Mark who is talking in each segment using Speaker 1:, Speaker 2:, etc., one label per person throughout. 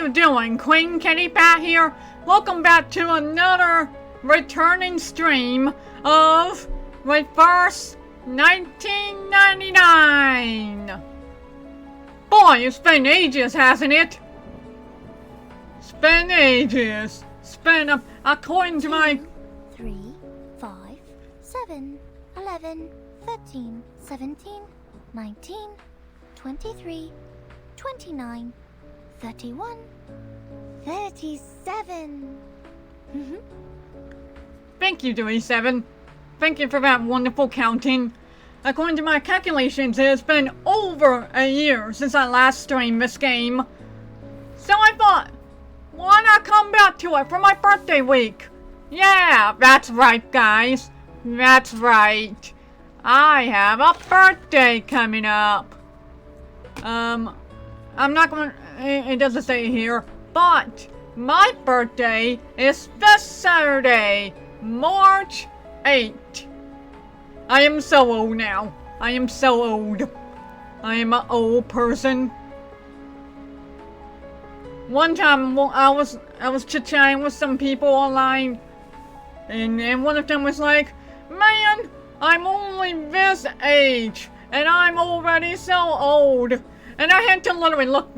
Speaker 1: you doing? Queen Kitty Pat here. Welcome back to another returning stream of Reverse 1999. Boy, it's been ages, hasn't it? It's been ages. It's been, according to my...
Speaker 2: 3, 5, 7, 11, 13, 17, 19, 23, 29, 31, 37.
Speaker 1: Thank you, Dewey 7. Thank you for that wonderful counting. According to my calculations, it has been over a year since I last streamed this game. So I thought, why not come back to it for my birthday week? Yeah, that's right, guys. That's right. I have a birthday coming up. I'm not gonna... It doesn't say here, but my birthday is this Saturday, March 8th. I am so old now. I am so old. I am an old person. One time I was chit-chatting with some people online, and one of them was like, "Man, I'm only this age, and I'm already so old." And I had to literally look,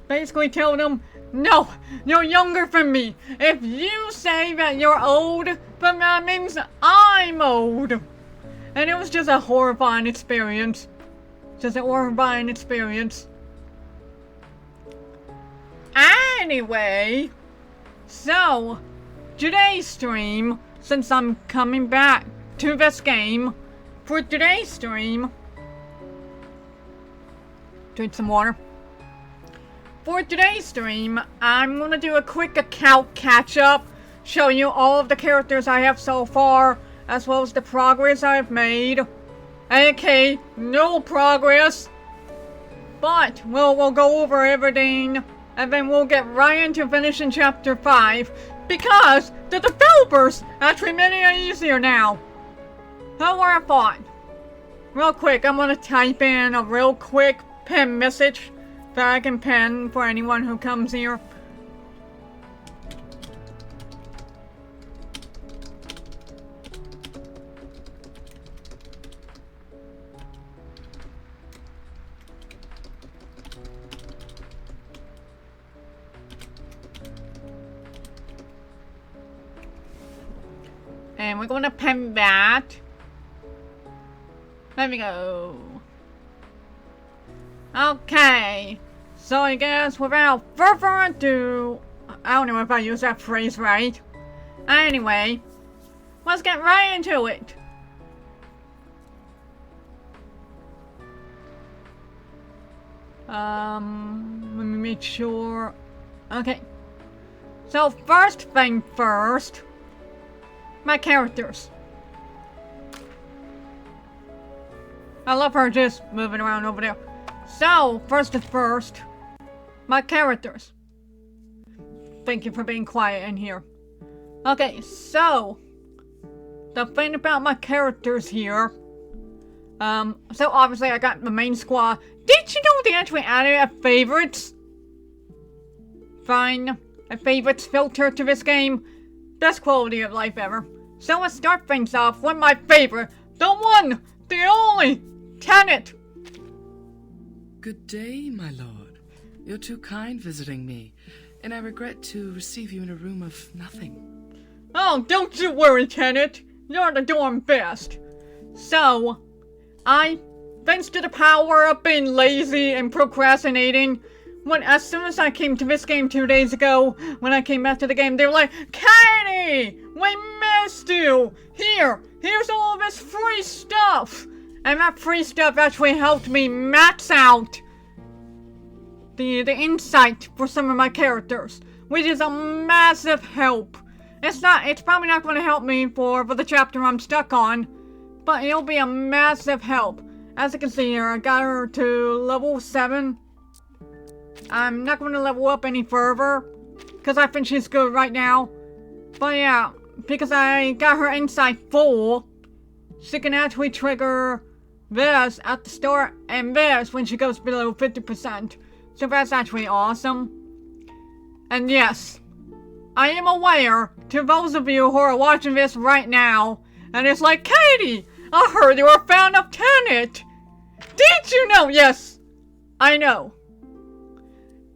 Speaker 1: basically tell them, "No, you're younger than me. If you say that you're old, then that means I'm old." And it was just a horrifying experience. Just a horrifying experience. Anyway, so, today's stream, since I'm coming back to this game, for today's stream, drink some water. For today's stream, I'm gonna do a quick account catch-up, show you all of the characters I have so far, as well as the progress I've made. Okay, no progress, but we'll go over everything, and then we'll get right into finishing Chapter 5, because the developers actually made it easier now. How I thought. Real quick, I'm gonna type in a real quick pen message that I can pen for anyone who comes here. And we're gonna pen that. There we go. Okay, so I guess without further ado, I don't know if I use that phrase right. Anyway, let's get right into it. Let me make sure. Okay, so first thing first, my characters. I love her just moving around over there. So, first and first, my characters. Thank you for being quiet in here. Okay, so, the thing about my characters here, so obviously I got the main squad. Did you know they actually added a favorites? Fine, a favorites filter to this game. Best quality of life ever. So let's start things off with my favorite, the one, the only, Tenet.
Speaker 3: Good day, my lord. You're too kind visiting me, and I regret to receive you in a room of nothing.
Speaker 1: Oh, don't you worry, Tenet. You're the darn best. So, thanks to the power of being lazy and procrastinating, as soon as I came to this game 2 days ago, when I came back to the game, they were like, "Katie, we missed you! Here's all of this free stuff!" And that free stuff actually helped me max out the insight for some of my characters, which is a massive help. It's probably not going to help me for the chapter I'm stuck on, but it'll be a massive help. As you can see here, I got her to level 7. I'm not going to level up any further, because I think she's good right now. But yeah, because I got her insight full, she can actually trigger this at the start and this when she goes below 50%. So that's actually awesome. And yes, I am aware to those of you who are watching this right now, and it's like, Katie, I heard you were a fan of Tenet. Did you know? Yes, I know.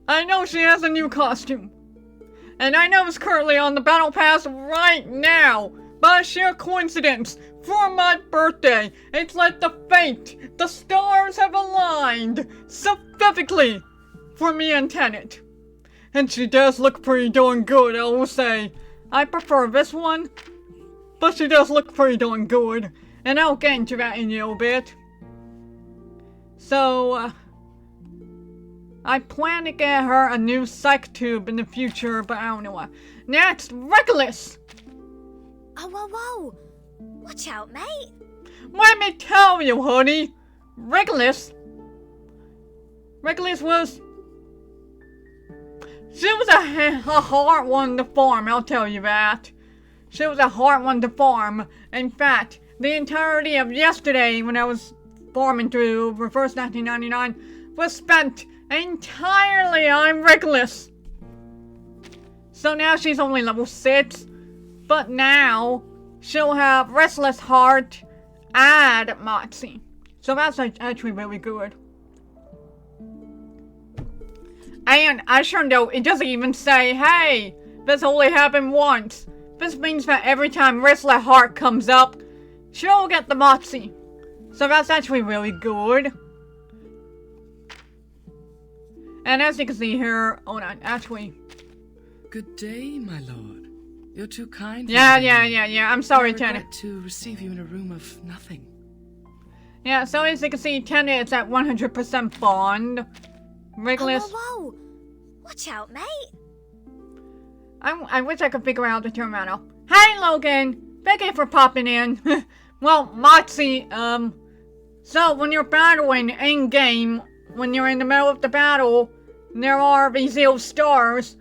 Speaker 1: I know she has a new costume. And I know it's currently on the Battle Pass right now. By sheer coincidence, for my birthday, it's like the fate, the stars have aligned, specifically for me and Tenet. And she does look pretty darn good, I will say. I prefer this one, but she does look pretty darn good. And I'll get into that in a little bit. So, I plan to get her a new psych tube in the future, but I don't know what. Next, Reckless!
Speaker 2: Oh, whoa, whoa! Watch out, mate!
Speaker 1: Let me tell you, honey! Reckless was... She was a hard one to farm, I'll tell you that. She was a hard one to farm. In fact, the entirety of yesterday, when I was farming through Reverse 1999, was spent entirely on Reckless. So now she's only level 6, but now she'll have Restless Heart and Moxie. So that's actually really good. And I sure know it doesn't even say, hey, this only happened once. This means that every time Restless Heart comes up, she'll get the Moxie. So that's actually really good. And as you can see here, oh no, actually.
Speaker 3: Good day, my lord. You're too kind.
Speaker 1: Yeah, I'm sorry,
Speaker 3: I
Speaker 1: Tenet.
Speaker 3: regret to receive you in a room of nothing.
Speaker 1: Yeah, so as you can see, Tenet is at 100% bond. Reckless.
Speaker 2: Oh, whoa, whoa! Watch out, mate!
Speaker 1: I wish I could figure out the term out. Hey, Logan! Thank you for popping in. Well, Moxie, so when you're battling in-game, when you're in the middle of the battle, there are these little stars.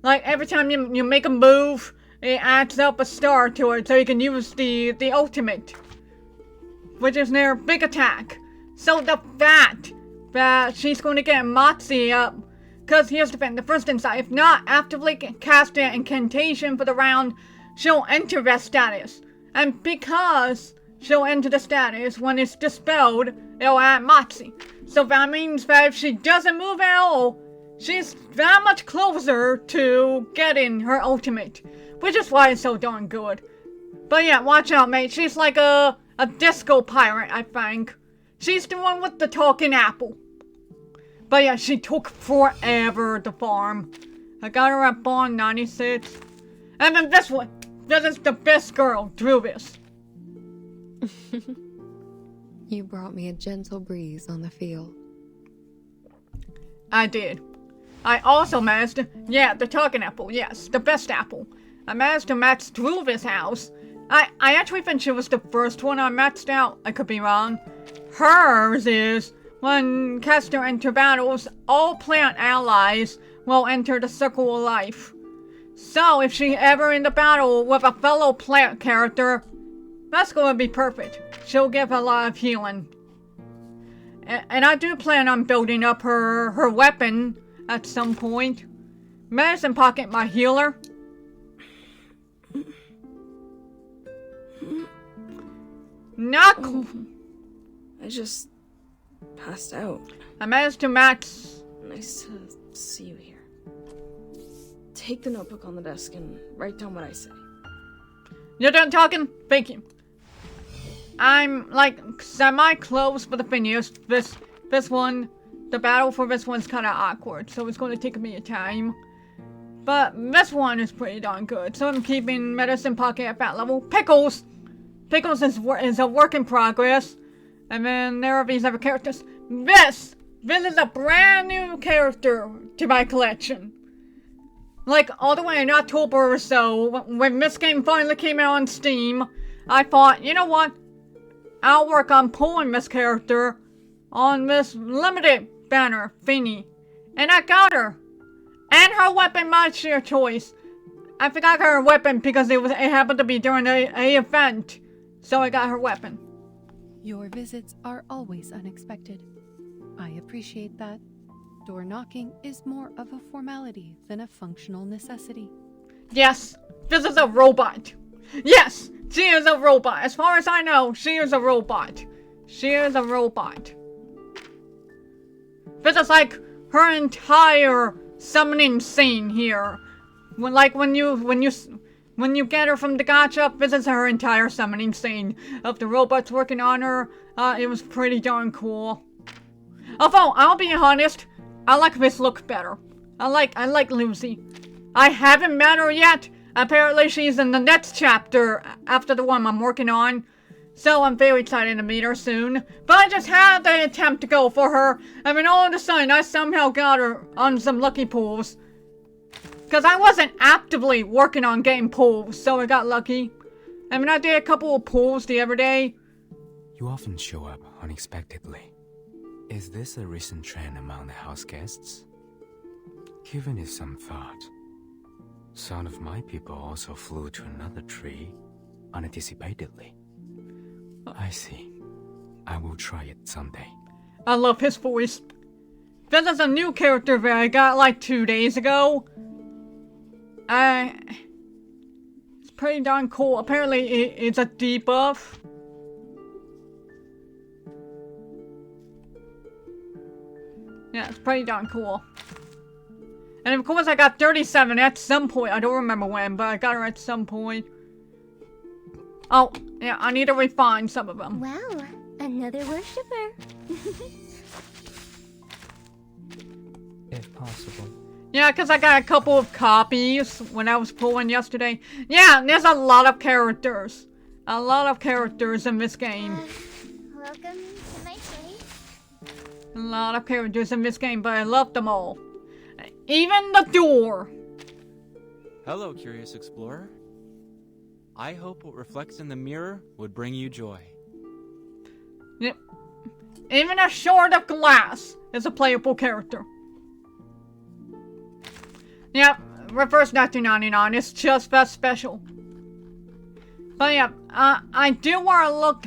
Speaker 1: Like, every time you make a move, it adds up a star to it, so you can use the ultimate, which is their big attack. So the fact that she's going to get Moxie up, because here's the thing, the first insight, if not actively cast an incantation for the round, she'll enter that status. And because she'll enter the status, when it's dispelled, it'll add Moxie. So that means that if she doesn't move at all, she's that much closer to getting her ultimate, which is why it's so darn good. But yeah, watch out, mate. She's like a disco pirate, I think. She's the one with the talking apple. But yeah, she took forever to farm. I got her at Bond 96. And then this one. This is the best girl through this.
Speaker 4: You brought me a gentle breeze on the field.
Speaker 1: I did. I also managed to, yeah, the talking apple, yes, the best apple. I managed to match through this house. I actually think she was the first one I maxed out. I could be wrong. Hers is, when caster enter battles, all plant allies will enter the circle of life. So if she ever in the battle with a fellow plant character, that's going to be perfect. She'll give a lot of healing. And I do plan on building up her weapon at some point. Medicine Pocket, my healer. Not cool.
Speaker 5: I just passed out.
Speaker 1: I managed to max.
Speaker 5: Nice to see you here. Take the notebook on the desk and write down what I say.
Speaker 1: You're done talking? Thank you. I'm like semi-close for the finish. This one, the battle for this one's kind of awkward, so it's going to take me a time. But this one is pretty darn good, so I'm keeping Medicine Pocket at that level. Pickles! Pickles is a work in progress. And then there are these other characters. This is a brand new character to my collection. Like, all the way in October or so, when this game finally came out on Steam, I thought, you know what? I'll work on pulling this character on this limited banner thingy. And I got her. And her weapon, my sheer choice. I think I got her weapon because it happened to be during a event. So I got her weapon.
Speaker 6: Your visits are always unexpected. I appreciate that. door knocking is more of a formality than a functional necessity.
Speaker 1: Yes, this is a robot. Yes, she is a robot. As far as I know, she is a robot. She is a robot. This is like her entire summoning scene here. When you get her from the gacha, this is her entire summoning scene of the robots working on her. It was pretty darn cool. Although, I'll be honest, I like this look better. I like Lucy. I haven't met her yet. Apparently she's in the next chapter after the one I'm working on. So I'm very excited to meet her soon. But I just had the attempt to go for her. I mean, all of a sudden, I somehow got her on some lucky pulls. Because I wasn't actively working on game pulls, so I got lucky. I mean, I did a couple of pulls the other day.
Speaker 7: You often show up unexpectedly. Is this a recent trend among the house guests? Given it some thought, some of my people also flew to another tree unanticipatedly. I see. I will try it someday.
Speaker 1: I love his voice. This is a new character that I got like 2 days ago. It's pretty darn cool. Apparently it's a debuff. Yeah, it's pretty darn cool. And of course I got 37 at some point. I don't remember when, but I got her at some point. Oh, yeah, I need to refine some of them.
Speaker 2: Wow, another worshiper.
Speaker 7: If possible.
Speaker 1: Yeah, because I got a couple of copies when I was pulling yesterday. Yeah, there's a lot of characters. A lot of characters in this game.
Speaker 2: Welcome to my place.
Speaker 1: A lot of characters in this game, but I love them all. Even the door.
Speaker 8: Hello, curious explorer. I hope what reflects in the mirror would bring you joy.
Speaker 1: Yep. Even a shard of glass is a playable character. Yep, reverse 1999, it's just that special. But yeah, I do want to look.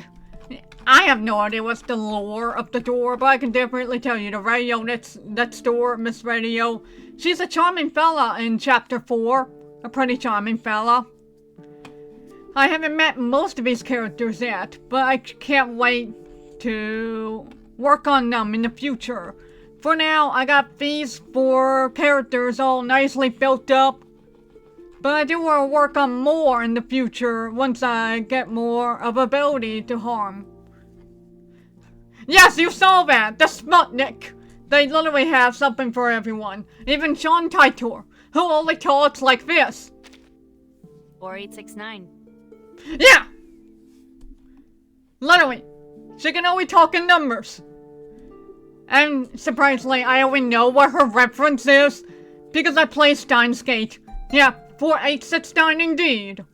Speaker 1: I have no idea what's the lore of the door, but I can definitely tell you the radio that's door, Miss Radio. She's a charming fella in chapter 4. A pretty charming fella. I haven't met most of these characters yet, but I can't wait to work on them in the future. For now, I got these 4 characters all nicely built up. But I do want to work on more in the future once I get more of ability to harm. Yes, you saw that! The Sputnik! They literally have something for everyone. Even John Titor, who only talks like this.
Speaker 9: 4869.
Speaker 1: Yeah! Literally. She can only talk in numbers. And surprisingly, I only know what her reference is because I play Steins Gate. Yeah, 4869 indeed.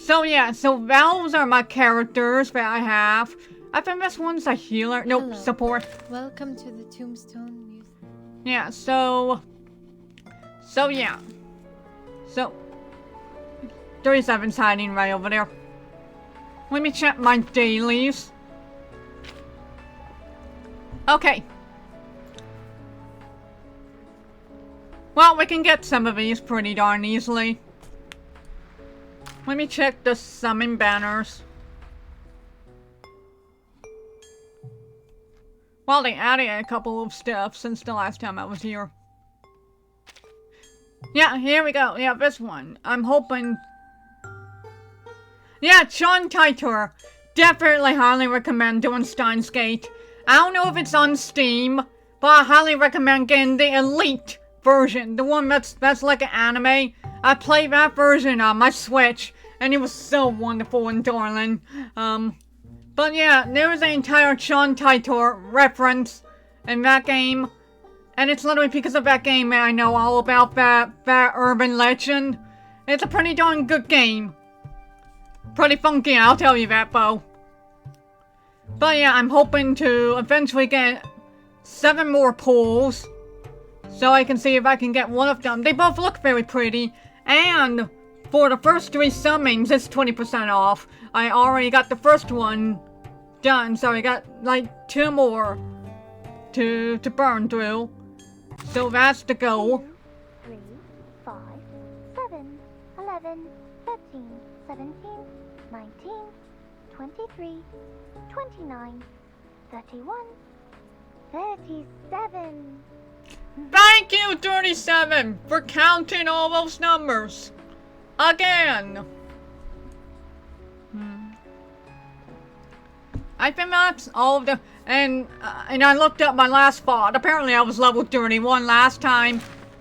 Speaker 1: So yeah, so those are my characters that I have. I think this one's a healer. Nope,
Speaker 4: Hello.
Speaker 1: support.
Speaker 4: Welcome to the Tombstone Museum.
Speaker 1: Yeah, so yeah. So 37's hiding right over there. Let me check my dailies. Okay. Well, we can get some of these pretty darn easily. Let me check the summon banners. Well, they added a couple of stuff since the last time I was here. Yeah, here we go. Yeah, this one. I'm hoping... Yeah, John Titor. Definitely highly recommend doing Steins Gate. I don't know if it's on Steam, but I highly recommend getting the Elite version. The one that's like an anime. I played that version on my Switch, and it was so wonderful and darling. But yeah, there was an entire John Titor reference in that game. And it's literally because of that game that I know all about that urban legend. It's a pretty darn good game. Pretty funky, I'll tell you that, Bo. But yeah, I'm hoping to eventually get 7 more pulls. So I can see if I can get one of them. They both look very pretty. And for the first 3 summons, it's 20% off. I already got the first one done, so I got like 2 more to burn through. So that's the goal.
Speaker 9: 2, 3, 5, 7, 11, 13, 17, 19, 23, 29, 31, 37.
Speaker 1: Thank you, 37, for counting all those numbers. Again. I think that's all of the, and I looked up my last VOD. Apparently I was level 31 last time.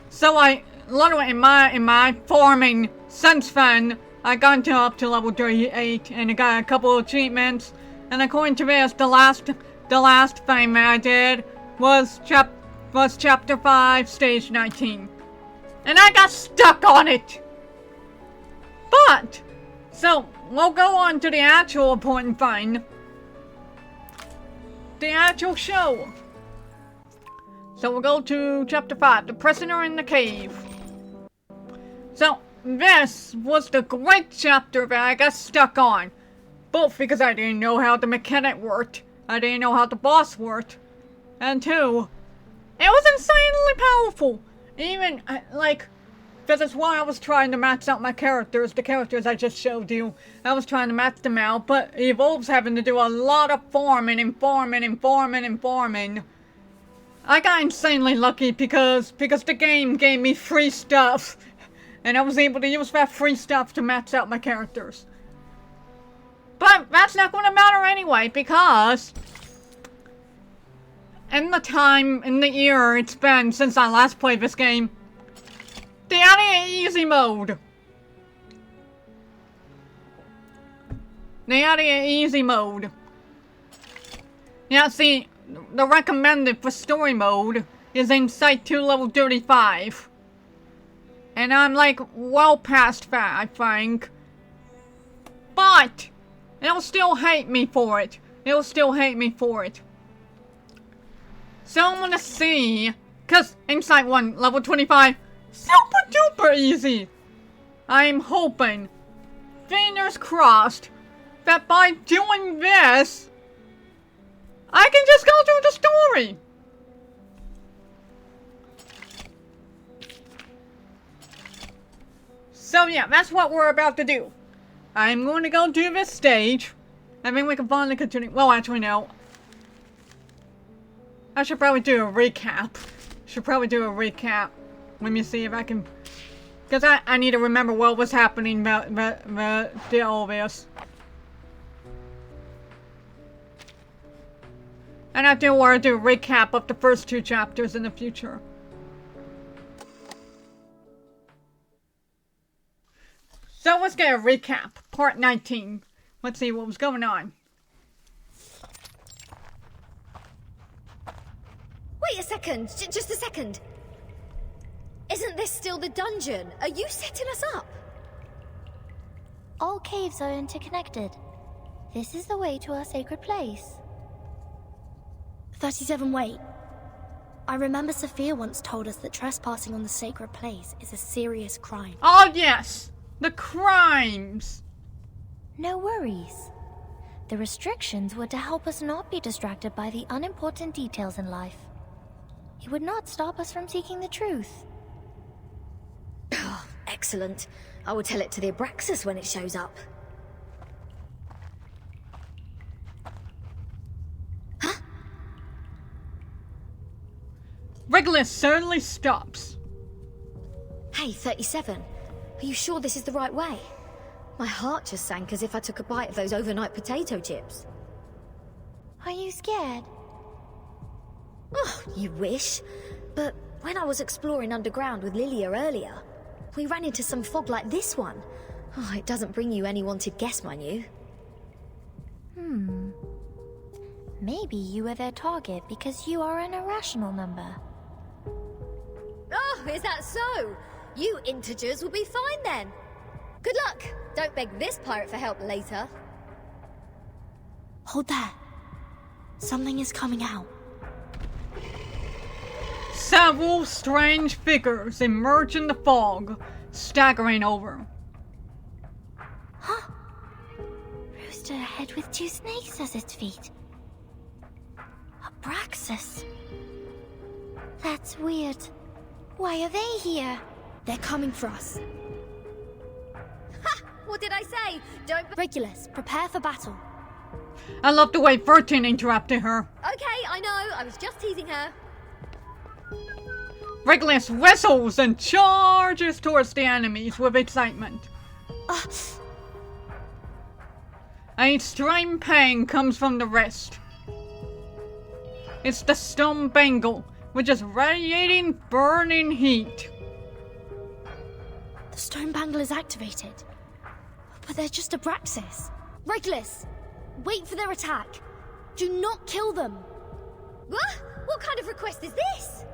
Speaker 1: So I, literally in my farming since then, I got up to level 38 and I got a couple of achievements. And according to this, the last thing that I did was chapter 5, stage 19. And I got stuck on it. But, so, we'll go on to the actual important thing. The actual show. So we'll go to chapter 5, The Prisoner in the Cave. So, this was the great chapter that I got stuck on. Both because I didn't know how the mechanic worked, I didn't know how the boss worked, and two, it was insanely powerful. Even, like, this is why I was trying to match out my characters, the characters I just showed you. I was trying to match them out, but it involves having to do a lot of farming and farming and farming and farming. I got insanely lucky because the game gave me free stuff, and I was able to use that free stuff to match out my characters. But that's not going to matter anyway, because in the year it's been since I last played this game, they added an easy mode. Yeah, see, the recommended for story mode is in Sight 2 level 35. And I'm like well past that, I think. But it'll still hate me for it. So I'm gonna see, cause Insight 1 level 25, super duper easy. I'm hoping, fingers crossed, that by doing this, I can just go through the story. So yeah, that's what we're about to do. I'm going to go do this stage, and then we can finally continue. Well, actually, no. I should probably do a recap. Let me see if I can... Because I need to remember what was happening about all this. And I do want to do a recap of the first 2 chapters in the future. So let's get a recap. Part 19. Let's see what was going on.
Speaker 2: Wait a second, just a second. Isn't this still the dungeon? Are you setting us up?
Speaker 9: All caves are interconnected. This is the way to our sacred place.
Speaker 2: 37, wait. I remember Sophia once told us that trespassing on the sacred place is a serious crime.
Speaker 1: Oh yes! The crimes!
Speaker 9: No worries. The restrictions were to help us not be distracted by the unimportant details in life. It would not stop us from seeking the truth.
Speaker 2: Oh, excellent. I will tell it to the Abraxas when it shows up. Huh?
Speaker 1: Regulus certainly stops.
Speaker 2: Hey, 37. Are you sure this is the right way? My heart just sank as if I took a bite of those overnight potato chips.
Speaker 9: Are you scared?
Speaker 2: Oh, you wish. But when I was exploring underground with Lilia earlier, we ran into some fog like this one. Oh, it doesn't bring you any wanted guests, mind you.
Speaker 9: Maybe you were their target because you are an irrational number.
Speaker 2: Oh, is that so? You integers will be fine then. Good luck. Don't beg this pirate for help later.
Speaker 9: Hold that. Something is coming out.
Speaker 1: Several strange figures emerge in the fog, staggering over.
Speaker 9: Huh? Rooster, a head with 2 snakes as its feet. Abraxas. That's weird. Why are they here?
Speaker 2: They're coming for us. Ha! What did I say? Don't... Regulus, prepare for battle.
Speaker 1: I love the way 13 interrupted her.
Speaker 2: Okay, I know. I was just teasing her.
Speaker 1: Regulus whistles and charges towards the enemies with excitement. A extreme pain comes from the wrist. It's the stone bangle, which is radiating burning heat.
Speaker 2: The stone bangle is activated. But they're just Abraxas. Regulus, wait for their attack. Do not kill them. What kind of request is this?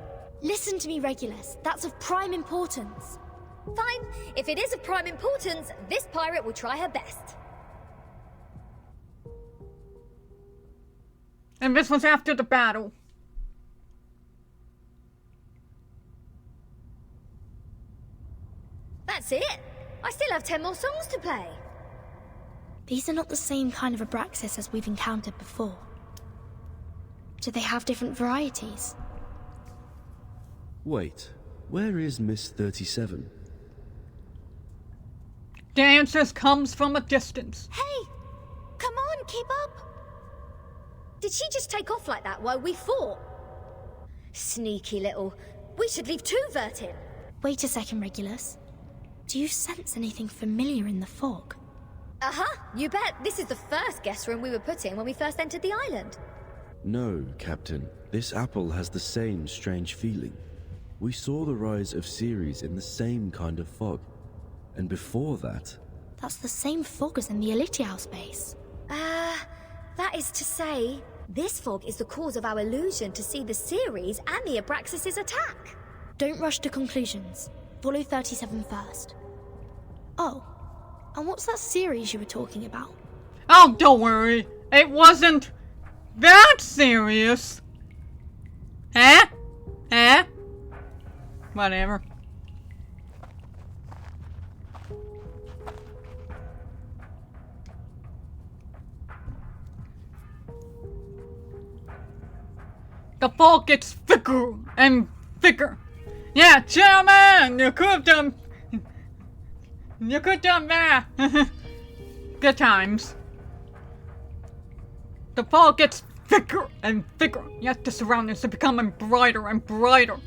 Speaker 2: Listen to me, Regulus. That's of prime importance. Fine. If it is of prime importance, this pirate will try her best.
Speaker 1: And this was after the battle.
Speaker 2: That's it. I still have 10 more songs to play. These are not the same kind of Abraxas as we've encountered before. Do they have different varieties?
Speaker 10: Wait, where is Miss 37?
Speaker 1: The answer comes from a distance.
Speaker 2: Hey! Come on, keep up! Did she just take off like that while we fought? Sneaky little... We should leave too, Vertin. Wait a second, Regulus. Do you sense anything familiar in the fog? Uh-huh, you bet. This is the first guest room we were put in when we first entered the island.
Speaker 10: No, Captain. This apple has the same strange feeling. We saw the rise of Ceres in the same kind of fog. And before that...
Speaker 2: That's the same fog as in the Elitial space. That is to say, this fog is the cause of our illusion to see the Ceres and the Abraxas' attack. Don't rush to conclusions. Follow 37 first. Oh, and what's that series you were talking about?
Speaker 1: Oh, don't worry. It wasn't that serious. Huh? Whatever. The fog gets thicker and thicker. Yeah, chairman, you could have done that. Good times. The fog gets thicker and thicker, yet the surroundings are becoming brighter and brighter,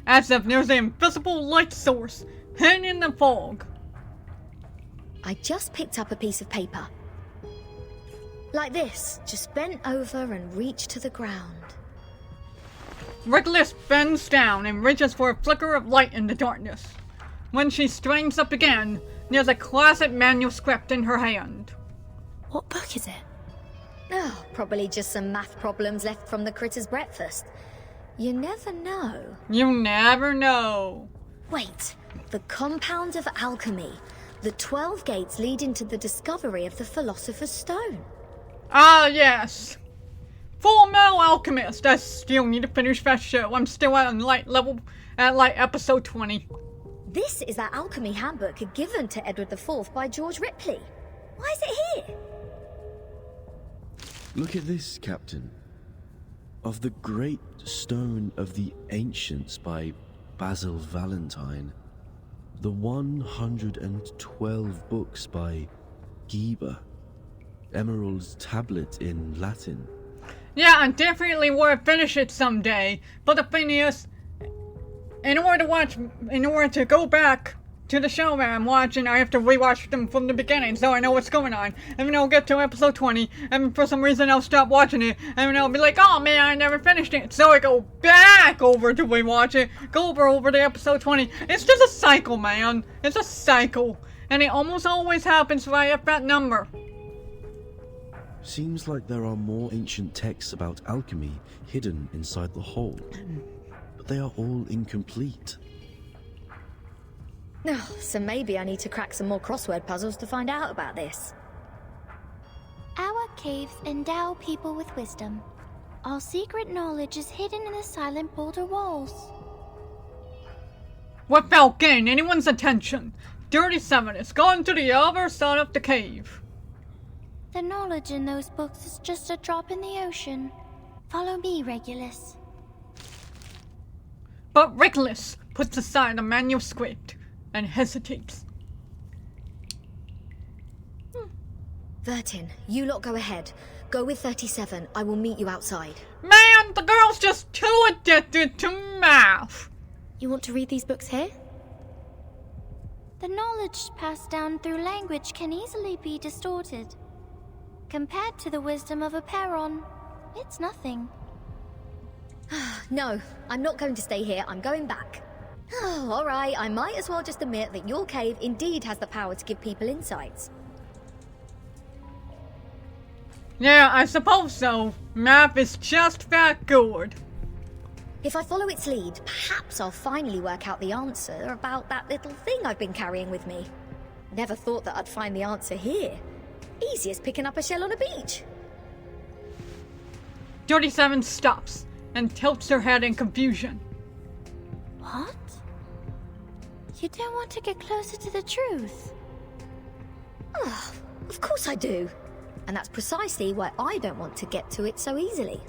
Speaker 1: as if there's an invisible light source hidden in the fog.
Speaker 2: I just picked up a piece of paper. Like this, just bent over and reached to the ground.
Speaker 1: Regulus bends down and reaches for a flicker of light in the darkness. When she strains up again, there's a classic manuscript in her hand.
Speaker 2: What book is it? Oh, probably just some math problems left from the critter's breakfast. You never know.
Speaker 1: You never know.
Speaker 2: Wait, the compound of alchemy. The 12 gates leading to the discovery of the Philosopher's Stone.
Speaker 1: Ah, yes. Full Metal Alchemist. I still need to finish that show. I'm still at episode 20.
Speaker 2: This is that alchemy handbook given to Edward IV by George Ripley. Why is it here?
Speaker 10: Look at this, Captain. Of the Great Stone of the Ancients by Basil Valentine. The 112 books by Geber. Emerald's tablet in Latin.
Speaker 1: Yeah, I definitely want to finish it someday. But the thing is, in order to go back to the show that I'm watching, I have to rewatch them from the beginning so I know what's going on. And then I'll get to episode 20, and for some reason I'll stop watching it, and then I'll be like, oh man, I never finished it. So I go back over to rewatch it, go over to episode 20. It's just a cycle, man. It's a cycle. And it almost always happens right at that number.
Speaker 10: Seems like there are more ancient texts about alchemy hidden inside the hole. But they are all incomplete.
Speaker 2: Oh, so maybe I need to crack some more crossword puzzles to find out about this.
Speaker 9: Our caves endow people with wisdom. All secret knowledge is hidden in the silent boulder walls.
Speaker 1: Without getting anyone's attention, 37 is gone to the other side of the cave.
Speaker 9: The knowledge in those books is just a drop in the ocean. Follow me, Regulus.
Speaker 1: But Regulus puts aside the manuscript and hesitates.
Speaker 2: Vertin, you lot go ahead. Go with 37. I will meet you outside.
Speaker 1: Man, the girl's just too addicted to math.
Speaker 2: You want to read these books here?
Speaker 9: The knowledge passed down through language can easily be distorted. Compared to the wisdom of a Perron, it's nothing.
Speaker 2: No, I'm not going to stay here. I'm going back. Oh, alright, I might as well just admit that your cave indeed has the power to give people insights.
Speaker 1: Yeah, I suppose so. Math is just that good.
Speaker 2: If I follow its lead, perhaps I'll finally work out the answer about that little thing I've been carrying with me. Never thought that I'd find the answer here. Easy as picking up a shell on a beach.
Speaker 1: 37 stops and tilts her head in confusion.
Speaker 9: What? You don't want to get closer to the truth?
Speaker 2: Oh, of course I do. And that's precisely why I don't want to get to it so easily.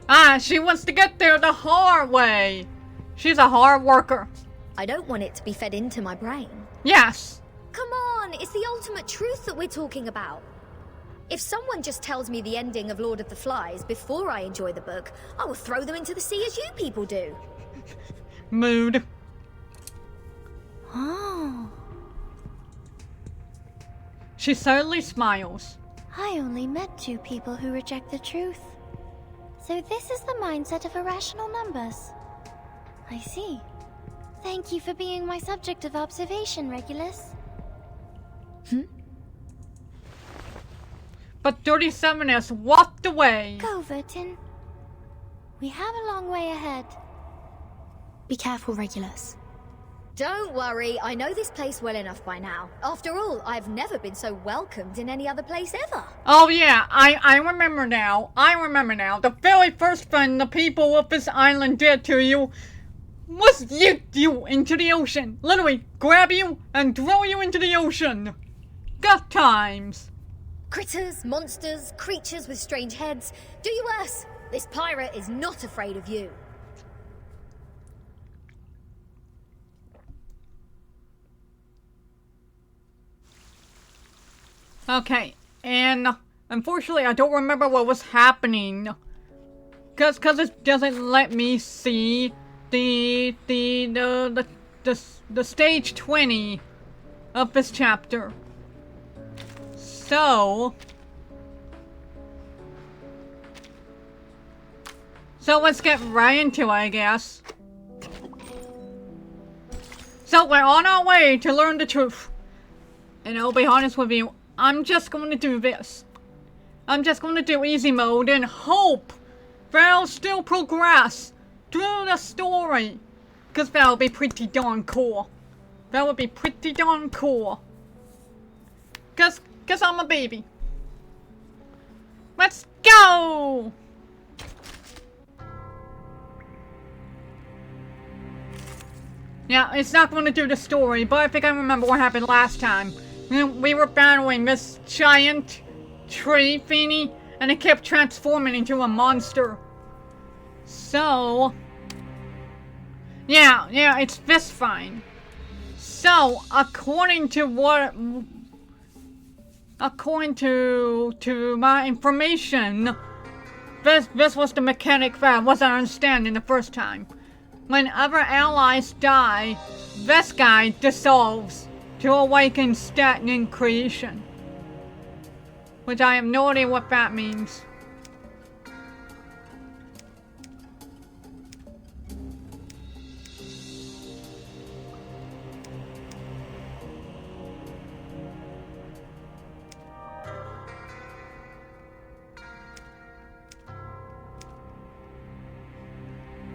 Speaker 1: Ah, she wants to get there the hard way. She's a hard worker.
Speaker 2: I don't want it to be fed into my brain.
Speaker 1: Yes.
Speaker 2: Come on, it's the ultimate truth that we're talking about. If someone just tells me the ending of Lord of the Flies before I enjoy the book, I will throw them into the sea as you people do.
Speaker 1: Mood.
Speaker 9: Oh.
Speaker 1: She subtly smiles.
Speaker 9: I only met 2 people who reject the truth. So this is the mindset of irrational numbers. I see. Thank you for being my subject of observation, Regulus.
Speaker 1: But 37 has walked away.
Speaker 9: Go, Vertin. We have a long way ahead.
Speaker 2: Be careful, Regulus. Don't worry, I know this place well enough by now. After all, I've never been so welcomed in any other place ever.
Speaker 1: Oh yeah, I remember now. I remember now. The very first thing the people of this island did to you was yeet you into the ocean. Literally, grab you and throw you into the ocean. Good times.
Speaker 2: Critters, monsters, creatures with strange heads. Do you worse. This pirate is not afraid of you.
Speaker 1: Okay, and unfortunately I don't remember what was happening. Cause it doesn't let me see the stage 20 of this chapter. So let's get right into it, I guess. So we're on our way to learn the truth. And I'll be honest with you, I'm just going to do this. I'm just going to do easy mode and hope they'll still progress through the story. Because that'll be pretty darn cool. That would be pretty darn cool. Because I'm a baby. Let's go! Yeah, it's not going to do the story, but I think I remember what happened last time. We were battling this giant tree thingy, and it kept transforming into a monster. So, yeah, it's this fine. So, according to my information, this was the mechanic that I wasn't understanding the first time. Whenever allies die, this guy dissolves to awaken stagnant creation. Which I have no idea what that means.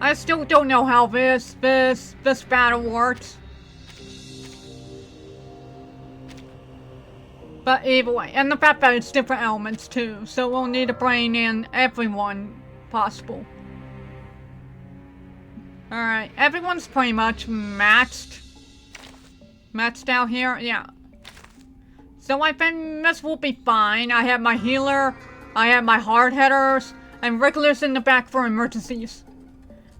Speaker 1: I still don't know how this battle works. But either way, and the fact that it's different elements too, so we'll need to bring in everyone possible. Alright, everyone's pretty much maxed. Maxed out here, yeah. So I think this will be fine. I have my healer, I have my hard hitters, and Regulus in the back for emergencies.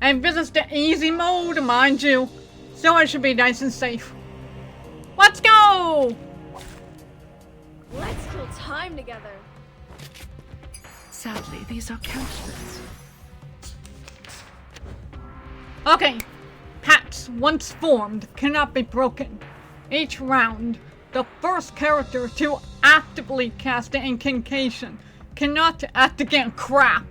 Speaker 1: And this is the easy mode, mind you. So I should be nice and safe. Let's go!
Speaker 5: Let's kill time together.
Speaker 3: Sadly, these are counterfeits.
Speaker 1: Okay. Pacts, once formed, cannot be broken. Each round, the first character to actively cast the incantation cannot act again crap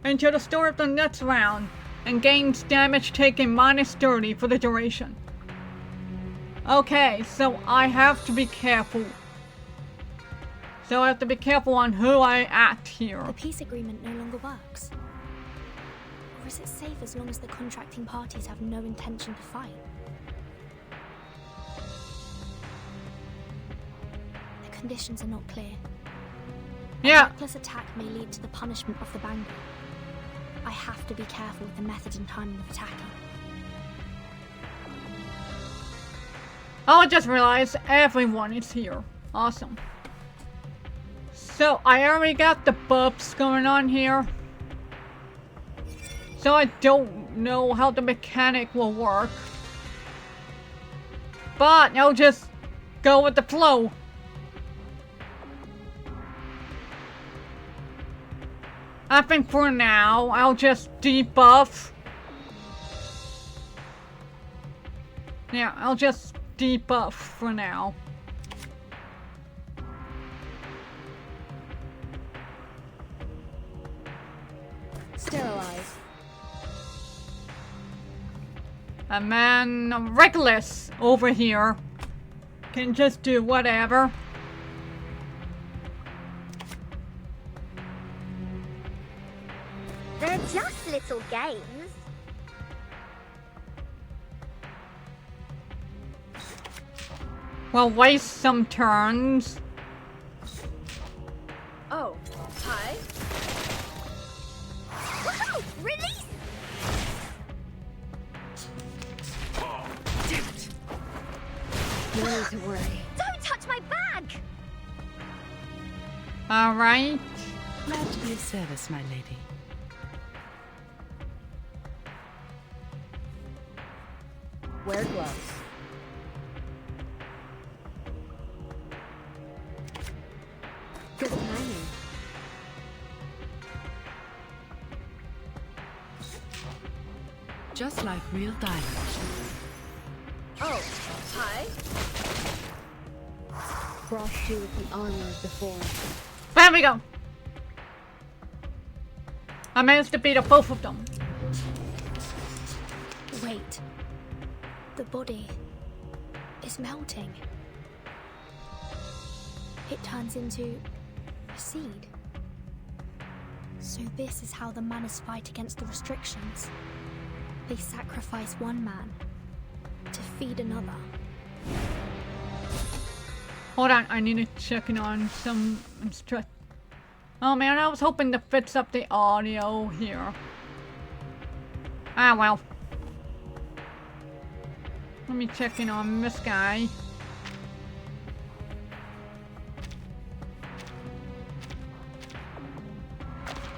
Speaker 1: until the start of the next round and gains damage taken -30 for the duration. Okay, so I have to be careful. So I have to be careful on who I act here.
Speaker 2: The peace agreement no longer works. Or is it safe as long as the contracting parties have no intention to fight? The conditions are not clear.
Speaker 1: Yeah.
Speaker 2: A reckless attack may lead to the punishment of the banger. I have to be careful with the method and timing of attacking.
Speaker 1: Oh, I just realized everyone is here. Awesome. So, I already got the buffs going on here. So I don't know how the mechanic will work. But I'll just go with the flow. I think for now, I'll just debuff. Yeah, I'll just debuff for now.
Speaker 5: Sterilize.
Speaker 1: A man reckless over here can just do whatever.
Speaker 9: They're just little games.
Speaker 1: We'll waste some turns.
Speaker 5: Oh, hi.
Speaker 9: Woohoo! Release!
Speaker 4: No need to worry.
Speaker 9: Don't touch my bag!
Speaker 1: Alright.
Speaker 3: Glad to be of service, my lady.
Speaker 5: Wear gloves.
Speaker 4: Good timing.
Speaker 3: Just like real diamond.
Speaker 5: Oh, hi.
Speaker 4: Crossed you with the armor of the form.
Speaker 1: There we go. I managed to beat up both of them.
Speaker 2: Wait. The body is melting. It turns into a seed. So this is how the Manors fight against the restrictions. They sacrifice one man to feed another.
Speaker 1: Hold on, I need to check in on some instruct. Oh man, I was hoping to fix up the audio here. Ah well. Let me check in on this guy.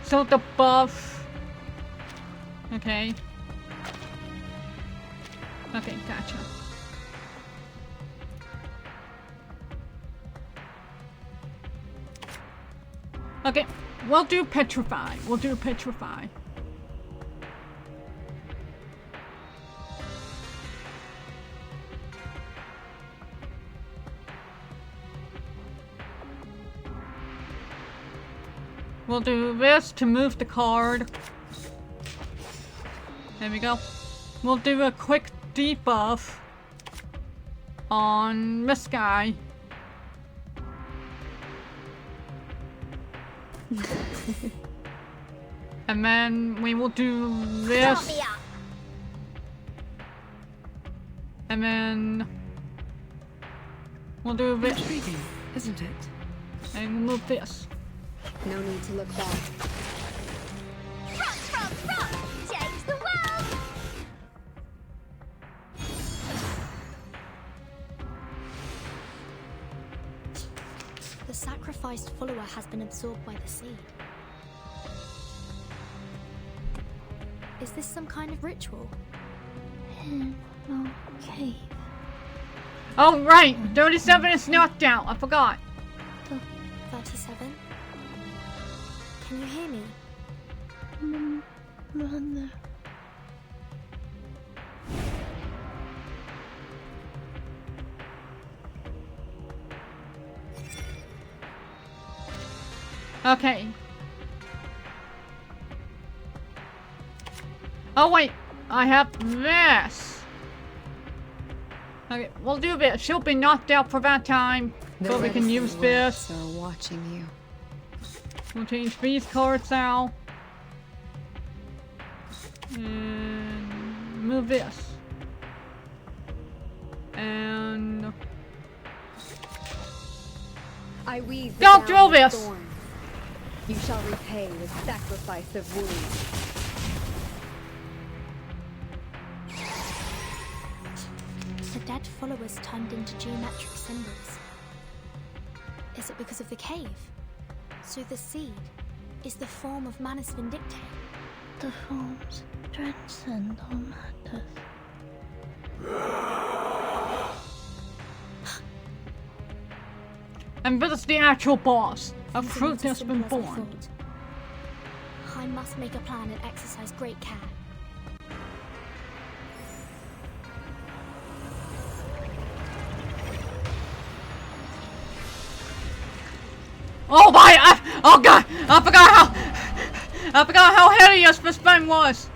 Speaker 1: So the buff. Okay. Okay, gotcha. Okay, we'll do petrify. We'll do petrify. We'll do this to move the card. There we go. We'll do a quick debuff on this guy. And then we will do this.
Speaker 9: Start me up.
Speaker 1: And then we'll do this.
Speaker 3: Intriguing, isn't it?
Speaker 1: And we'll move this.
Speaker 4: No need to look back.
Speaker 9: Front! Change the world!
Speaker 2: The sacrificed follower has been absorbed by the seed. Is this some kind of ritual?
Speaker 9: original cave.
Speaker 1: Oh, right! 37 is knocked out. I forgot.
Speaker 2: 37? Can you hear me?
Speaker 9: Run there.
Speaker 1: Okay. Oh, wait. I have this. Okay, we'll do this. She'll be knocked out for that time. So we can use this.
Speaker 4: Are watching you.
Speaker 1: We'll change these cards out. And move this. And
Speaker 4: I weave the
Speaker 1: don't
Speaker 4: gown
Speaker 1: do
Speaker 4: of
Speaker 1: this!
Speaker 4: thorns. You shall repay with sacrifice of wounds.
Speaker 2: The dead followers turned into geometric symbols. Is it because of the cave? So the seed is the form of Manus Vindicte.
Speaker 9: The forms transcend all matters.
Speaker 1: And this is the actual boss. A
Speaker 2: Things are
Speaker 1: fruit
Speaker 2: not as
Speaker 1: has been
Speaker 2: simple as I
Speaker 1: born.
Speaker 2: thought. I must make a plan and exercise great care.
Speaker 1: Oh my! Oh god! I forgot how hideous this thing was.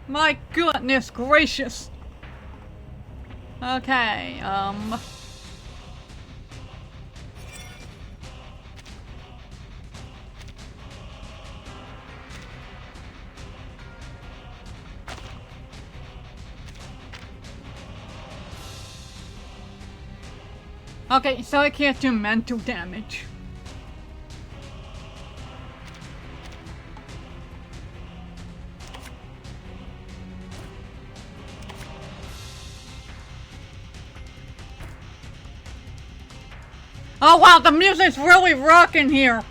Speaker 1: My goodness gracious. Okay, okay, so I can't do mental damage. Oh wow, the music's really rocking here.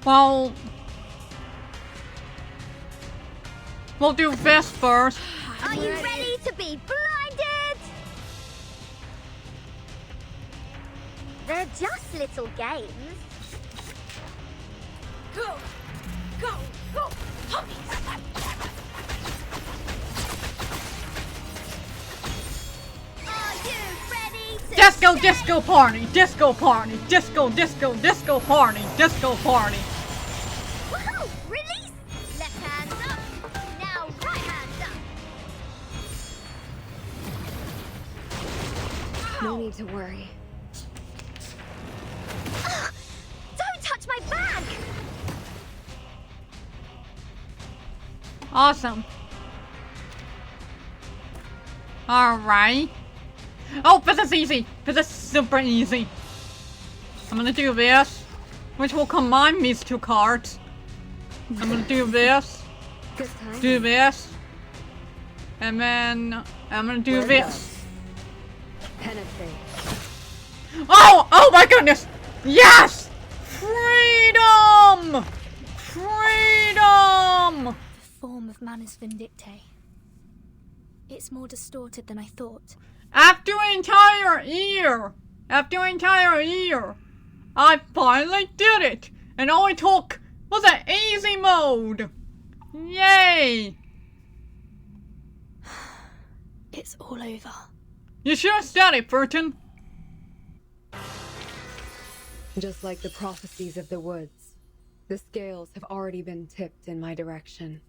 Speaker 1: Well, we'll do this first.
Speaker 9: Are you ready to be blinded? They're just little games.
Speaker 2: Go! Go! Go! Puppies!
Speaker 9: Are you ready to
Speaker 1: Disco,
Speaker 9: stay?
Speaker 1: disco party, disco party, disco, disco, disco party, disco party.
Speaker 9: Woohoo! Release! Left hand up. Now right hand up.
Speaker 4: No need to worry.
Speaker 9: Don't touch my bag!
Speaker 1: Awesome. Alright. Oh, this is easy. This is super easy. I'm gonna do this, which will combine these two cards. I'm gonna do this,
Speaker 4: Good time.
Speaker 1: do this, and then I'm gonna do this.
Speaker 4: Penetrate.
Speaker 1: Oh! Oh my goodness! Yes! Freedom! Freedom!
Speaker 2: The form of Manus Vindicte. It's more distorted than I thought.
Speaker 1: After an entire year, I finally did it! And all it took was an easy mode! Yay!
Speaker 2: It's all over.
Speaker 1: You should have said it, Burton.
Speaker 4: Just like the prophecies of the woods, the scales have already been tipped in my direction.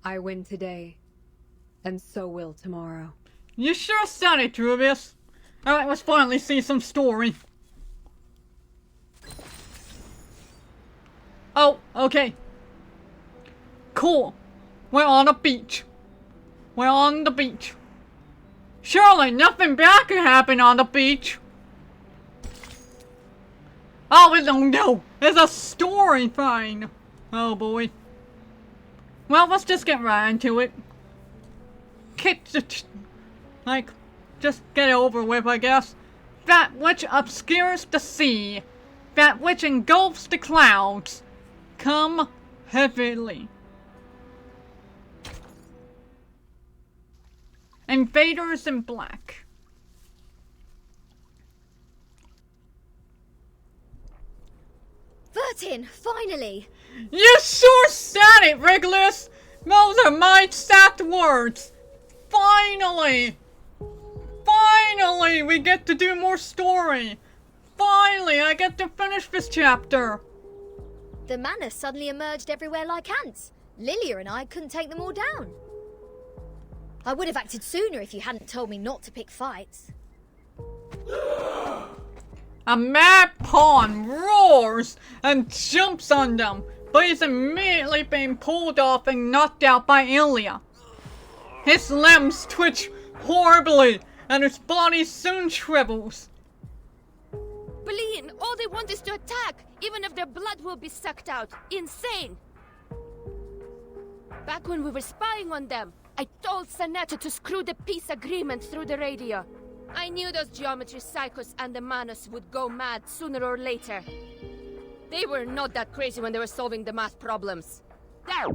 Speaker 4: I win today, and so will tomorrow.
Speaker 1: You should have said it, Rubius. Alright, let's finally see some story. Oh, okay. Cool. We're on a beach. We're on the beach. Surely nothing bad could happen on the beach. Oh, we don't know. It's a story thing. Oh boy. Well, let's just get right into it. Kick the like, just get it over with, I guess. That which obscures the sea, that which engulfs the clouds, come heavily. Invaders in black.
Speaker 2: Vertin, finally!
Speaker 1: You sure said it, Regulus! Those are my exact words! Finally! Finally, we get to do more story! Finally, I get to finish this chapter!
Speaker 2: The manor suddenly emerged everywhere like ants. Lilia and I couldn't take them all down. I would have acted sooner if you hadn't told me not to pick fights.
Speaker 1: A mad pawn roars and jumps on them, but is immediately being pulled off and knocked out by Ilya. His limbs twitch horribly, and his body soon shrivels.
Speaker 11: Bleen, all they want is to attack, even if their blood will be sucked out. Insane! Back when we were spying on them, I told Sanetta to screw the peace agreement through the radio. I knew those geometry psychos and the Manus would go mad sooner or later. They were not that crazy when they were solving the math problems. There!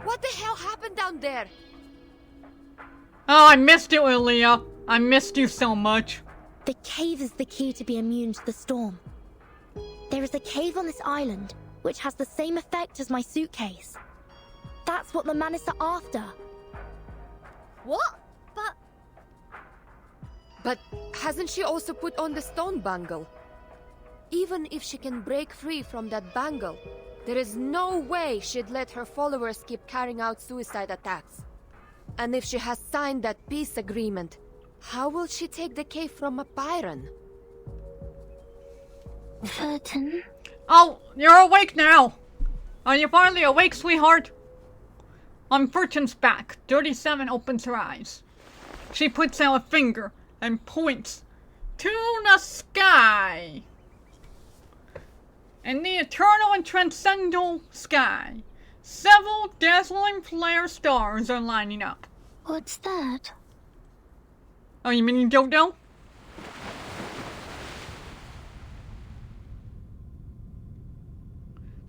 Speaker 11: What the hell happened down there?
Speaker 1: Oh, I missed you, Ilya. I missed you so much.
Speaker 9: The cave is the key to be immune to the storm. There is a cave on this island, which has the same effect as my suitcase. That's what the Manus are after.
Speaker 2: What?
Speaker 11: But hasn't she also put on the stone bangle? Even if she can break free from that bangle, there is no way she'd let her followers keep carrying out suicide attacks. And if she has signed that peace agreement, how will she take the cave from a Byron?
Speaker 9: Vertin?
Speaker 1: Oh, you're awake now. Are you finally awake, sweetheart? On Vertin's back, 37 opens her eyes. She puts out a finger and points to the sky. In the eternal and transcendental sky, several dazzling flare stars are lining up.
Speaker 9: What's that?
Speaker 1: Oh, you mean you don't know?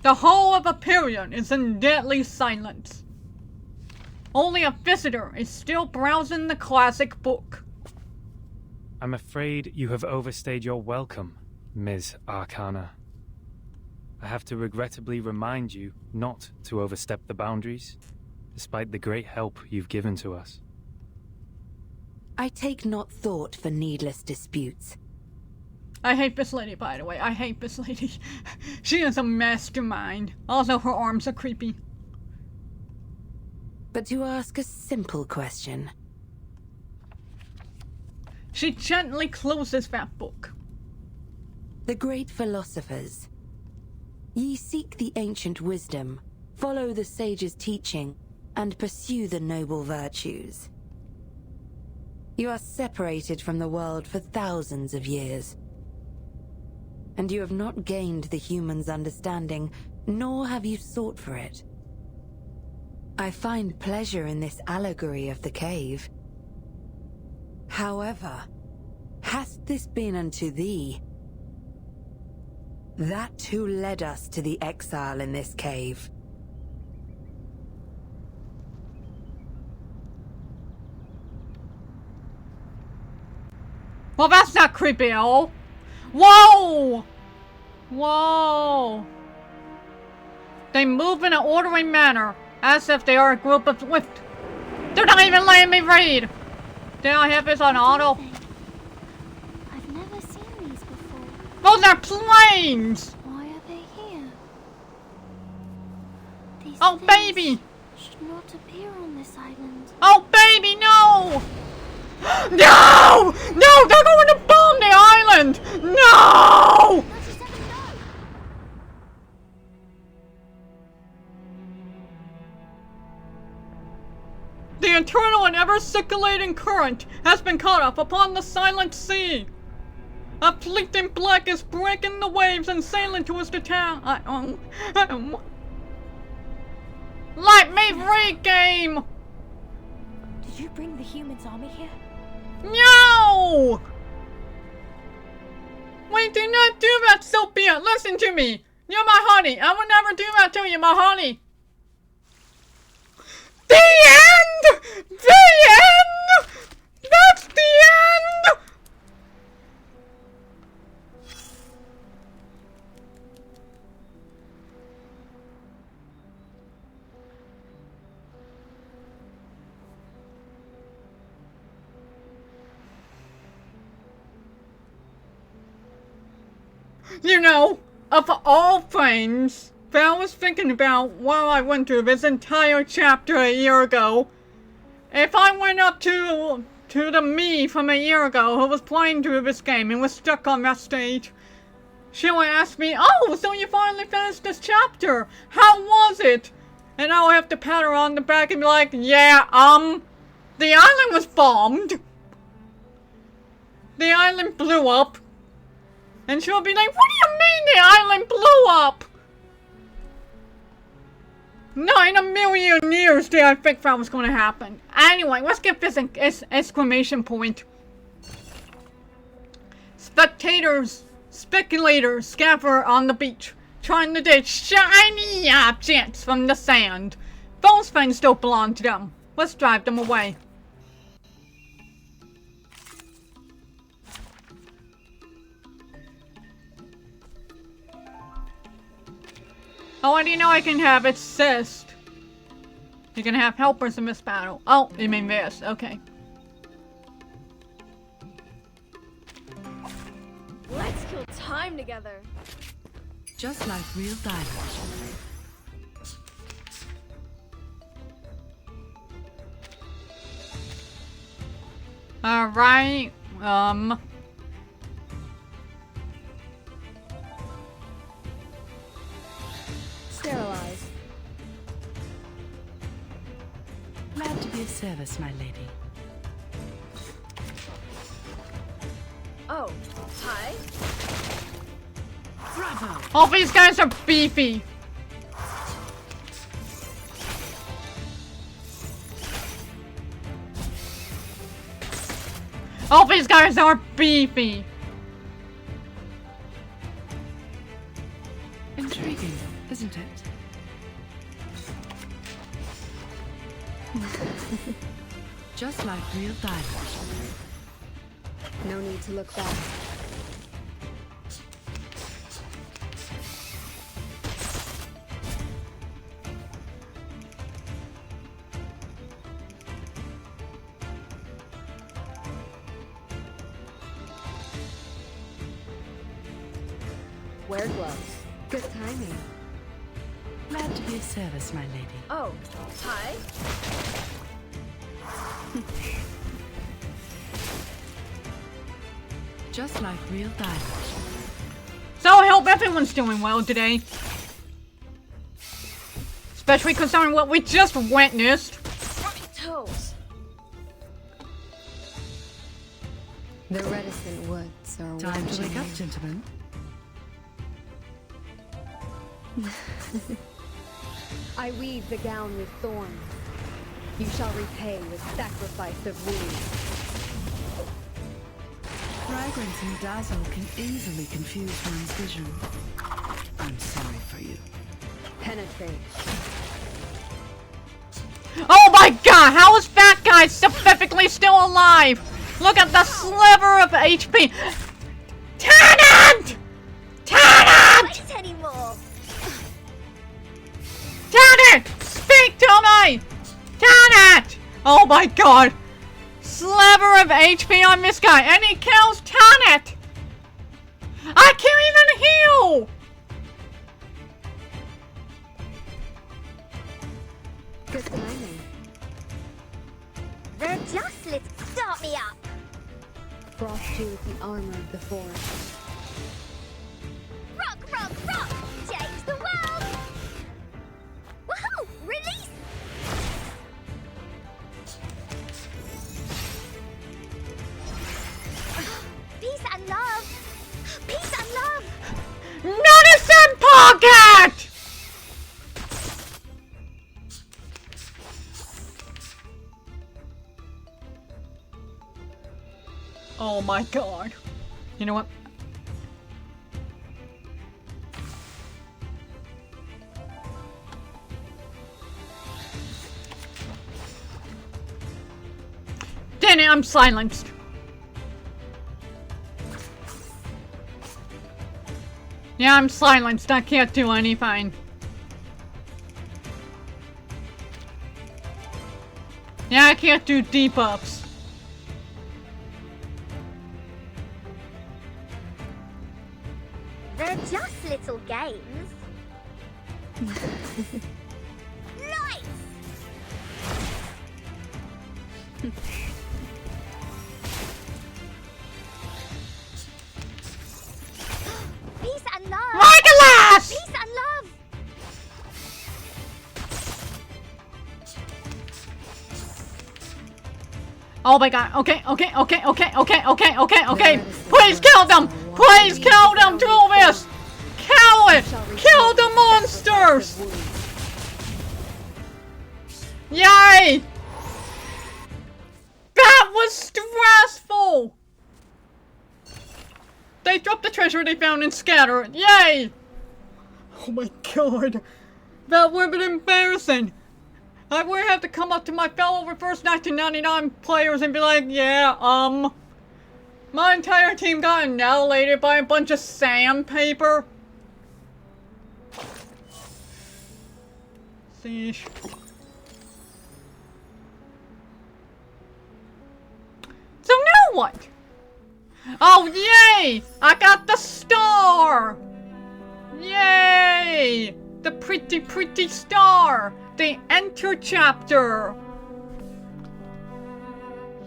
Speaker 1: The whole of Hyperion is in deadly silence. Only a visitor is still browsing the classic book.
Speaker 12: I'm afraid you have overstayed your welcome, Ms. Arcana. I have to regrettably remind you not to overstep the boundaries, despite the great help you've given to us.
Speaker 13: I take not thought for needless disputes.
Speaker 1: I hate this lady, by the way. I hate this lady. She is a mastermind. Also, her arms are creepy.
Speaker 13: But to ask a simple question.
Speaker 1: She gently closes that book.
Speaker 13: The great philosophers. Ye seek the ancient wisdom, follow the sage's teaching, and pursue the noble virtues. You are separated from the world for thousands of years. And you have not gained the human's understanding, nor have you sought for it. I find pleasure in this allegory of the cave. However, hath this been unto thee? That who led us to the exile in this cave.
Speaker 1: Well, that's not creepy at all. Whoa! Whoa! They move in an orderly manner, as if they are a group of swift. They're not even letting me read! Did I have this on auto?
Speaker 9: I've never seen these before.
Speaker 1: Those are planes!
Speaker 9: Why are they here? These
Speaker 1: oh,
Speaker 9: things
Speaker 1: baby!
Speaker 9: should not appear on this island.
Speaker 1: Oh, baby, no! No! No! They're going to bomb the island! No! The eternal and ever-circulating current has been cut off upon the silent sea. A fleet in black is breaking the waves and sailing towards the town. Let me read, game!
Speaker 9: Did
Speaker 2: Did you bring the humans' army here?
Speaker 1: No! Wait, do not do that, Sophia! Listen to me! You're my honey! I would never do that to you, my honey! The end! The end! That's the end! You know, of all things that I was thinking about while I went through this entire chapter a year ago, if I went up to the me from a year ago who was playing through this game and was stuck on that stage, she would ask me, "Oh, so you finally finished this chapter? How was it?" And I would have to pat her on the back and be like, "Yeah, the island was bombed. The island blew up." And she'll be like, "What do you mean the island blew up?" Not in a million years did I think that was going to happen. Anyway, let's get this exclamation point. Spectators, speculators scamper on the beach, trying to dig shiny objects from the sand. Those things don't belong to them. Let's drive them away. Oh, I didn't know I can have assist. You can have helpers in this battle. Oh, you mean this. Okay.
Speaker 5: Let's kill time together.
Speaker 3: Just like real diamonds.
Speaker 1: Alright,
Speaker 11: Sterilize.
Speaker 3: Glad to be of service, my lady.
Speaker 5: Oh, hi.
Speaker 3: Bravo!
Speaker 1: all these guys are beefy. All these guys are beefy.
Speaker 3: Intriguing, isn't it? Just like real diamonds.
Speaker 4: No need to look back.
Speaker 5: Wear gloves.
Speaker 4: Good timing.
Speaker 3: Glad to be of service, my lady.
Speaker 5: Oh, hi.
Speaker 3: Just like real diamonds.
Speaker 1: So I hope everyone's doing well today. Especially considering what we just witnessed.
Speaker 5: Toes.
Speaker 4: The reticent woods are
Speaker 3: Time to
Speaker 4: watching
Speaker 3: wake up,
Speaker 4: you.
Speaker 3: gentlemen.
Speaker 4: I weave the gown with thorns. You shall repay with sacrifice of wounds.
Speaker 3: Fragrance and dazzle can easily confuse one's vision. I'm sorry for you.
Speaker 4: Penetrate.
Speaker 1: Oh my god, how is that guy specifically still alive? Look at the sliver of HP. Tenant! Tenant!
Speaker 2: Wait anymore.
Speaker 1: Tenant! Speak to me! Tenant! Oh my god. Sliver of HP on this guy, and he kills Tenant! I can't even heal!
Speaker 4: Good timing.
Speaker 2: They're just let's start me up.
Speaker 4: Frost you with the armor of the forest.
Speaker 2: Rock, rock, rock! Change the world! Woohoo! Release! Peace and love! Peace and love!
Speaker 1: Medicine pocket! Oh my god. You know what? Damn it, I'm silenced. Yeah, I'm silenced. I can't do anything. Yeah, I can't do debuffs.
Speaker 14: They're just little games. Nice! Peace and love!
Speaker 1: Legolas!
Speaker 14: Peace and love!
Speaker 1: Oh my god. Okay. Please kill them! Please kill them! Do this! Kill it! Kill the monsters! Yay! That was stressful! They dropped the treasure they found and scattered. Yay! Oh my god. That would have been embarrassing. I would have to come up to my fellow Reverse 1999 players and be like, yeah, my entire team got annihilated by a bunch of sandpaper. Sheesh. So now what? Oh, yay! I got the star! Yay! The pretty star! The enter chapter!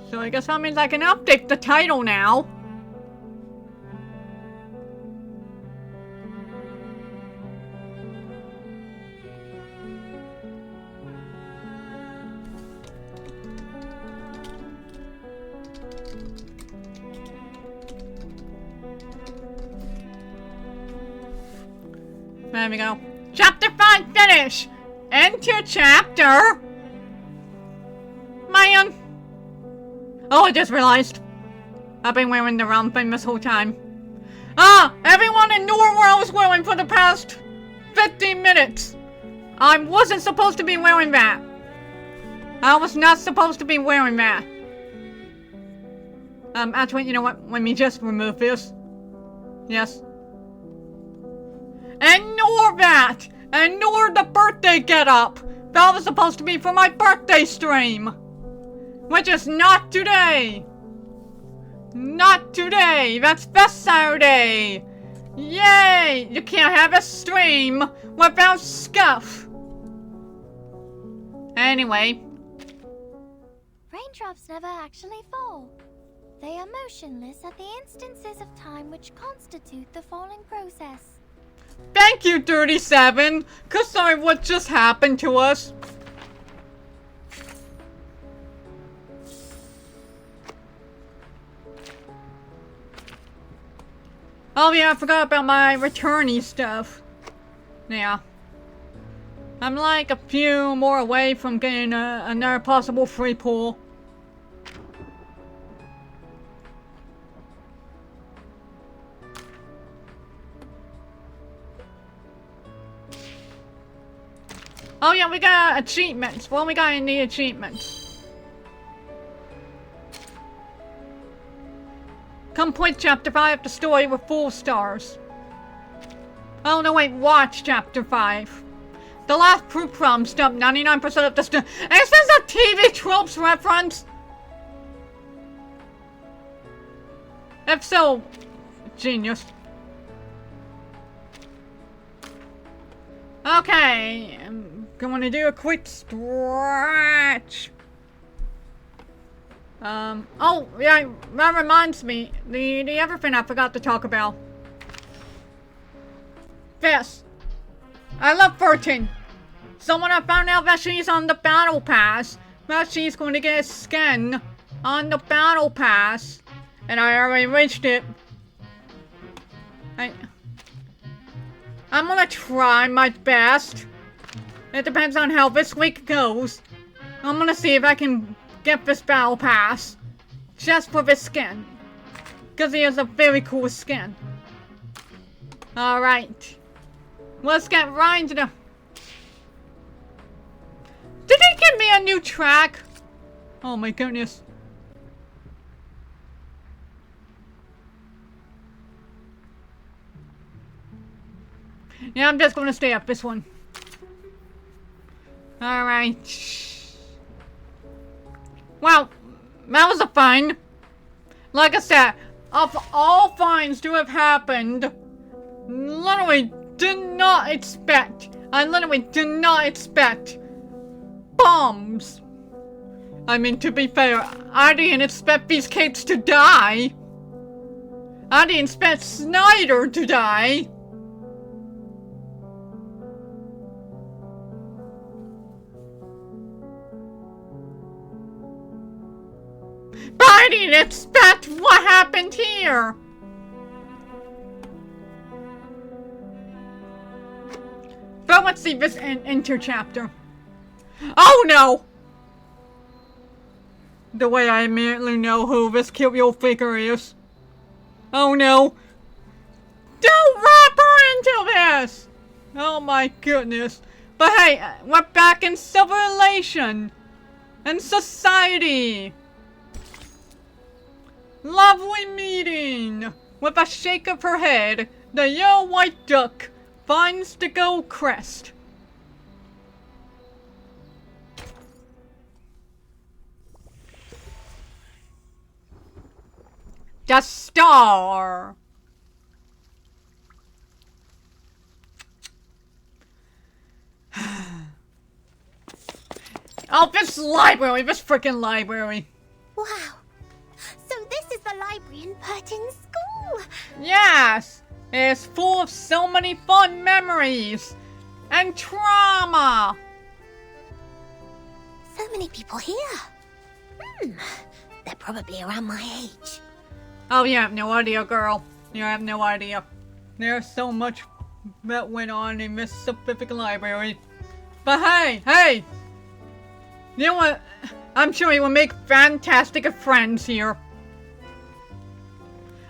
Speaker 1: So I guess that means I can update the title now. There we go. Chapter 5 finish! Enter chapter! Man! Oh, I just realized. I've been wearing the wrong thing this whole time. Ah! Everyone in Norwell was wearing for the past 15 minutes! I wasn't supposed to be wearing that. I was not supposed to be wearing that. Actually, you know what? Let me just remove this. Yes. Ignore that! Ignore the birthday get-up! That was supposed to be for my birthday stream! Which is not today! Not today! That's this Saturday! Yay! You can't have a stream without scuff! Anyway.
Speaker 9: Raindrops never actually fall. They are motionless at the instances of time which constitute the falling process.
Speaker 1: Thank you, 37! 'Cause sorry what just happened to us. Oh yeah, I forgot about my returnee stuff. Yeah. I'm like a few more away from getting another possible free pool. Oh yeah, we got achievements. What we got in the achievements? Complete chapter 5 of the story with 4 stars. Oh no wait, watch chapter 5. The last proof problem stumped 99% of the Is this a TV tropes reference? If so, genius. Okay, I'm gonna do a quick stretch. Oh, yeah, that reminds me. The other thing I forgot to talk about. This. I love 13. So when I found out that she's on the battle pass, that she's going to get a skin on the battle pass, and I already reached it. I'm gonna try my best. It depends on how this week goes. I'm gonna see if I can get this battle pass. Just for this skin. Because he has a very cool skin. Alright. Let's get right into the... Did they give me a new track? Oh my goodness. Yeah, I'm just gonna stay up this one. Alright. Well, that was a fine. Like I said, of all finds to have happened, literally did not expect. I literally did not expect bombs. I mean, to be fair, I didn't expect these kids to die. I didn't expect Snyder to die. But I didn't expect what happened here. But let's see this inter-chapter. Oh no! The way I immediately know who this curio figure is. Oh no! Don't wrap her into this! Oh my goodness. But hey, we're back in civilization and society. Lovely meeting. With a shake of her head, the yellow white duck finds the gold crest. The star. Oh, this library, this freaking library.
Speaker 14: Wow. So this is the library in Burton's school.
Speaker 1: Yes, it's full of so many fun memories and trauma.
Speaker 14: So many people here. They're probably around my age.
Speaker 1: Oh, you have no idea, girl. You have no idea. There's so much that went on in this specific library. But hey! You know what? I'm sure you will make fantastic friends here.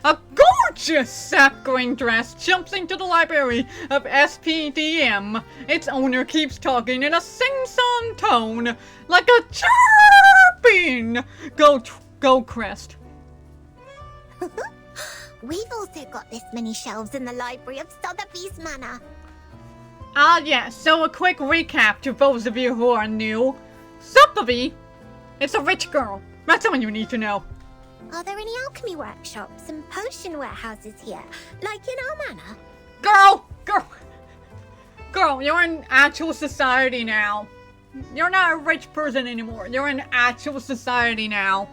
Speaker 1: A gorgeous sap green dress jumps into the library of SPDM. Its owner keeps talking in a sing-song tone, like a chirping Go Crest.
Speaker 14: We've also got this many shelves in the library of Sotheby's Manor.
Speaker 1: Yeah, so a quick recap to those of you who are new. Sotheby, it's a rich girl. That's someone you need to know.
Speaker 14: Are there any alchemy workshops and potion warehouses here, like in our manor?
Speaker 1: Girl, you're in actual society now. You're not a rich person anymore. You're in actual society now.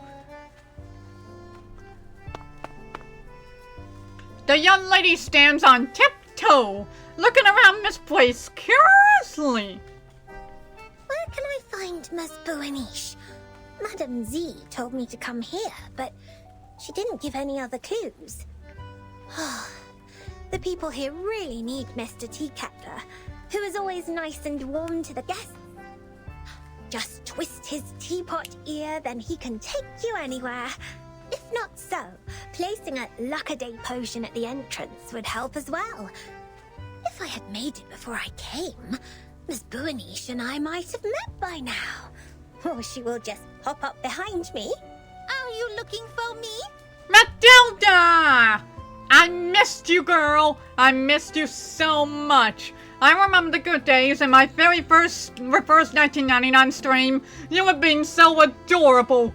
Speaker 1: The young lady stands on tiptoe, looking around this place curiously.
Speaker 14: Where can I find Miss Buenish? Madame Z told me to come here, but she didn't give any other clues. The people here really need Mr. Teaketler, who is always nice and warm to the guests. Just twist his teapot ear, then he can take you anywhere. If not so, placing a luck-a-day potion at the entrance would help as well. If I had made it before I came, Miss Buenish and I might have met by now. Or she will just pop up behind me. Are you looking for me?
Speaker 1: Matilda! I missed you, girl. I missed you so much. I remember the good days in my very first 1999 stream. You were being so adorable.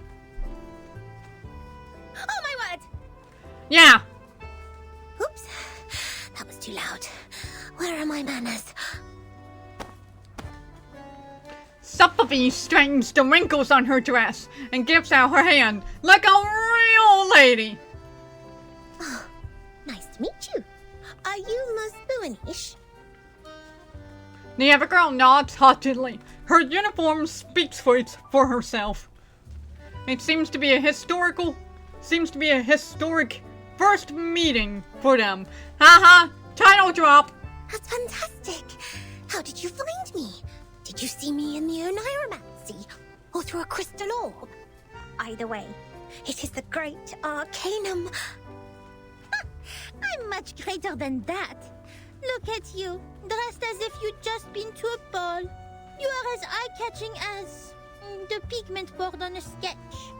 Speaker 14: Oh my word!
Speaker 1: Yeah.
Speaker 14: Oops. That was too loud. Where are my manners?
Speaker 1: Sotheby straightens the wrinkles on her dress and gives out her hand like a real lady.
Speaker 14: Oh, nice to meet you. Are you Miss Buenish?
Speaker 1: The other girl nods haughtily. Her uniform speaks for herself. It seems to be a historic first meeting for them. Haha, title drop.
Speaker 14: That's fantastic. How did you find me? Did you see me in the Oneiromancy? Or through a crystal orb? Either way, it is the great arcanum. I'm much greater than that. Look at you, dressed as if you'd just been to a ball. You are as eye-catching as the pigment board on a sketch.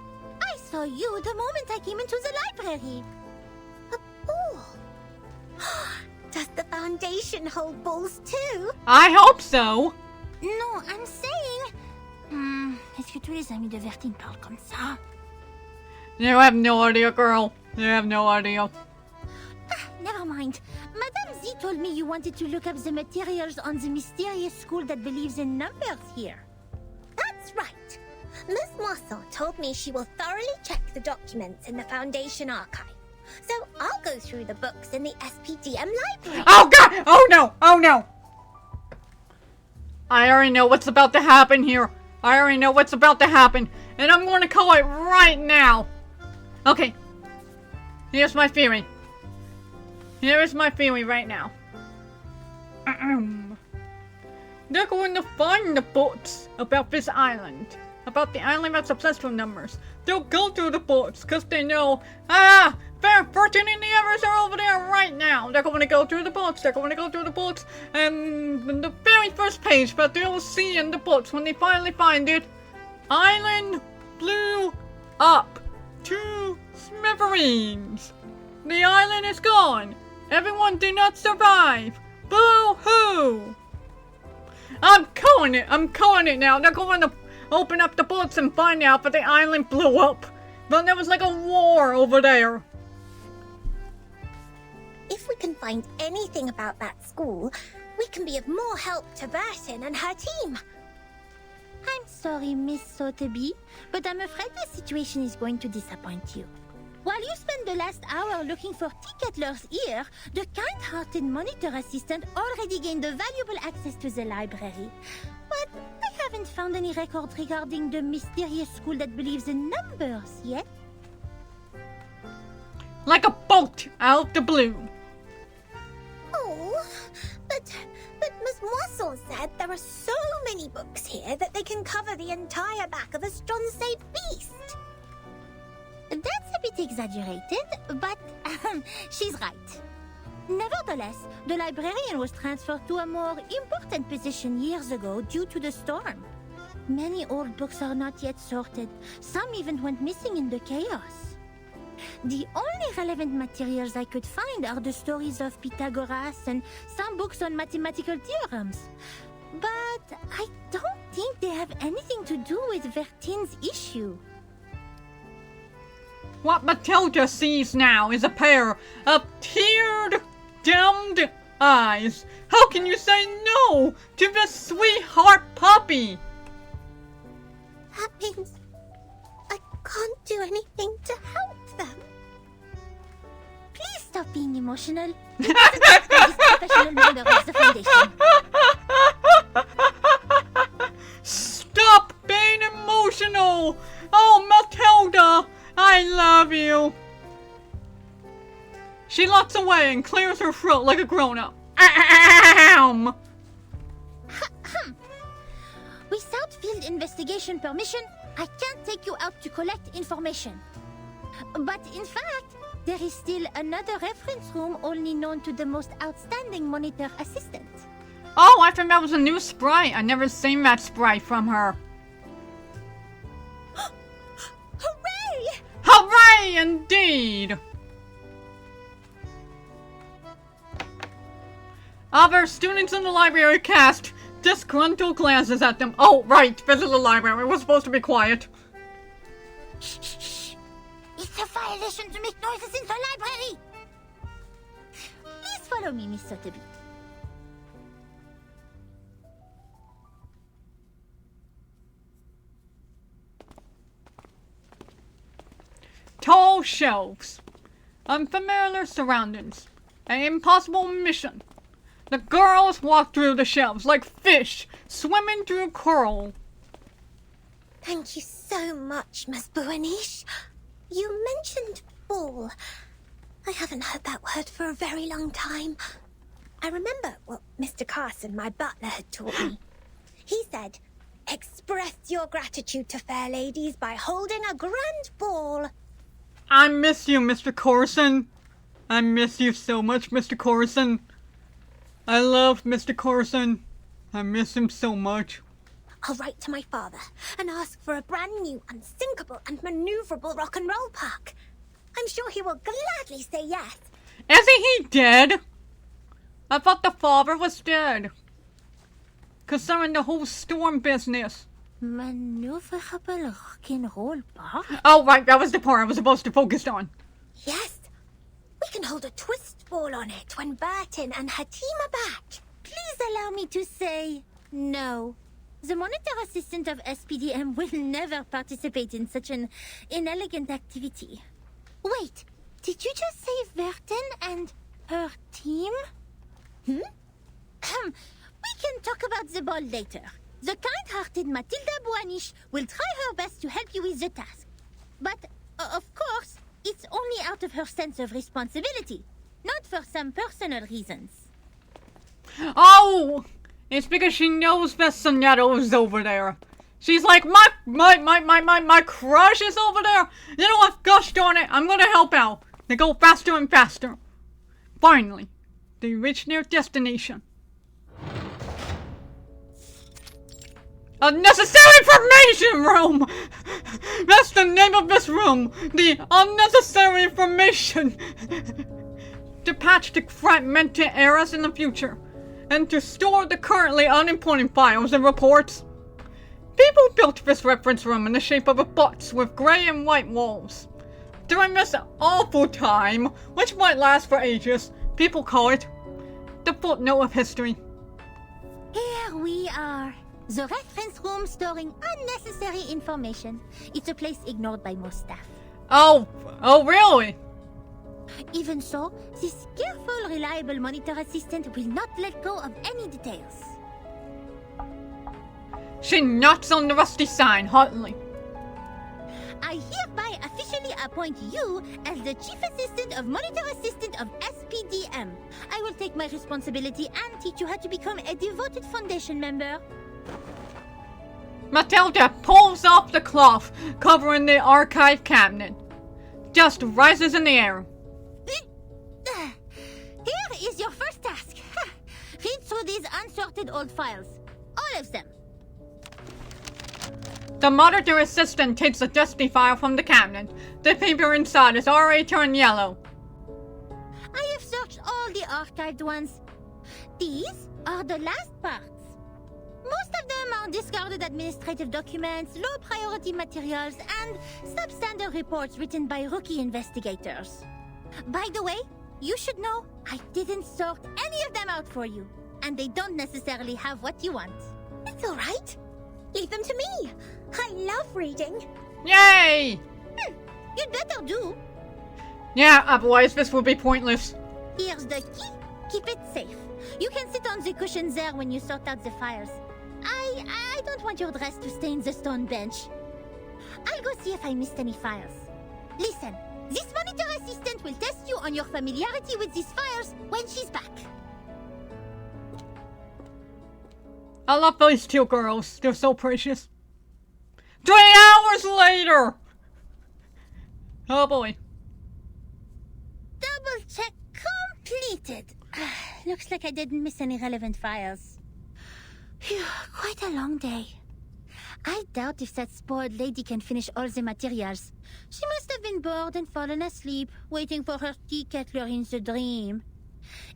Speaker 14: I saw you the moment I came into the library. A ball? Does the Foundation hold balls too?
Speaker 1: I hope so.
Speaker 14: Non, I'm saying... est-ce que tous les amis de Vertine parlent comme ça?
Speaker 1: You have no idea, girl. You have no idea.
Speaker 14: Never mind. Madame Z told me you wanted to look up the materials on the mysterious school that believes in numbers here. That's right. Miss Moisson told me she will thoroughly check the documents in the Foundation archive. So I'll go through the books in the SPDM library.
Speaker 1: Oh god! Oh no! Oh no! I already know what's about to happen here. I already know what's about to happen. And I'm going to call it right now. Okay. Here's my theory. Here is my theory right now. They're going to find the books about this island. About the island that's obsessed with numbers. They'll go through the books because they know, Fair Fortune and the others are over there right now. They're going to go through the books. They're going to go through the books. And the very first page that they'll see in the books when they finally find it, island blew up to smithereens. The island is gone. Everyone did not survive. Boo-hoo. I'm calling it. I'm calling it now. They're going to open up the books and find out that the island blew up. But there was like a war over there.
Speaker 14: If we can find anything about that school, we can be of more help to Vertin and her team. I'm sorry, Miss Sotheby, but I'm afraid the situation is going to disappoint you. While you spend the last hour looking for Teaketler's ear, the kind-hearted monitor assistant already gained a valuable access to the library. But I haven't found any records regarding the mysterious school that believes in numbers yet.
Speaker 1: Like a bolt out of the blue.
Speaker 14: Oh, but Miss Moisson said there are so many books here that they can cover the entire back of a Stronsay beast. That's a bit exaggerated, but she's right. Nevertheless, the librarian was transferred to a more important position years ago due to the storm. Many old books are not yet sorted. Some even went missing in the chaos. The only relevant materials I could find are the stories of Pythagoras and some books on mathematical theorems. But I don't think they have anything to do with Vertin's issue.
Speaker 1: What Matilda sees now is a pair of teared, dimmed eyes. How can you say no to this sweetheart puppy?
Speaker 14: That means I can't do anything to help them. Please stop being emotional. This professional member of the Foundation.
Speaker 1: Stop being emotional! Oh, Matilda! I love you! She locks away and clears her throat like a grown-up.
Speaker 14: Without field investigation permission, I can't take you out to collect information. But in fact, there is still another reference room only known to the most outstanding monitor assistant.
Speaker 1: Oh, I thought that was a new sprite. I never seen that sprite from her.
Speaker 14: Hooray!
Speaker 1: Hooray, indeed! Other students in the library cast disgruntled glances at them. Oh, right, visit the library. We're supposed to be quiet.
Speaker 14: Shh, shh, shh. It's a violation to make noises in the library. Please follow me, Miss Sotheby.
Speaker 1: Tall shelves. Unfamiliar surroundings. An impossible mission. The girls walk through the shelves like fish swimming through coral.
Speaker 14: Thank you so much, Miss Buanish. You mentioned ball. I haven't heard that word for a very long time. I remember what Mr. Carson, my butler, had taught me. He said, express your gratitude to fair ladies by holding a grand ball.
Speaker 1: I miss you, Mr. Corson. I miss you so much, Mr. Corson. I love Mr. Corson. I miss him so much.
Speaker 14: I'll write to my father and ask for a brand new, unsinkable and maneuverable rock and roll park. I'm sure he will gladly say yes.
Speaker 1: Isn't he dead? I thought the father was dead. Concerning the whole storm business.
Speaker 14: Maneuverable rock and roll park?
Speaker 1: Oh, right, that was the part I was supposed to focus on.
Speaker 14: Yes. We can hold a twist ball on it when Burton and her team are back. Please allow me to say no. The monitor assistant of SPDM will never participate in such an inelegant activity. Wait, did you just say Burton and her team? We can talk about the ball later. The kind-hearted Matilda Buanish will try her best to help you with the task. But, of course, it's only out of her sense of responsibility, not for some personal reasons.
Speaker 1: Oh! It's because she knows that Sonetto's over there. She's like, my crush is over there. You know what? Gosh darn it, I'm gonna help out. They go faster and faster. Finally, they reach their destination. Unnecessary information room! That's the name of this room! The unnecessary information! To patch the fragmented errors in the future, and to store the currently unimportant files and reports. People built this reference room in the shape of a box with grey and white walls. During this awful time, which might last for ages, people call it the footnote of history.
Speaker 14: Here we are. The reference room storing unnecessary information. It's a place ignored by most staff.
Speaker 1: Oh really?
Speaker 14: Even so, this careful, reliable monitor assistant will not let go of any details.
Speaker 1: She knocks on the rusty sign heartily.
Speaker 14: I hereby officially appoint you as the Chief Assistant of Monitor Assistant of SPDM. I will take my responsibility and teach you how to become a devoted Foundation member.
Speaker 1: Matilda pulls off the cloth covering the archive cabinet. Dust rises in the air.
Speaker 14: Here is your first task. Read through these unsorted old files. All of them.
Speaker 1: The monitor assistant takes a dusty file from the cabinet. The paper inside is already turned yellow.
Speaker 14: I have searched all the archived ones. These are the last parts. Most of them are discarded administrative documents, low-priority materials, and substandard reports written by rookie investigators. By the way, you should know I didn't sort any of them out for you, and they don't necessarily have what you want.
Speaker 15: It's all right. Leave them to me. I love reading.
Speaker 1: Yay!
Speaker 14: You'd better do.
Speaker 1: Yeah, otherwise this will be pointless.
Speaker 14: Here's the key. Keep it safe. You can sit on the cushions there when you sort out the files. I don't want your dress to stain the stone bench. I'll go see if I missed any files. Listen, this monitor assistant will test you on your familiarity with these files when she's back.
Speaker 1: I love these two girls. They're so precious. 3 hours later! Oh boy.
Speaker 14: Double check completed. Looks like I didn't miss any relevant files. Phew, quite a long day. I doubt if that spoiled lady can finish all the materials. She must have been bored and fallen asleep, waiting for her tea kettler in the dream.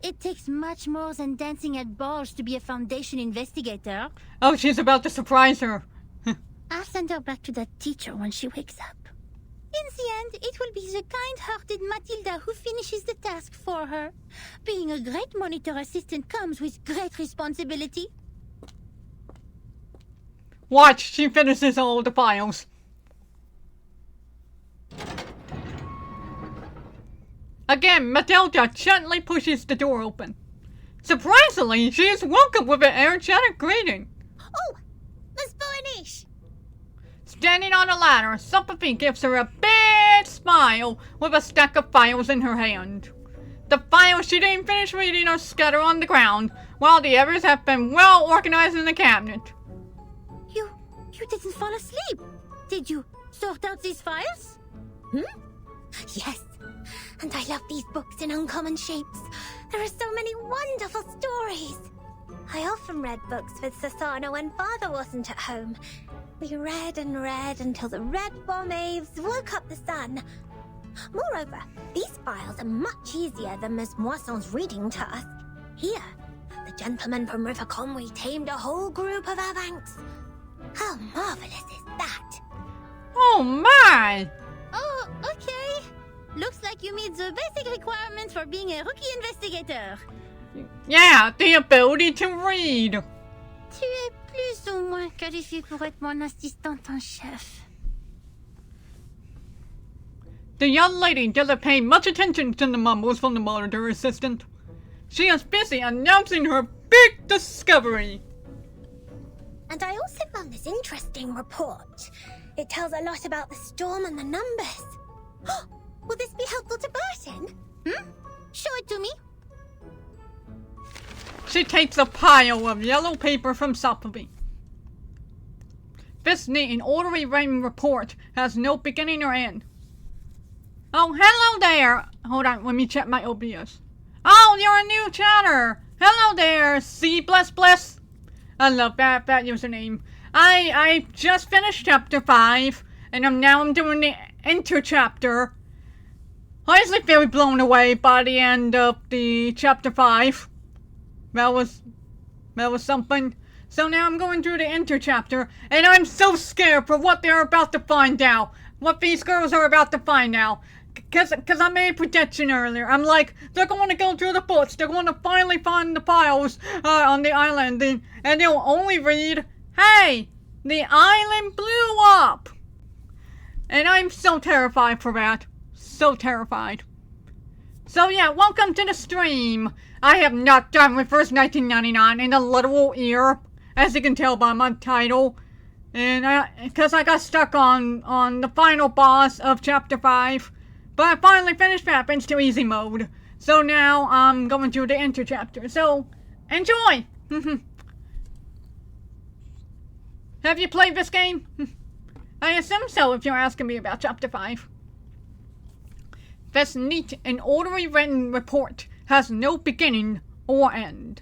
Speaker 14: It takes much more than dancing at balls to be a Foundation investigator.
Speaker 1: Oh, she's about to surprise her.
Speaker 14: I'll send her back to that teacher when she wakes up. In the end, it will be the kind-hearted Matilda who finishes the task for her. Being a great monitor assistant comes with great responsibility.
Speaker 1: Watch, she finishes all the files. Again, Matilda gently pushes the door open. Surprisingly, she is welcomed with an energetic greeting.
Speaker 14: Oh, Miss Buanish!
Speaker 1: Standing on a ladder, Sympathy gives her a big smile with a stack of files in her hand. The files she didn't finish reading are scattered on the ground, while the others have been well organized in the cabinet.
Speaker 14: You didn't fall asleep. Did you sort out these files? Yes. And I love these books in uncommon shapes. There are so many wonderful stories. I often read books with Sasana when Father wasn't at home. We read and read until the red bomb waves woke up the sun. Moreover, these files are much easier than Miss Moisson's reading task. Here, the gentleman from River Conway tamed a whole group of Avanks. How marvelous is that?
Speaker 1: Oh my!
Speaker 15: Oh, okay. Looks like you meet the basic requirements for being a rookie investigator.
Speaker 1: Yeah, the ability to read.
Speaker 9: Tu es plus ou moins qualifié pour être mon assistante en chef.
Speaker 1: The young lady doesn't pay much attention to the mumbles from the monitor assistant. She is busy announcing her big discovery.
Speaker 14: And I also found this interesting report. It tells a lot about the storm and the numbers. Will this be helpful to Burton?
Speaker 15: Show it to me.
Speaker 1: She takes a pile of yellow paper from Sophie. This neat and orderly written report has no beginning or end. Oh, hello there! Hold on, let me check my OBS. Oh, you're a new chatter! Hello there, C++! I love that username. I just finished chapter 5, and I'm doing the enter chapter. I was very blown away by the end of the chapter 5. That was something. So now I'm going through the enter chapter, and I'm so scared for what they're about to find out. What these girls are about to find out. Cause I made a prediction earlier. I'm like, they're going to go through the books. They're going to finally find the files on the island, and they'll only read, "Hey, the island blew up." And I'm so terrified for that. So terrified. So yeah, welcome to the stream. I have not done Reverse 1999 in a literal ear, as you can tell by my title. And because I got stuck on the final boss of chapter 5. But I finally finished that thanks to easy mode. So now I'm going through the enter chapter. So, enjoy! Have you played this game? I assume so if you're asking me about chapter 5. This neat and orderly written report has no beginning or end.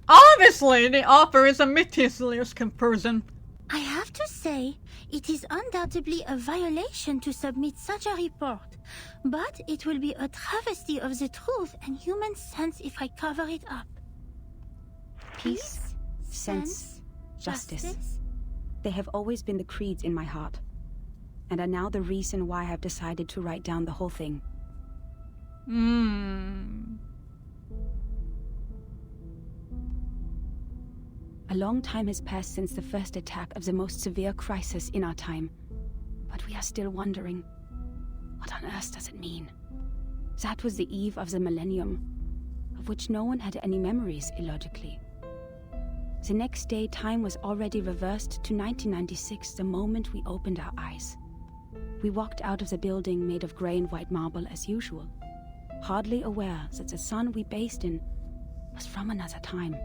Speaker 1: Obviously, the author is a meticulous person.
Speaker 9: I have to say, it is undoubtedly a violation to submit such a report, but it will be a travesty of the truth and human sense if I cover it up.
Speaker 16: Peace, sense, justice. They have always been the creeds in my heart, and are now the reason why I have decided to write down the whole thing. A long time has passed since the first attack of the most severe crisis in our time, but we are still wondering, what on earth does it mean? That was the eve of the millennium, of which no one had any memories, illogically. The next day, time was already reversed to 1996 the moment we opened our eyes. We walked out of the building made of grey and white marble as usual, hardly aware that the sun we bathed in was from another time.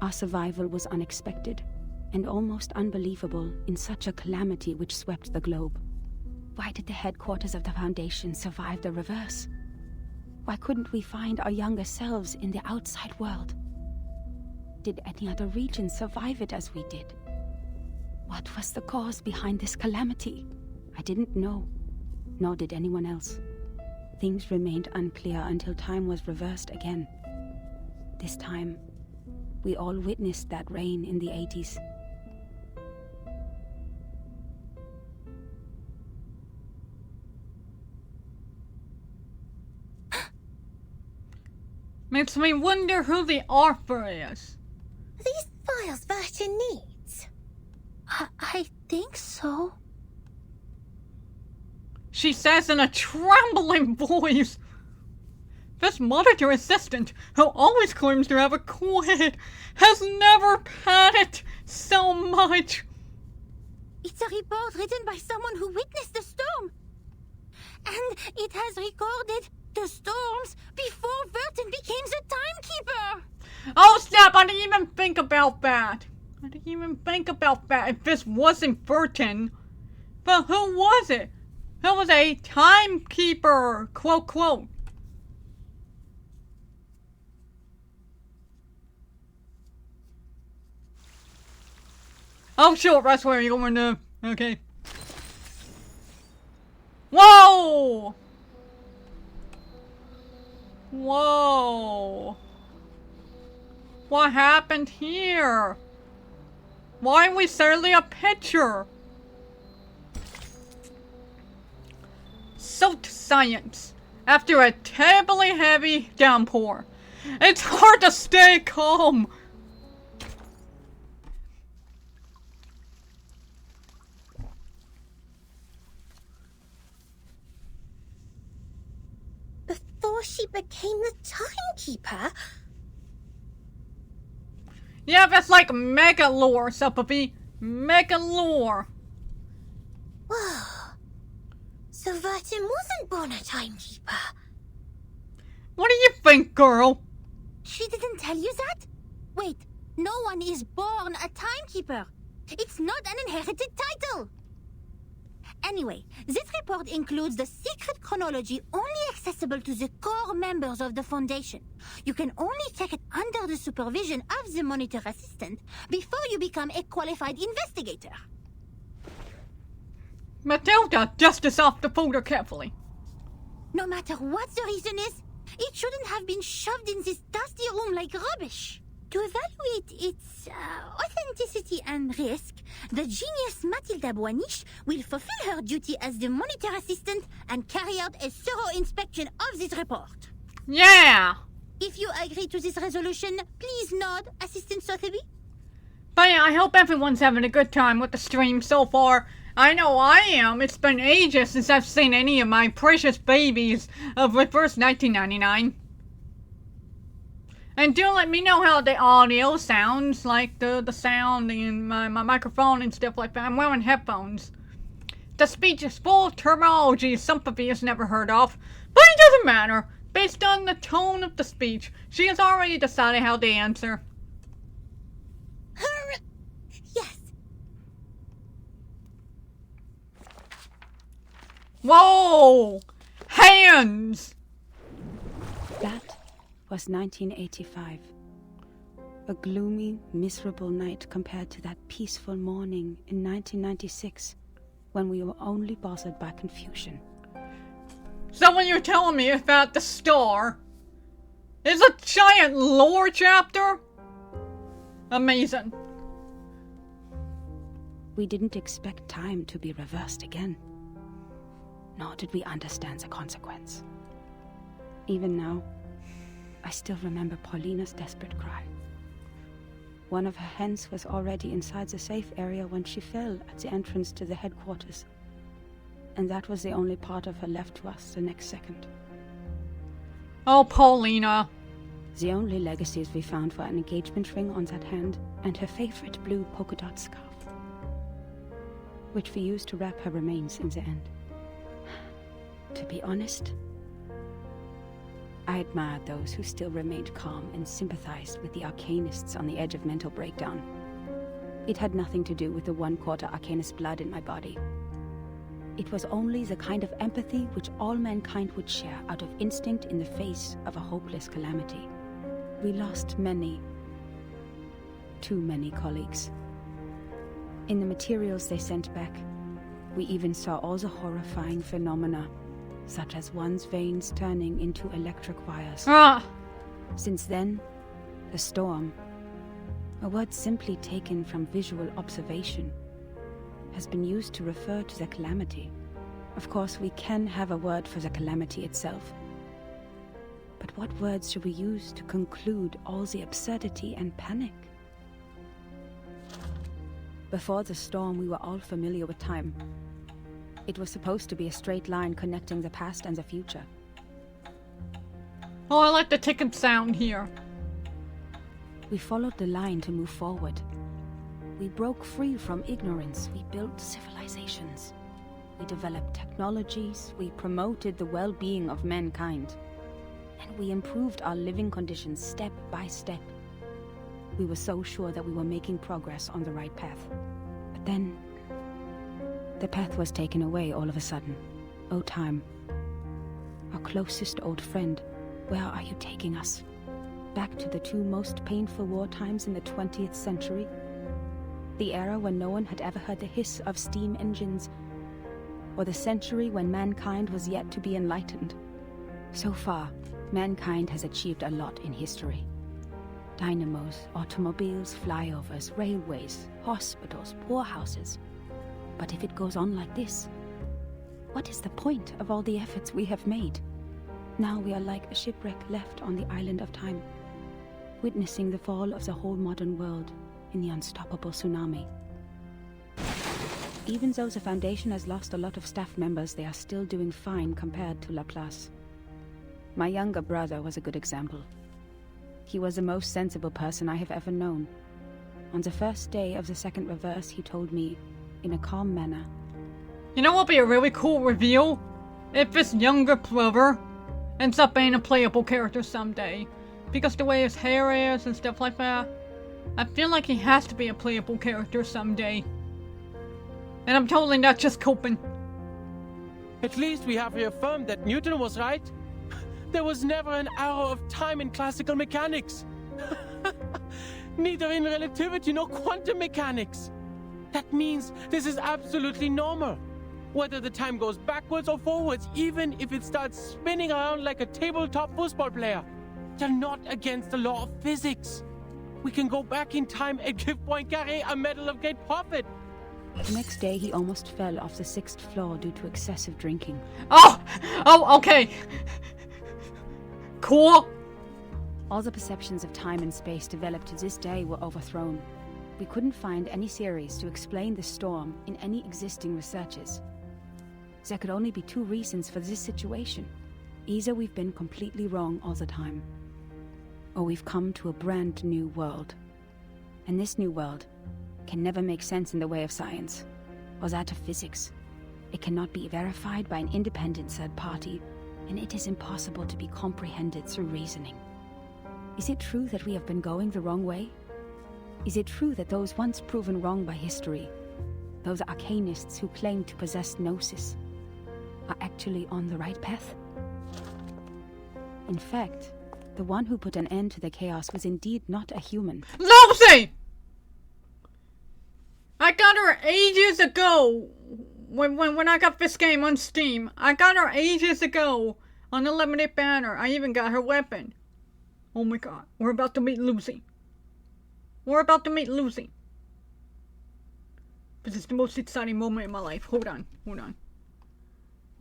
Speaker 16: Our survival was unexpected and almost unbelievable in such a calamity which swept the globe. Why did the headquarters of the Foundation survive the reverse? Why couldn't we find our younger selves in the outside world? Did any other region survive it as we did? What was the cause behind this calamity? I didn't know, nor did anyone else. Things remained unclear until time was reversed again. This time, we all witnessed that reign in the 80s.
Speaker 1: Makes me wonder who the author is.
Speaker 14: These files Burton needs?
Speaker 9: I think so.
Speaker 1: She says in a trembling voice. This monitor assistant, who always claims to have a cool head, has never panicked so much.
Speaker 9: It's a report written by someone who witnessed the storm. And it has recorded the storms before Burton became the timekeeper.
Speaker 1: Oh snap, I didn't even think about that. If this wasn't Burton. But who was it? Who was a timekeeper, quote quote. Oh, sure, that's where you're going to. Okay. Whoa! Whoa! What happened here? Why are we suddenly a picture? So to science. After a terribly heavy downpour, it's hard to stay calm.
Speaker 14: Before she became the timekeeper?
Speaker 1: Yeah, that's like mega lore, Suppleby. Mega lore.
Speaker 14: Whoa. So Vertin wasn't born a timekeeper.
Speaker 1: What do you think, girl?
Speaker 15: She didn't tell you that? Wait, no one is born a timekeeper. It's not an inherited title. Anyway, this report includes the secret chronology only accessible to the core members of the Foundation. You can only check it under the supervision of the monitor assistant before you become a qualified investigator.
Speaker 1: Matilda dusted off the folder carefully.
Speaker 15: No matter what the reason is, it shouldn't have been shoved in this dusty room like rubbish. To evaluate its authenticity and risk, the genius Matilda Boiniche will fulfill her duty as the monitor assistant and carry out a thorough inspection of this report.
Speaker 1: Yeah!
Speaker 15: If you agree to this resolution, please nod, Assistant Sotheby.
Speaker 1: But yeah, I hope everyone's having a good time with the stream so far. I know I am. It's been ages since I've seen any of my precious babies of reverse 1999. And do let me know how the audio sounds, like the sound in my microphone and stuff like that. I'm wearing headphones. The speech is full of terminology Sumpavy has never heard of, but it doesn't matter. Based on the tone of the speech, she has already decided how to answer.
Speaker 15: Yes.
Speaker 1: Whoa! Hands!
Speaker 16: That was 1985. A gloomy, miserable night compared to that peaceful morning in 1996, when we were only bothered by confusion.
Speaker 1: So what you're telling me is that the star is a giant lore chapter? Amazing.
Speaker 16: We didn't expect time to be reversed again. Nor did we understand the consequence. Even now, I still remember Paulina's desperate cry. One of her hens was already inside the safe area when she fell at the entrance to the headquarters. And that was the only part of her left to us the next second.
Speaker 1: Oh, Paulina.
Speaker 16: The only legacies we found were an engagement ring on that hand and her favorite blue polka dot scarf, which we used to wrap her remains in the end. To be honest, I admired those who still remained calm and sympathized with the arcanists on the edge of mental breakdown. It had nothing to do with the 1/4 arcanist blood in my body. It was only the kind of empathy which all mankind would share out of instinct in the face of a hopeless calamity. We lost many, too many colleagues. In the materials they sent back, we even saw all the horrifying phenomena, such as one's veins turning into electric wires. Since then, the storm, a word simply taken from visual observation, has been used to refer to the calamity. Of course, we can have a word for the calamity itself. But what words should we use to conclude all the absurdity and panic? Before the storm, we were all familiar with time. It was supposed to be a straight line connecting the past and the future.
Speaker 1: Oh, I like the ticket sound here.
Speaker 16: We followed the line to move forward. We broke free from ignorance. We built civilizations. We developed technologies. We promoted the well-being of mankind. And we improved our living conditions step by step. We were so sure that we were making progress on the right path. But then, the path was taken away all of a sudden. Oh, time. Our closest old friend, where are you taking us? Back to the 2 most painful war times in the 20th century? The era when no one had ever heard the hiss of steam engines, or the century when mankind was yet to be enlightened. So far, mankind has achieved a lot in history. Dynamos, automobiles, flyovers, railways, hospitals, poorhouses. But if it goes on like this, what is the point of all the efforts we have made? Now we are like a shipwreck left on the island of time, witnessing the fall of the whole modern world in the unstoppable tsunami. Even though the Foundation has lost a lot of staff members, they are still doing fine compared to Laplace. My younger brother was a good example. He was the most sensible person I have ever known. On the first day of the second reverse, he told me, in a calm manner,
Speaker 1: You know what would be a really cool reveal? If his younger brother ends up being a playable character someday. Because the way his hair is and stuff like that, I feel like he has to be a playable character someday. And I'm totally not just coping.
Speaker 17: At least we have reaffirmed that Newton was right. There was never an hour of time in classical mechanics. Neither in relativity nor quantum mechanics. That means this is absolutely normal. Whether the time goes backwards or forwards, even if it starts spinning around like a tabletop football player. They're not against the law of physics. We can go back in time and give Poincaré a medal of great profit.
Speaker 16: The next day, he almost fell off the 6th floor due to excessive drinking.
Speaker 1: Oh, okay. Cool.
Speaker 16: All the perceptions of time and space developed to this day were overthrown. We couldn't find any theories to explain the storm in any existing researches. There could only be two reasons for this situation. Either we've been completely wrong all the time, or we've come to a brand new world. And this new world can never make sense in the way of science, or that of physics. It cannot be verified by an independent third party, and it is impossible to be comprehended through reasoning. Is it true that we have been going the wrong way? Is it true that those once proven wrong by history, those arcanists who claim to possess gnosis, are actually on the right path? In fact, the one who put an end to the chaos was indeed not a human.
Speaker 1: Lucy! I got her ages ago. When I got this game on Steam, I got her ages ago on a limited banner. I even got her weapon. Oh my god, we're about to meet Lucy. We're about to meet Lucy. This is the most exciting moment in my life. Hold on.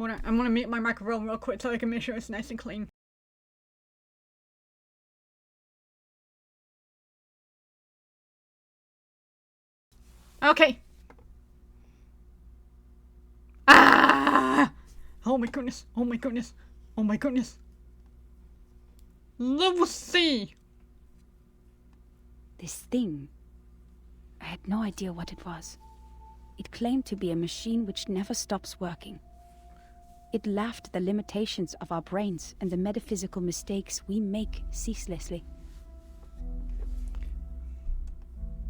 Speaker 1: I'm gonna mute my microphone real quick so I can make sure it's nice and clean. Okay. Ah! Oh my goodness. Lucy!
Speaker 16: This thing, I had no idea what it was. It claimed to be a machine which never stops working. It laughed at the limitations of our brains and the metaphysical mistakes we make ceaselessly.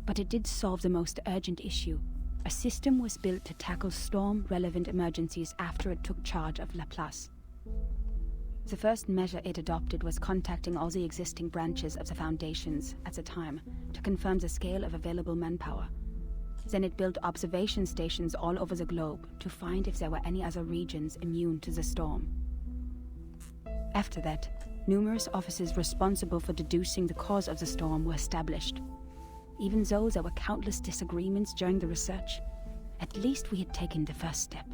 Speaker 16: But it did solve the most urgent issue. A system was built to tackle storm-relevant emergencies after it took charge of Laplace. The first measure it adopted was contacting all the existing branches of the Foundations at the time to confirm the scale of available manpower. Then it built observation stations all over the globe to find if there were any other regions immune to the storm. After that, numerous offices responsible for deducing the cause of the storm were established. Even though there were countless disagreements during the research, at least we had taken the first step.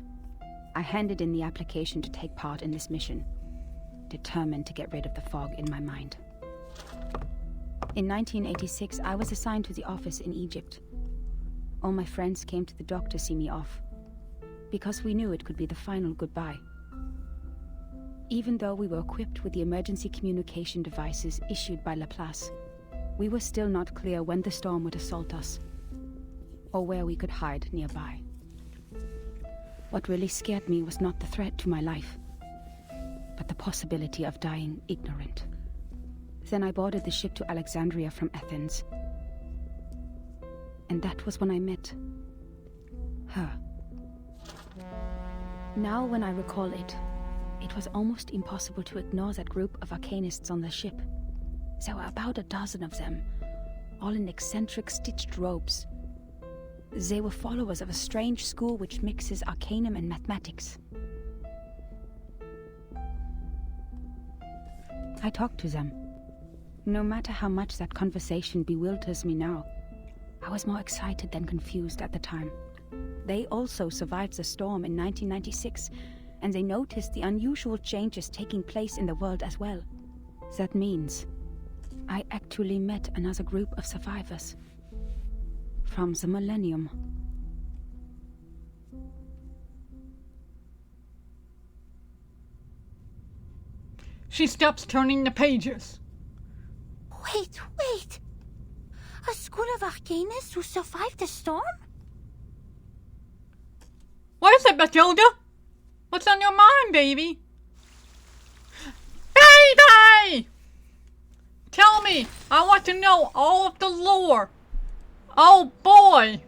Speaker 16: I handed in the application to take part in this mission, determined to get rid of the fog in my mind. In 1986, I was assigned to the office in Egypt. All my friends came to the dock to see me off, because we knew it could be the final goodbye. Even though we were equipped with the emergency communication devices issued by Laplace, we were still not clear when the storm would assault us, or where we could hide nearby. What really scared me was not the threat to my life, but the possibility of dying ignorant. Then I boarded the ship to Alexandria from Athens. And that was when I met her. Now when I recall it, it was almost impossible to ignore that group of arcanists on the ship. There were about a dozen of them, all in eccentric stitched robes. They were followers of a strange school which mixes arcanum and mathematics. I talked to them. No matter how much that conversation bewilders me now, I was more excited than confused at the time. They also survived the storm in 1996, and they noticed the unusual changes taking place in the world as well. That means I actually met another group of survivors from the Millennium.
Speaker 1: She stops turning the pages.
Speaker 15: Wait. A school of Arcanists who survived the storm?
Speaker 1: What is it, Matilda? What's on your mind, baby? Baby! Tell me, I want to know all of the lore. Oh boy!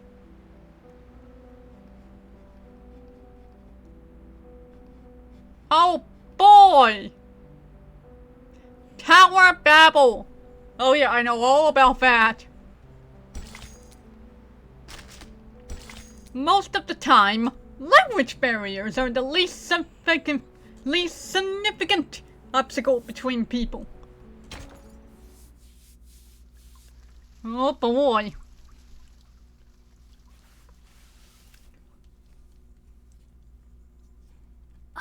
Speaker 1: Oh boy! Tower of Babel. Oh yeah, I know all about that. Most of the time, language barriers are the least significant obstacle between people. Oh boy.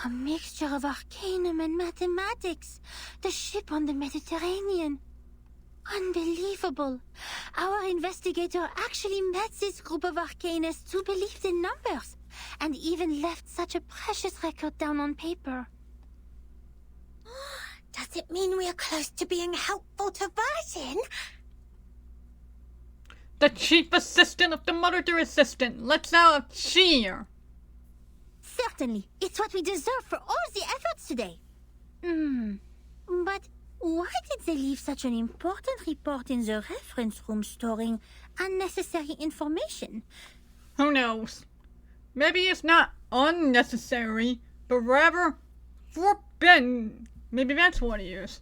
Speaker 15: A mixture of arcanum and mathematics. The ship on the Mediterranean. Unbelievable. Our investigator actually met this group of arcanists who believed in numbers, and even left such a precious record down on paper.
Speaker 14: Does it mean we are close to being helpful to Virgin?
Speaker 1: The chief assistant of the monitor assistant lets out a cheer.
Speaker 15: Certainly. It's what we deserve for all the efforts today. But why did they leave such an important report in the reference room storing unnecessary information?
Speaker 1: Who knows? Maybe it's not unnecessary, but rather forbidden. Maybe that's what it is.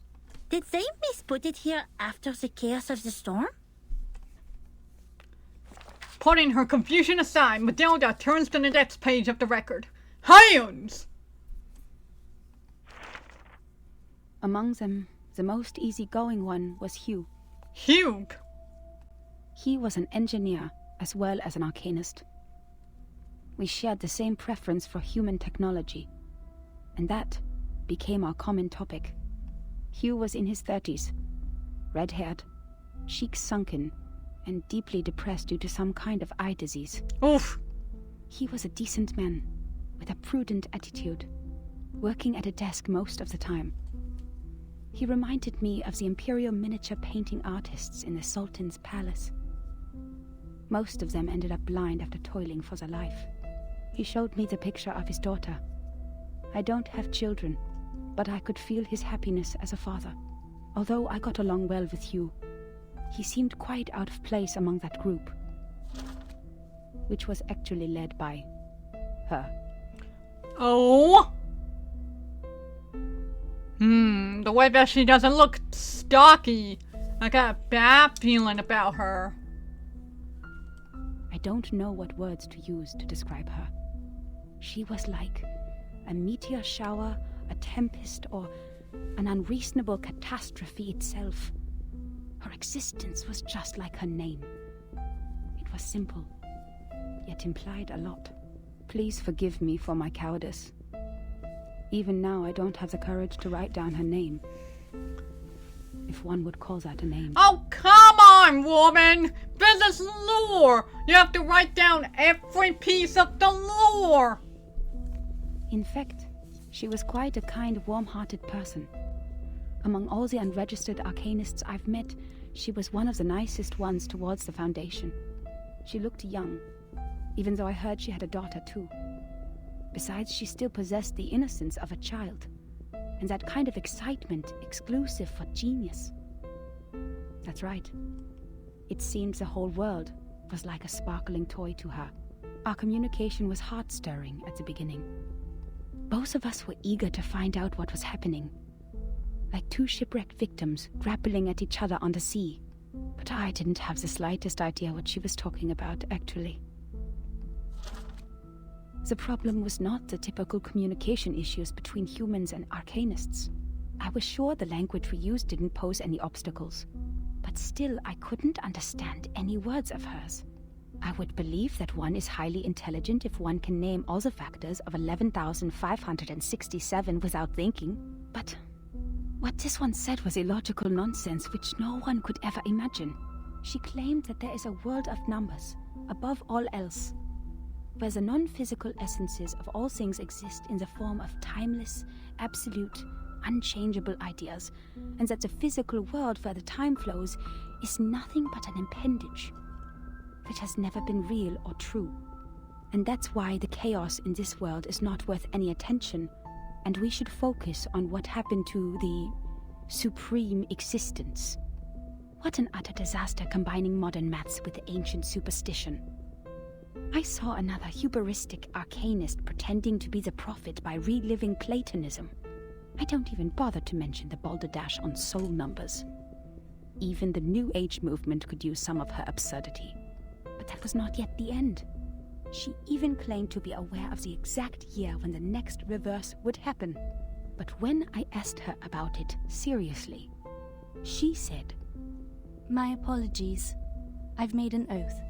Speaker 15: Did they misput it here after the chaos of the storm?
Speaker 1: Putting her confusion aside, Matilda turns to the next page of the record. Hands!
Speaker 16: Among them, the most easygoing one was Hugh.
Speaker 1: Hugh?
Speaker 16: He was an engineer as well as an arcanist. We shared the same preference for human technology, and that became our common topic. Hugh was in his 30s, red-haired, cheeks sunken, and deeply depressed due to some kind of eye disease.
Speaker 1: Oof!
Speaker 16: He was a decent man, with a prudent attitude, working at a desk most of the time. He reminded me of the imperial miniature painting artists in the Sultan's palace. Most of them ended up blind after toiling for their life. He showed me the picture of his daughter. I don't have children, but I could feel his happiness as a father. Although I got along well with Hugh, he seemed quite out of place among that group, which was actually led by her.
Speaker 1: Oh? The way that she doesn't look stocky. I got a bad feeling about her.
Speaker 16: I don't know what words to use to describe her. She was like a meteor shower, a tempest, or an unreasonable catastrophe itself. Her existence was just like her name. It was simple, yet implied a lot. Please forgive me for my cowardice. Even now, I don't have the courage to write down her name. If one would call that a name.
Speaker 1: Oh, come on, woman! This is lore! You have to write down every piece of the lore!
Speaker 16: In fact, she was quite a kind, warm-hearted person. Among all the unregistered arcanists I've met, she was one of the nicest ones towards the Foundation. She looked young, even though I heard she had a daughter too. Besides, she still possessed the innocence of a child, and that kind of excitement exclusive for genius. That's right. It seemed the whole world was like a sparkling toy to her. Our communication was heart-stirring at the beginning. Both of us were eager to find out what was happening, like two shipwrecked victims grappling at each other on the sea. But I didn't have the slightest idea what she was talking about, actually. The problem was not the typical communication issues between humans and arcanists. I was sure the language we used didn't pose any obstacles, but still I couldn't understand any words of hers. I would believe that one is highly intelligent if one can name all the factors of 11,567 without thinking, but what this one said was illogical nonsense which no one could ever imagine. She claimed that there is a world of numbers, above all else, where the non-physical essences of all things exist in the form of timeless, absolute, unchangeable ideas, and that the physical world where the time flows is nothing but an appendage which has never been real or true. And that's why the chaos in this world is not worth any attention, and we should focus on what happened to the supreme existence. What an utter disaster combining modern maths with ancient superstition. I saw another hubristic arcanist pretending to be the prophet by reliving Platonism. I don't even bother to mention the balderdash on soul numbers. Even the New Age movement could use some of her absurdity. But that was not yet the end. She even claimed to be aware of the exact year when the next reverse would happen. But when I asked her about it seriously, she said,
Speaker 18: "My apologies. I've made an oath.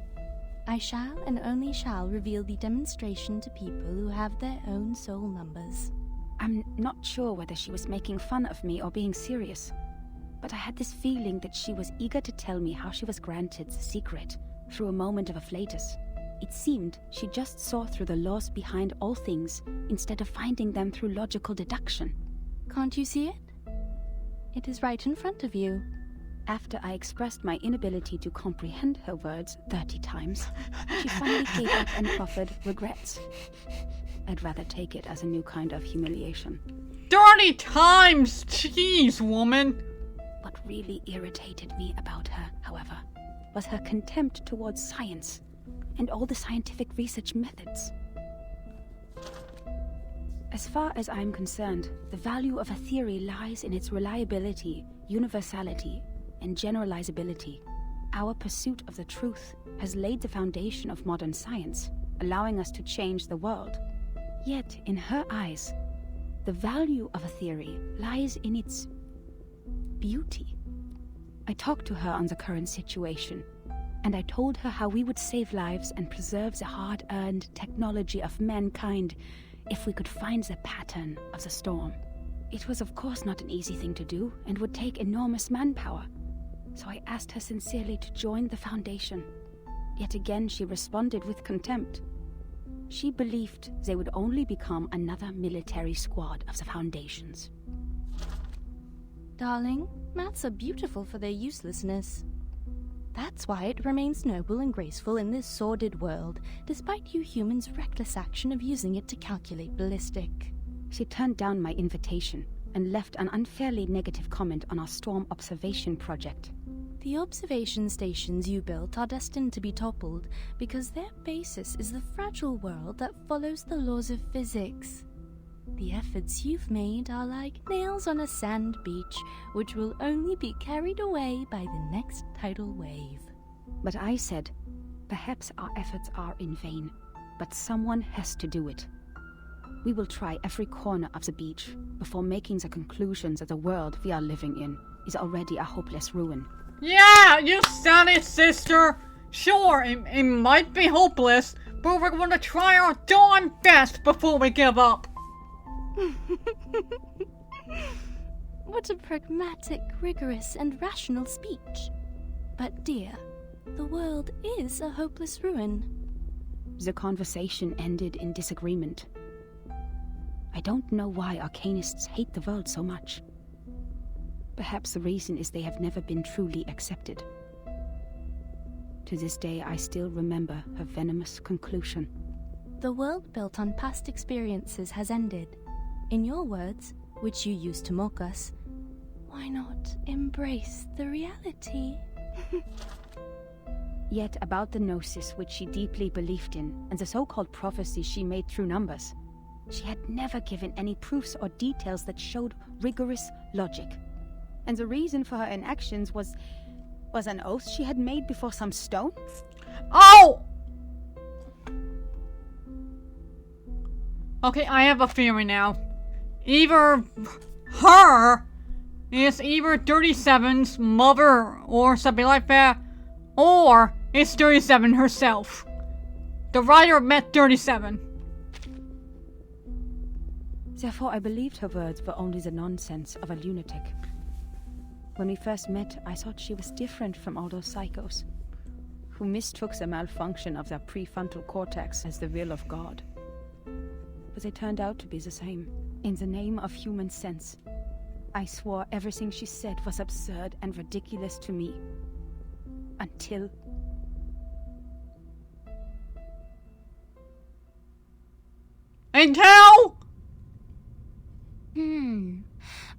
Speaker 18: I shall and only shall reveal the demonstration to people who have their own soul numbers."
Speaker 16: I'm not sure whether she was making fun of me or being serious, but I had this feeling that she was eager to tell me how she was granted the secret through a moment of afflatus. It seemed she just saw through the laws behind all things instead of finding them through logical deduction.
Speaker 18: Can't you see it? It is right in front of you.
Speaker 16: After I expressed my inability to comprehend her words 30 times, she finally gave up and proffered regrets. I'd rather take it as a new kind of humiliation.
Speaker 1: 30 times! Jeez, woman!
Speaker 16: What really irritated me about her, however, was her contempt towards science and all the scientific research methods. As far as I'm concerned, the value of a theory lies in its reliability, universality, and generalizability. Our pursuit of the truth has laid the foundation of modern science, allowing us to change the world. Yet, in her eyes, the value of a theory lies in its beauty. I talked to her on the current situation, and I told her how we would save lives and preserve the hard-earned technology of mankind if we could find the pattern of the storm. It was of course not an easy thing to do and would take enormous manpower, so I asked her sincerely to join the Foundation. Yet again she responded with contempt. She believed they would only become another military squad of the Foundations.
Speaker 18: Darling, maths are beautiful for their uselessness. That's why it remains noble and graceful in this sordid world, despite you humans' reckless action of using it to calculate ballistic.
Speaker 16: She turned down my invitation and left an unfairly negative comment on our storm observation project.
Speaker 18: The observation stations you built are destined to be toppled because their basis is the fragile world that follows the laws of physics. The efforts you've made are like nails on a sand beach, which will only be carried away by the next tidal wave.
Speaker 16: But I said, perhaps our efforts are in vain, but someone has to do it. We will try every corner of the beach before making the conclusion that the world we are living in is already a hopeless ruin.
Speaker 1: Yeah, you said it, sister! Sure, it might be hopeless, but we're gonna try our darn best before we give up.
Speaker 18: What a pragmatic, rigorous, and rational speech. But dear, the world is a hopeless ruin.
Speaker 16: The conversation ended in disagreement. I don't know why arcanists hate the world so much. Perhaps the reason is they have never been truly accepted. To this day, I still remember her venomous conclusion.
Speaker 18: The world built on past experiences has ended. In your words, which you used to mock us, why not embrace the reality?
Speaker 16: Yet about the gnosis which she deeply believed in, and the so-called prophecies she made through numbers, she had never given any proofs or details that showed rigorous logic. And the reason for her inactions was an oath she had made before some stone?
Speaker 1: Oh! Okay, I have a theory now. Either her is either 37's mother or something like that, or it's 37 herself. The writer met 37.
Speaker 16: Therefore, I believed her words were only the nonsense of a lunatic. When we first met, I thought she was different from all those psychos, who mistook the malfunction of their prefrontal cortex as the will of God. But they turned out to be the same. In the name of human sense, I swore everything she said was absurd and ridiculous to me. Until...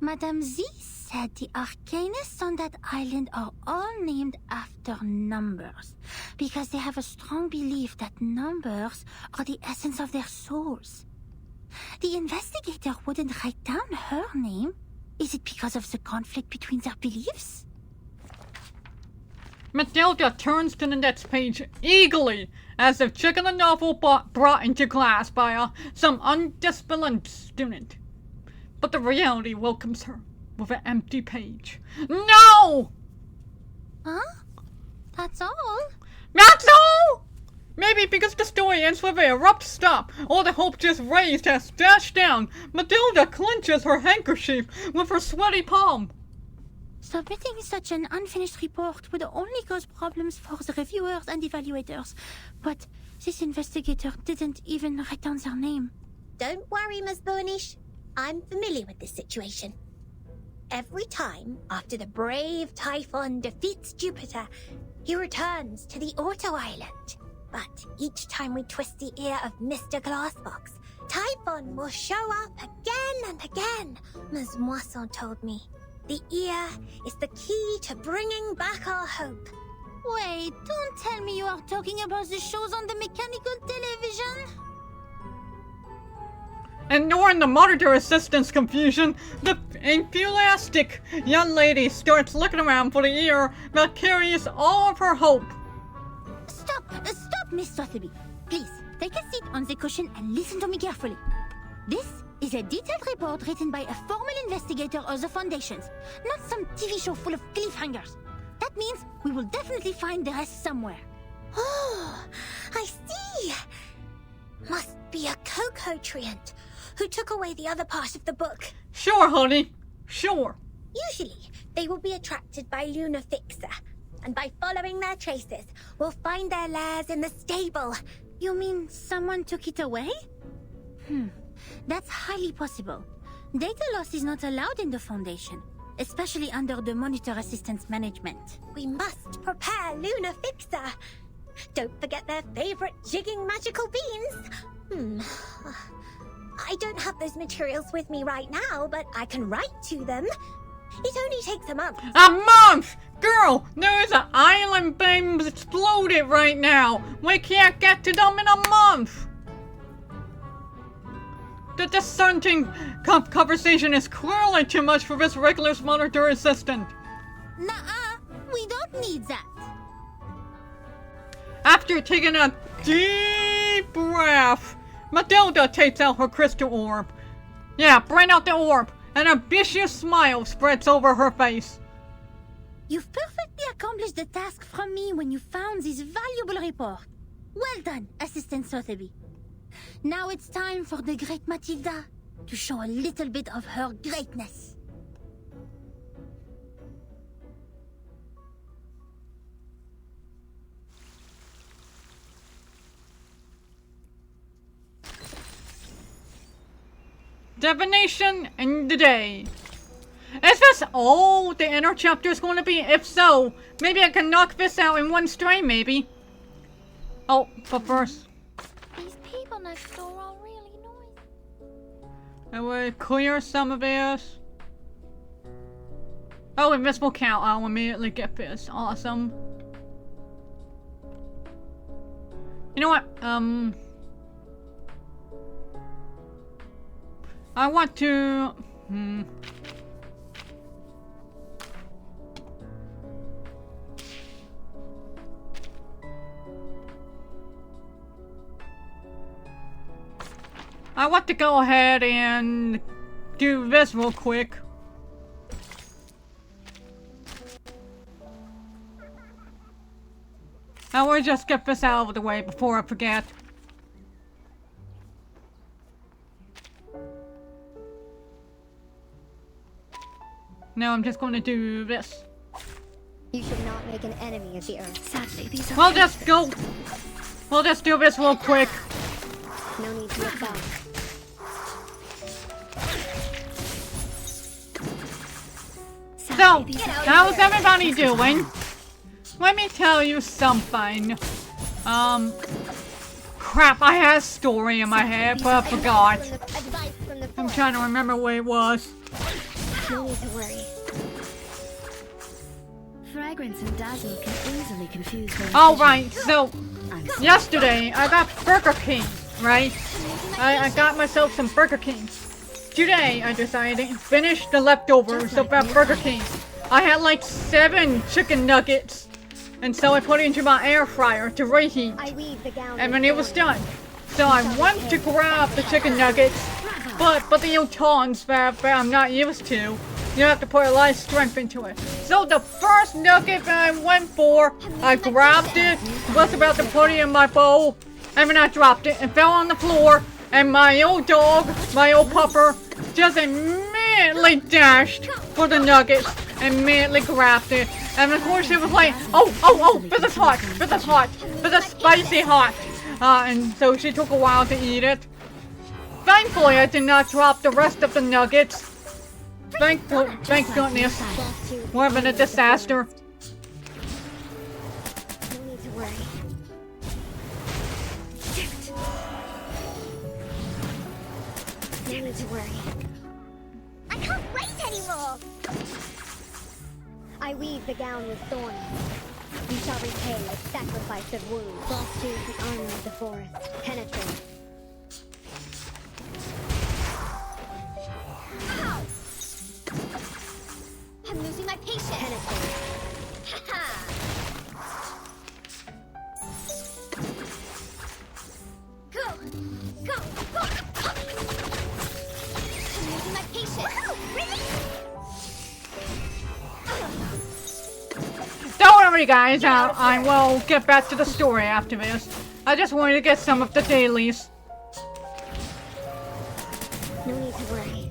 Speaker 15: Madame Z said the arcanists on that island are all named after numbers, because they have a strong belief that numbers are the essence of their souls. The investigator wouldn't write down her name. Is it because of the conflict between their beliefs?
Speaker 1: Matilda turns to the next page eagerly, as if checking a novel brought into class by some undisciplined student. But the reality welcomes her with an empty page. No!
Speaker 15: Huh? That's all?
Speaker 1: That's all? Maybe because the story ends with an abrupt stop, or the hope just raised has dashed down. Matilda clenches her handkerchief with her sweaty palm.
Speaker 15: Submitting such an unfinished report would only cause problems for the reviewers and evaluators. But this investigator didn't even write down their name.
Speaker 14: Don't worry, Ms. Burnish. I'm familiar with this situation. Every time after the brave Typhon defeats Jupiter, he returns to the Auto Island. But each time we twist the ear of Mr. Glassbox, Typhon will show up again and again, Ms. Moisson told me. The ear is the key to bringing back our hope.
Speaker 15: Wait, don't tell me you are talking about the shows on the mechanical television?
Speaker 1: Ignoring the monitor assistant's confusion, the enthusiastic young lady starts looking around for the ear that carries all of her hope.
Speaker 15: Stop, Miss Sotheby. Please, take a seat on the cushion and listen to me carefully. This is a detailed report written by a formal investigator of the Foundations, not some TV show full of cliffhangers. That means we will definitely find the rest somewhere.
Speaker 14: Oh, I see. Must be a cocoa treant who took away the other part of the book.
Speaker 1: Sure, honey. Sure.
Speaker 14: Usually, they will be attracted by Luna Fixer, and by following their traces, we'll find their lairs in the stable.
Speaker 15: You mean someone took it away? That's highly possible. Data loss is not allowed in the Foundation, especially under the Monitor Assistant's management.
Speaker 14: We must prepare Luna Fixer. Don't forget their favorite jigging magical beans. I don't have those materials with me right now, but I can write to them. It only takes a month.
Speaker 1: A month? Girl, there is an island being exploded right now. We can't get to them in a month. The dissenting conversation is clearly too much for this regular monitor assistant.
Speaker 15: Nuh-uh, we don't need that.
Speaker 1: After taking a deep breath, Matilda takes out her crystal orb. Yeah, bring out the orb. An ambitious smile spreads over her face.
Speaker 15: You've perfectly accomplished the task from me when you found this valuable report. Well done, Assistant Sotheby. Now it's time for the great Matilda to show a little bit of her greatness.
Speaker 1: Divination in the day. Is this all the inner chapter is going to be? If so, maybe I can knock this out in one stream, maybe. Oh, but first,
Speaker 9: These people next door are really noisy.
Speaker 1: I will clear some of this. Oh, invisible count. I'll immediately get this. Awesome. You know what? I want to... I want to go ahead and do this real quick. I want to just get this out of the way before I forget. Now I'm just going to do this.
Speaker 14: You should not make an enemy of the earth.
Speaker 2: Sadly, these are...
Speaker 1: We'll just go. We'll just do this real quick.
Speaker 14: No need to look back.
Speaker 1: So, how's everybody doing? Let me tell you something. Crap, I had a story in my head, but I forgot. I'm trying to remember what it was.
Speaker 14: No need to worry.
Speaker 2: Fragrance and dazzle can easily confuse them.
Speaker 1: Alright, so yesterday I got Burger King, right? I got myself some Burger King. Today I decided to finish the leftovers of that Burger King. I had like 7 chicken nuggets. And so I put it into my air fryer to reheat. And then it was done. So I went to grab the chicken nuggets, but the utons that I'm not used to, you have to put a lot of strength into it. So the first nugget that I went for, I grabbed it, was about to put it in my bowl, and then I dropped it and fell on the floor, and my old dog, my old pupper, just immediately dashed for the nuggets, immediately grabbed it. And of course it was like, oh, this is hot, this is hot, this is spicy hot. And so she took a while to eat it. Thankfully I did not drop the rest of the nuggets. Thank goodness. More than a disaster.
Speaker 14: No need to worry. No need to worry. I can't wait anymore! I weave the gown with thorns. You shall repay with sacrifice of wounds. Boss choose the armor of the forest. Penetrate. Ow! I'm losing my patience. Penetrate. Ha-ha! Go! Go! Go! I'm losing my patience.
Speaker 1: Don't worry guys, I will get back to the story after this. I just wanted to get some of the dailies.
Speaker 14: No need to worry.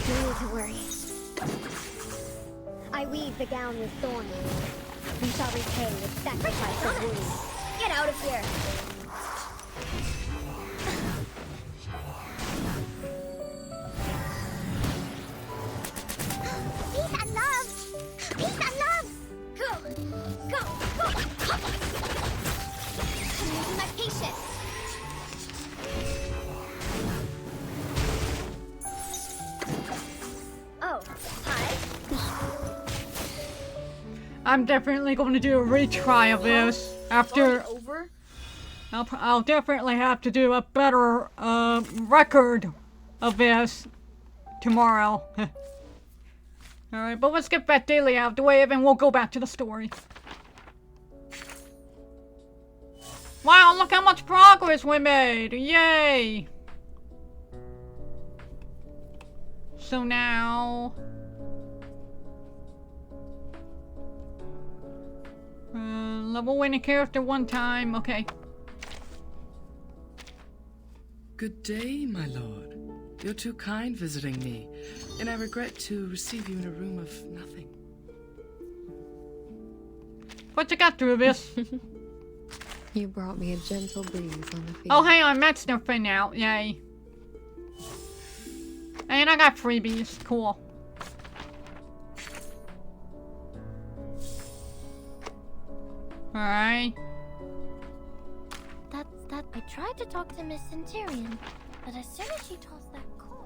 Speaker 14: No need to worry. I weave the gown with thorns. You shall repay with sacrifice of wounds. Get out of here! Peace and love! Peace and love! Go! Go! Go! I'm losing my patience! Oh, hi.
Speaker 1: I'm definitely going to do a retry of this after.
Speaker 5: Over?
Speaker 1: I'll definitely have to do a better record of this tomorrow. Alright, but let's get that daily out of the way and then we'll go back to the story. Wow, look how much progress we made! Yay! So now... level winning character one time, okay.
Speaker 3: Good day, my lord. You're too kind visiting me, and I regret to receive you in a room of nothing.
Speaker 1: What you got through this?
Speaker 4: You brought me a gentle breeze on the field.
Speaker 1: Oh, hey, I met Snowfin out, yay. And I got freebies, cool. Alright.
Speaker 9: That's that. I tried to talk to Miss Centurion, but as soon as she tossed that coin...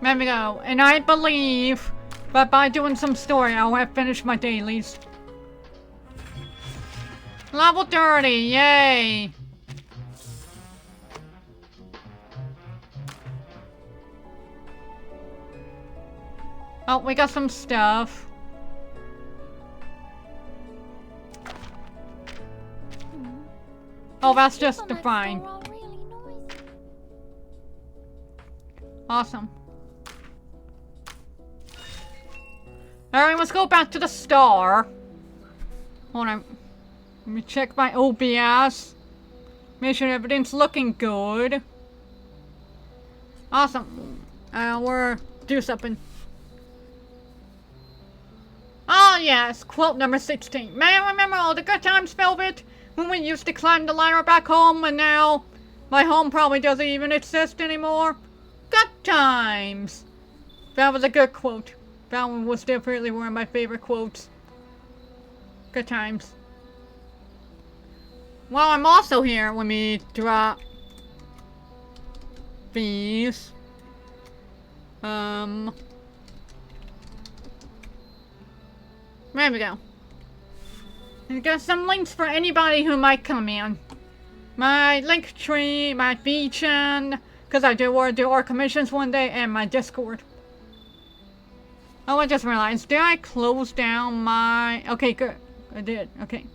Speaker 1: There we go. And I believe that by doing some story, I'll have finished my dailies. Level 30, yay! Oh, we got some stuff. Oh, that's just fine. Awesome. Alright, let's go back to the star. Hold on. Let me check my OBS. Make sure everything's looking good. Awesome. We're do something. Oh yes, quote number 16. May I remember all the good times, Velvet? When we used to climb the ladder back home, and now my home probably doesn't even exist anymore. Good times. That was a good quote. That one was definitely one of my favorite quotes. Good times. Well, I'm also here. Let me drop these. There we go. And got some links for anybody who might come in. My link tree, my VChan, because I do want to do our commissions one day, and my Discord. Oh, I just realized, did I close down my... Okay, good. I did, okay.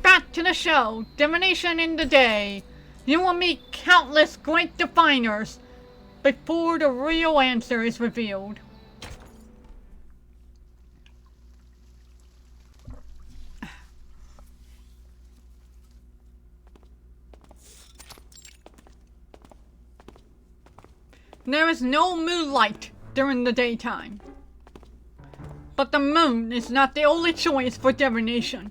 Speaker 1: Back to the show. Divination in the day. You will meet countless great diviners before the real answer is revealed. There is no moonlight during the daytime. But the moon is not the only choice for divination.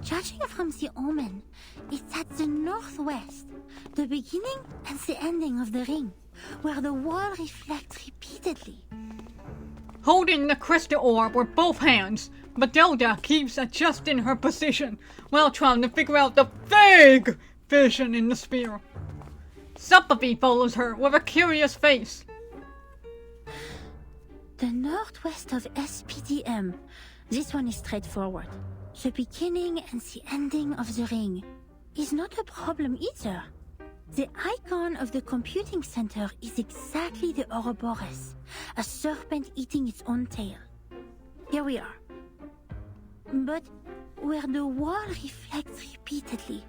Speaker 15: Judging from the omen, it's at the northwest, the beginning and the ending of the ring, where the wall reflects repeatedly.
Speaker 1: Holding the crystal orb with both hands, Matilda keeps adjusting her position while trying to figure out the vague vision in the sphere. Sympathy follows her with a curious face.
Speaker 15: The northwest of SPDM. This one is straightforward. The beginning and the ending of the ring is not a problem either. The icon of the computing center is exactly the Ouroboros, a serpent eating its own tail. Here we are. But where the wall reflects repeatedly,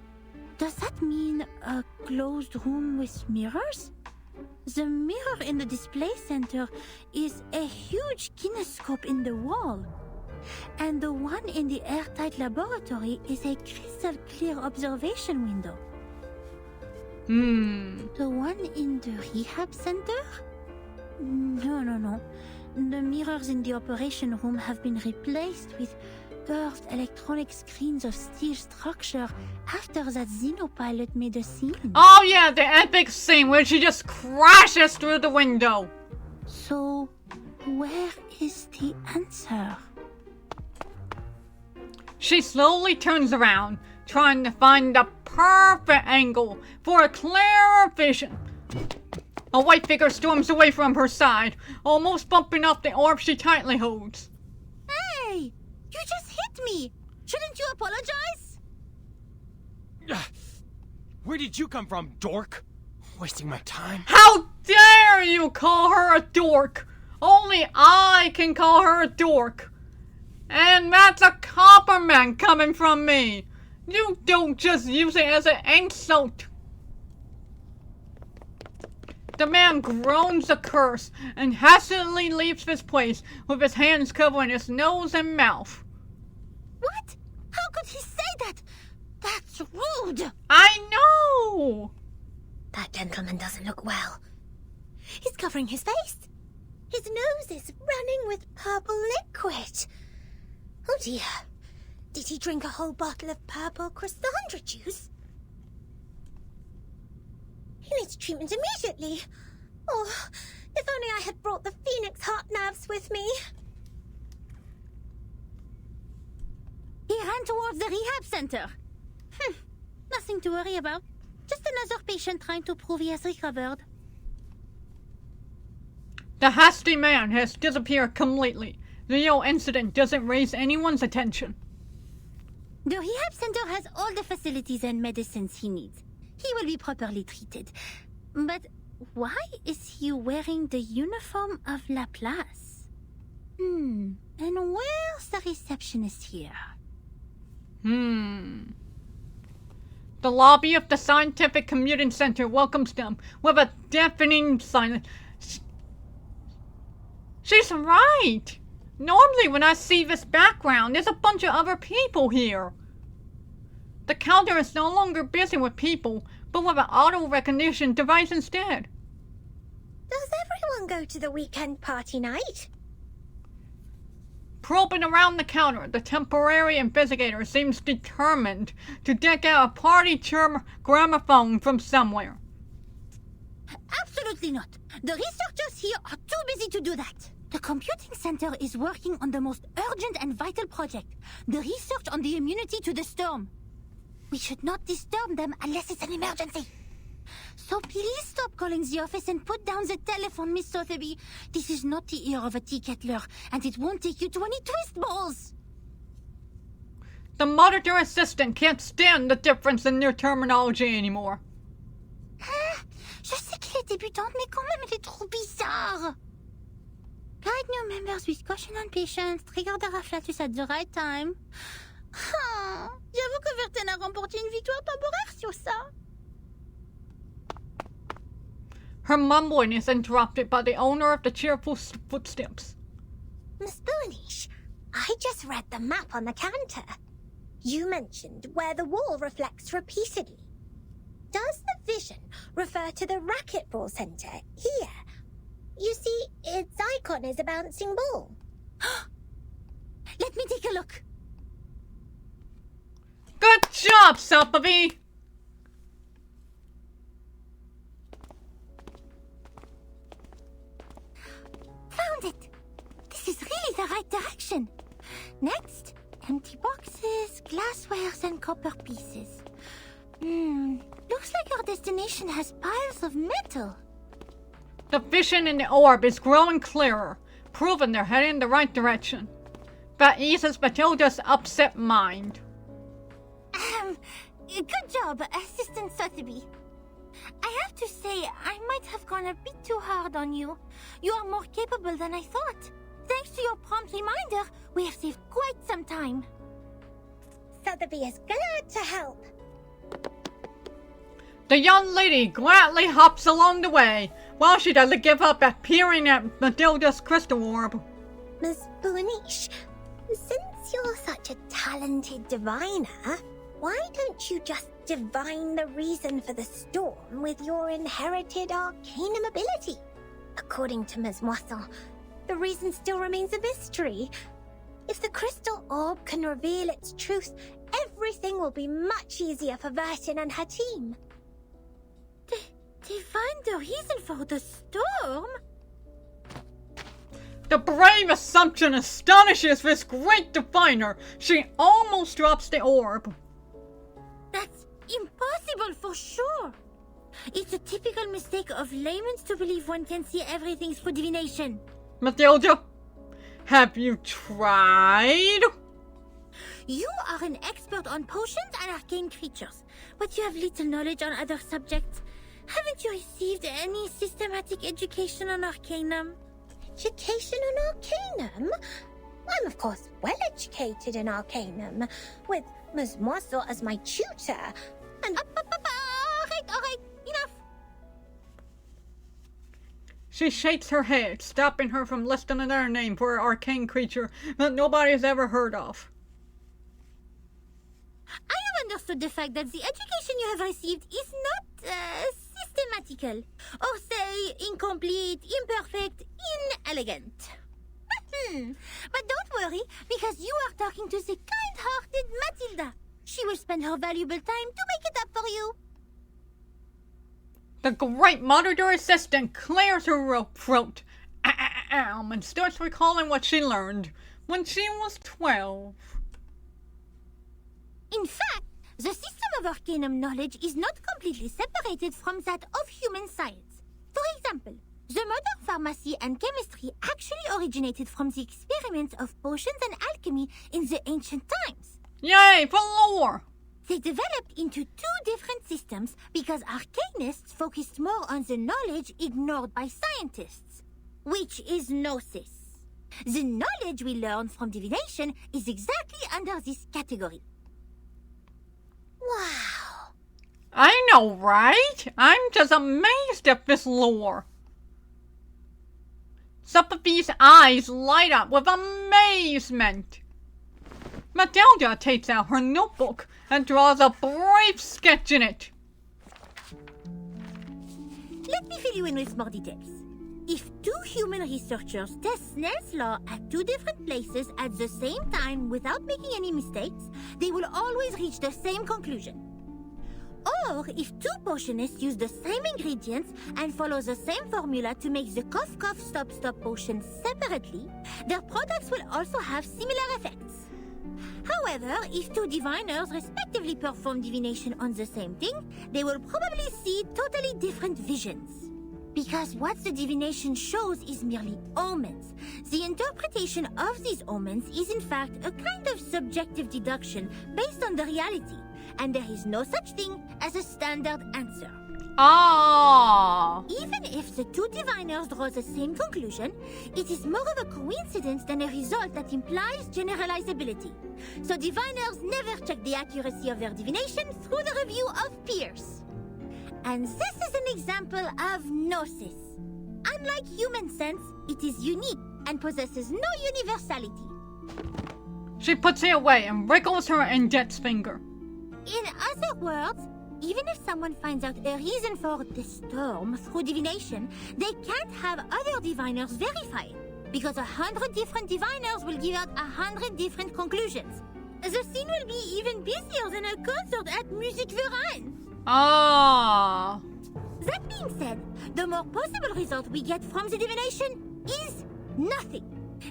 Speaker 15: does that mean a closed room with mirrors? The mirror in the display center is a huge kinescope in the wall. And the one in the airtight laboratory is a crystal clear observation window. The one in the rehab center? No. The mirrors in the operation room have been replaced with curved electronic screens of steel structure after that Xenopilot made a scene.
Speaker 1: Oh yeah, the epic scene where she just crashes through the window.
Speaker 15: So, where is the answer?
Speaker 1: She slowly turns around, trying to find the perfect angle for a clearer vision. A white figure storms away from her side, almost bumping off the orb she tightly holds.
Speaker 15: Hey! You just hit me! Shouldn't you apologize?
Speaker 17: Where did you come from, dork? Wasting my time.
Speaker 1: How dare you call her a dork? Only I can call her a dork. And that's a compliment coming from me. You don't just use it as an insult. The man groans a curse and hastily leaves his place with his hands covering his nose and mouth.
Speaker 15: What? How could he say that? That's rude.
Speaker 1: I know.
Speaker 14: That gentleman doesn't look well. He's covering his face. His nose is running with purple liquid. Oh dear. Did he drink a whole bottle of purple Chrysandra juice? He needs treatment immediately. Oh, if only I had brought the Phoenix heart nerves with me.
Speaker 15: He ran towards the rehab center. Nothing to worry about. Just another patient trying to prove he has recovered.
Speaker 1: The hasty man has disappeared completely. The whole incident doesn't raise anyone's attention.
Speaker 15: The rehab center has all the facilities and medicines he needs. He will be properly treated. But why is he wearing the uniform of Laplace? And where's the receptionist here?
Speaker 1: The lobby of the Scientific Commuting Center welcomes them with a deafening silence. She's right! Normally when I see this background, there's a bunch of other people here. The counter is no longer busy with people, but with an auto recognition device instead.
Speaker 14: Does everyone go to the weekend party night?
Speaker 1: Probing around the counter, the temporary investigator seems determined to deck out a party gramophone from somewhere.
Speaker 15: Absolutely not. The researchers here are too busy to do that. The computing center is working on the most urgent and vital project, the research on the immunity to the storm. We should not disturb them unless it's an emergency. So please stop calling the office and put down the telephone, Miss Sotheby. This is not the ear of a tea kettler, and it won't take you to any twist balls.
Speaker 1: The monitor assistant can't stand the difference in their terminology anymore.
Speaker 15: Je sais qu'il est débutant, mais quand même, il est trop bizarre. Guide new members with caution and patience. Trigger the afflatus at the right time. J'avoue que Verten a remporté une victoire temporaire sur ça.
Speaker 1: Her mumbling is interrupted by the owner of the cheerful footsteps.
Speaker 14: Miss Boonish, I just read the map on the counter. You mentioned where the wall reflects repeatedly. Does the vision refer to the racquetball center here? You see, its icon is a bouncing ball.
Speaker 15: Let me take a look.
Speaker 1: Good job, Sotheby!
Speaker 15: Found it! This is really the right direction. Next, empty boxes, glasswares, and copper pieces. Looks like our destination has piles of metal.
Speaker 1: The vision in the orb is growing clearer, proving they're heading in the right direction. That eases Matilda's upset mind.
Speaker 15: Good job, Assistant Sotheby. I have to say, I might have gone a bit too hard on you. You are more capable than I thought. Thanks to your prompt reminder, we have saved quite some time.
Speaker 14: Sotheby is glad to help.
Speaker 1: The young lady gladly hops along the way, while she doesn't give up at peering at Matilda's crystal orb.
Speaker 14: Miss Boonish, since you're such a talented diviner, why don't you just divine the reason for the storm with your inherited arcanum ability? According to Ms. Moisson, the reason still remains a mystery. If the crystal orb can reveal its truth, everything will be much easier for Vertin and her team.
Speaker 15: Divine the reason for the storm?
Speaker 1: The brave assumption astonishes this great diviner. She almost drops the orb.
Speaker 15: That's impossible for sure. It's a typical mistake of laymen to believe one can see everything through divination.
Speaker 1: Matilda, have you tried?
Speaker 15: You are an expert on potions and arcane creatures, but you have little knowledge on other subjects. Haven't you received any systematic education on arcanum?
Speaker 14: Education on arcanum? I'm of course well educated in arcanum, with Ms. Moisson as my tutor, and...
Speaker 15: Alright, enough!
Speaker 1: She shakes her head, stopping her from listing another name for an arcane creature that nobody's ever heard of.
Speaker 15: I have understood the fact that the education you have received is not, systematical, or say, incomplete, imperfect, inelegant. But don't worry, because you are talking to the kind-hearted Matilda. She will spend her valuable time to make it up for you.
Speaker 1: The great monitor assistant clears her throat and starts recalling what she learned when she was 12.
Speaker 15: In fact, the system of arcanum knowledge is not completely separated from that of human science. For example, the modern pharmacy and chemistry actually originated from the experiments of potions and alchemy in the ancient times.
Speaker 1: Yay, for lore!
Speaker 15: They developed into two different systems because arcanists focused more on the knowledge ignored by scientists, which is Gnosis. The knowledge we learn from divination is exactly under this category.
Speaker 14: Wow.
Speaker 1: I know, right? I'm just amazed at this lore. Sophie's eyes light up with amazement. Matilda takes out her notebook and draws a brief sketch in it.
Speaker 15: Let me fill you in with more details. If two human researchers test Snell's law at two different places at the same time without making any mistakes, they will always reach the same conclusion. Or if two potionists use the same ingredients and follow the same formula to make the cough cough stop stop potion separately, their products will also have similar effects. However, if two diviners respectively perform divination on the same thing, they will probably see totally different visions. Because what the divination shows is merely omens. The interpretation of these omens is in fact a kind of subjective deduction based on the reality, and there is no such thing as a standard answer.
Speaker 1: Ah!
Speaker 15: Even if the two diviners draw the same conclusion, it is more of a coincidence than a result that implies generalizability. So diviners never check the accuracy of their divination through the review of peers. And this is an example of Gnosis. Unlike human sense, it is unique and possesses no universality.
Speaker 1: She puts it away and wriggles her index finger.
Speaker 15: In other words, even if someone finds out a reason for the storm through divination, they can't have other diviners verify it, because 100 different diviners will give out 100 different conclusions. The scene will be even busier than a concert at Music Verein.
Speaker 1: Ah.
Speaker 15: That being said, the more possible result we get from the divination is nothing.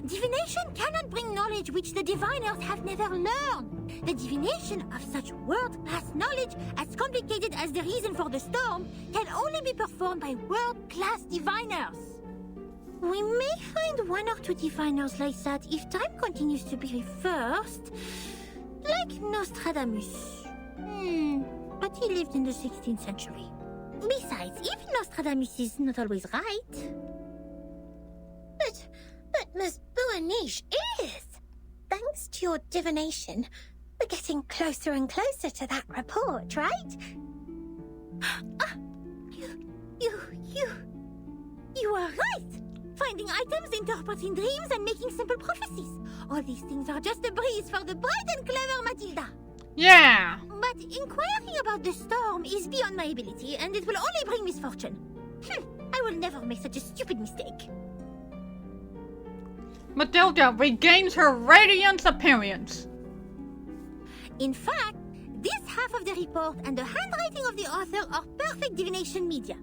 Speaker 15: Divination cannot bring knowledge which the diviners have never learned. The divination of such world-class knowledge as complicated as the reason for the storm can only be performed by world-class diviners. We may find one or two diviners like that if time continues to be reversed, like Nostradamus. But he lived in the 16th century. Besides, even Nostradamus is not always right.
Speaker 14: But Miss Boaniche is. Thanks to your divination, we're getting closer and closer to that report, right?
Speaker 15: You are right! Finding items, interpreting dreams, and making simple prophecies. All these things are just a breeze for the bright and clever Matilda.
Speaker 1: Yeah!
Speaker 15: But inquiring about the storm is beyond my ability, and it will only bring misfortune. I will never make such a stupid mistake.
Speaker 1: Matilda regains her radiant appearance.
Speaker 15: In fact, this half of the report and the handwriting of the author are perfect divination media.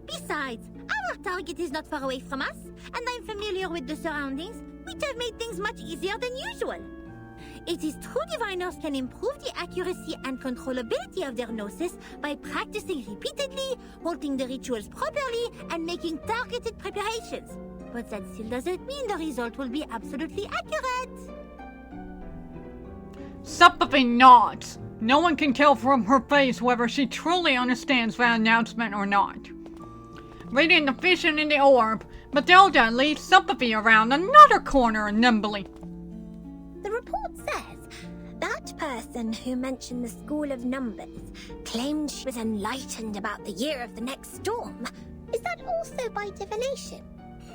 Speaker 15: Besides, our target is not far away from us, and I'm familiar with the surroundings, which have made things much easier than usual. It is true diviners can improve the accuracy and controllability of their gnosis by practicing repeatedly, holding the rituals properly, and making targeted preparations. But that still doesn't mean the result will be absolutely accurate.
Speaker 1: Sophie nods. No one can tell from her face whether she truly understands that announcement or not. Reading the vision in the orb, Matilda leads Sophie around another corner nimbly.
Speaker 14: The report says that person who mentioned the School of Numbers claimed she was enlightened about the year of the next storm. Is that also by divination?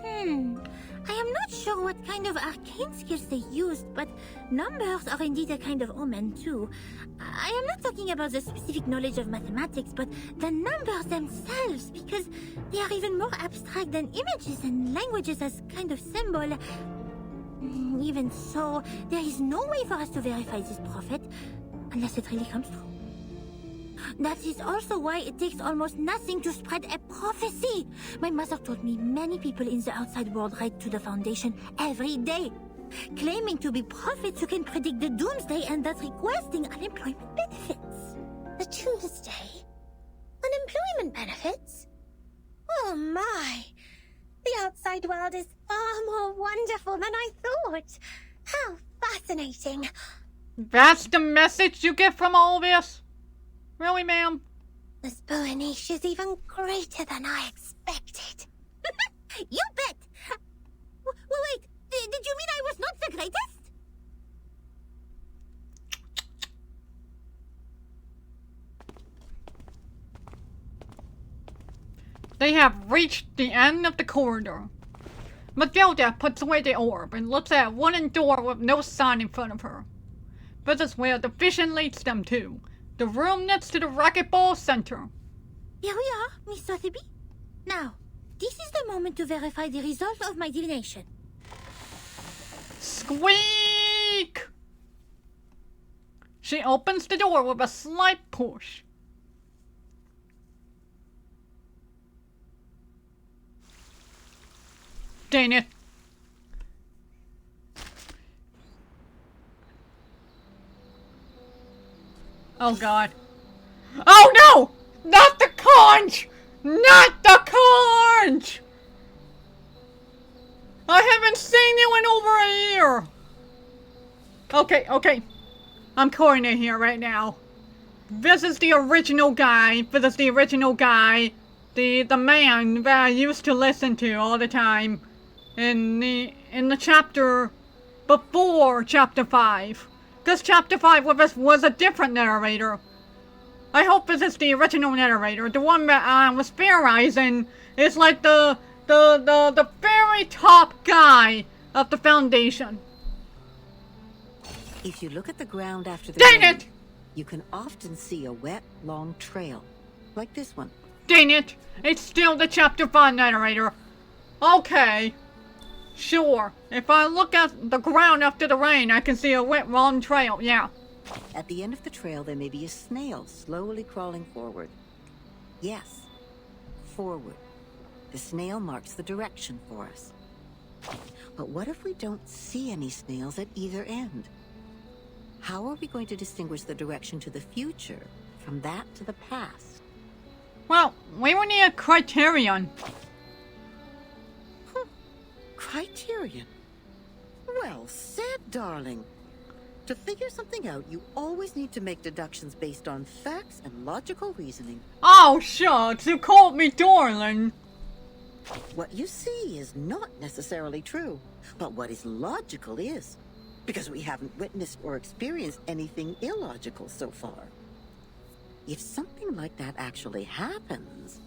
Speaker 15: I am not sure what kind of arcane skills they used, but numbers are indeed a kind of omen too. I am not talking about the specific knowledge of mathematics, but the numbers themselves, because they are even more abstract than images and languages as kind of symbol. Even so, there is no way for us to verify this prophet, unless it really comes true. That is also why it takes almost nothing to spread a prophecy. My mother told me many people in the outside world write to the Foundation every day, claiming to be prophets who can predict the doomsday and thus requesting unemployment benefits.
Speaker 14: The doomsday? Unemployment benefits? Oh my! The outside world is far more wonderful than I thought. How fascinating.
Speaker 1: That's the message you get from all this? Really, ma'am?
Speaker 14: This Boanish is even greater than I expected.
Speaker 15: You bet! Wait, did you mean I was not the greatest?
Speaker 1: They have reached the end of the corridor. Matilda puts away the orb and looks at a wooden door with no sign in front of her. This is where the vision leads them to. The room next to the racquetball center.
Speaker 15: Here we are, Miss Sotheby. Now, this is the moment to verify the result of my divination.
Speaker 1: Squeak! She opens the door with a slight push. Dang it. Oh god. Oh no! Not the conch! Not the conch! I haven't seen you in over a year! Okay. I'm calling it here right now. This is the original guy. This is the original guy. The man that I used to listen to all the time. In the chapter before chapter 5. Because chapter 5 was a different narrator. I hope this is the original narrator. The one that I was theorizing is like the very top guy of the Foundation.
Speaker 19: If you look at the ground after the
Speaker 1: Dang
Speaker 19: rain,
Speaker 1: it!
Speaker 19: you can often see a wet, long trail, like this one.
Speaker 1: Dang it! It's still the chapter 5 narrator. Okay. Sure. If I look at the ground after the rain, I can see a wet, long trail, yeah.
Speaker 19: At the end of the trail, there may be a snail slowly crawling forward. Yes, forward. The snail marks the direction for us. But what if we don't see any snails at either end? How are we going to distinguish the direction to the future from that to the past?
Speaker 1: Well, we will need a criterion.
Speaker 19: Criterion? Well said, darling. To figure something out, you always need to make deductions based on facts and logical reasoning.
Speaker 1: Oh, shucks, you called me darling.
Speaker 19: What you see is not necessarily true, but what is logical is, because we haven't witnessed or experienced anything illogical so far. If something like that actually happens,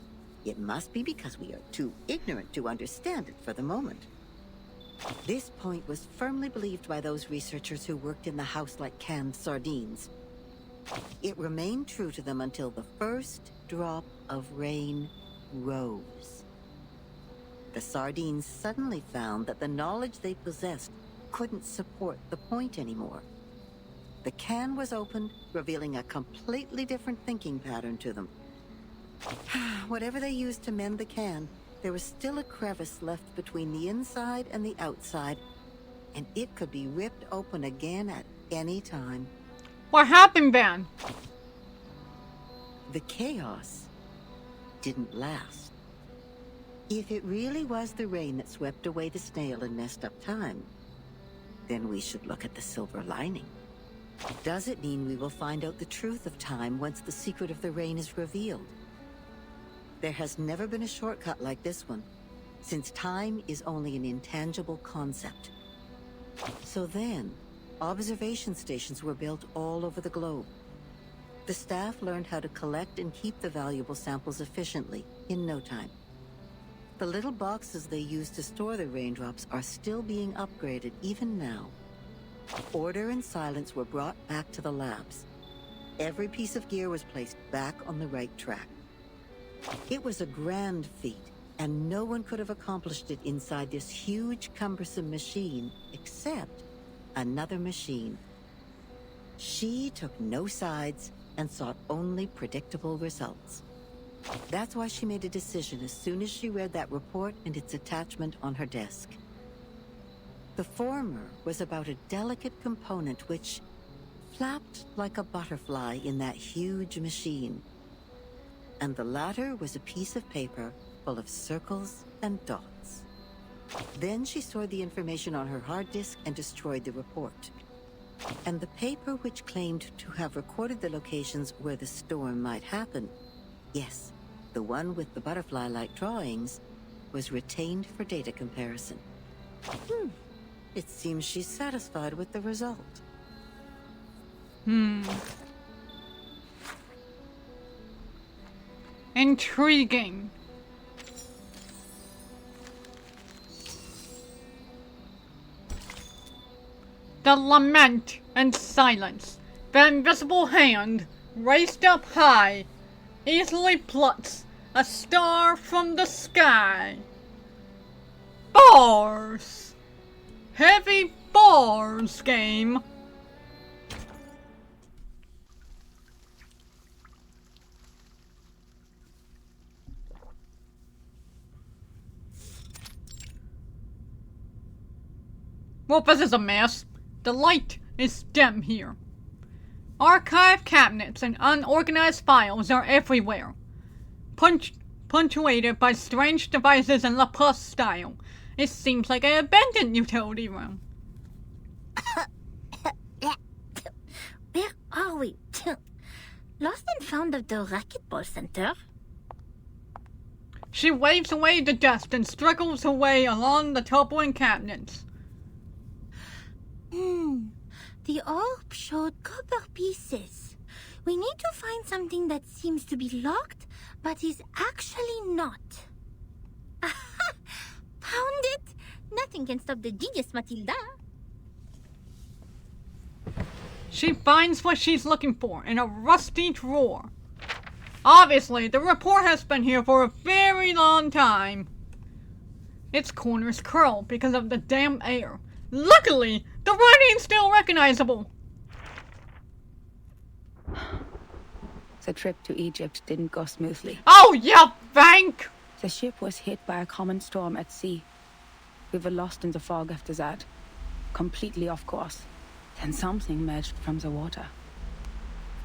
Speaker 19: it must be because we are too ignorant to understand it for the moment. This point was firmly believed by those researchers who worked in the house like canned sardines. It remained true to them until the first drop of rain rose. The sardines suddenly found that the knowledge they possessed couldn't support the point anymore. The can was opened, revealing a completely different thinking pattern to them. Whatever they used to mend the can, there was still a crevice left between the inside and the outside, and it could be ripped open again at any time.
Speaker 1: What happened then?
Speaker 19: The chaos didn't last. If it really was the rain that swept away the snail and messed up time, then we should look at the silver lining. Does it mean we will find out the truth of time once the secret of the rain is revealed? There has never been a shortcut like this one, since time is only an intangible concept. So then, observation stations were built all over the globe. The staff learned how to collect and keep the valuable samples efficiently, in no time. The little boxes they used to store the raindrops are still being upgraded even now. Order and silence were brought back to the labs. Every piece of gear was placed back on the right track. It was a grand feat, and no one could have accomplished it inside this huge, cumbersome machine, except another machine. She took no sides and sought only predictable results. That's why she made a decision as soon as she read that report and its attachment on her desk. The former was about a delicate component which flapped like a butterfly in that huge machine. And the latter was a piece of paper full of circles and dots. Then she stored the information on her hard disk and destroyed the report. And the paper which claimed to have recorded the locations where the storm might happen, yes, the one with the butterfly-like drawings, was retained for data comparison. It seems she's satisfied with the result.
Speaker 1: Intriguing. The lament and silence. The invisible hand, raised up high, easily plucks a star from the sky. Bars! Heavy bars game. Well, this is a mess. The light is dim here. Archive cabinets and unorganized files are everywhere. Punctuated by strange devices in Laplace style. It seems like an abandoned utility room.
Speaker 15: Where are we? Lost and found at the racquetball center?
Speaker 1: She waves away the dust and struggles her way along the toppling cabinets.
Speaker 15: The orb showed copper pieces. We need to find something that seems to be locked, but is actually not. Aha! Found it! Nothing can stop the genius, Matilda.
Speaker 1: She finds what she's looking for in a rusty drawer. Obviously, the report has been here for a very long time. Its corners curl because of the damp air. Luckily, the writing's still recognizable.
Speaker 16: The trip to Egypt didn't go smoothly.
Speaker 1: Oh, you think?
Speaker 16: The ship was hit by a common storm at sea. We were lost in the fog after that. Completely off course. Then something emerged from the water.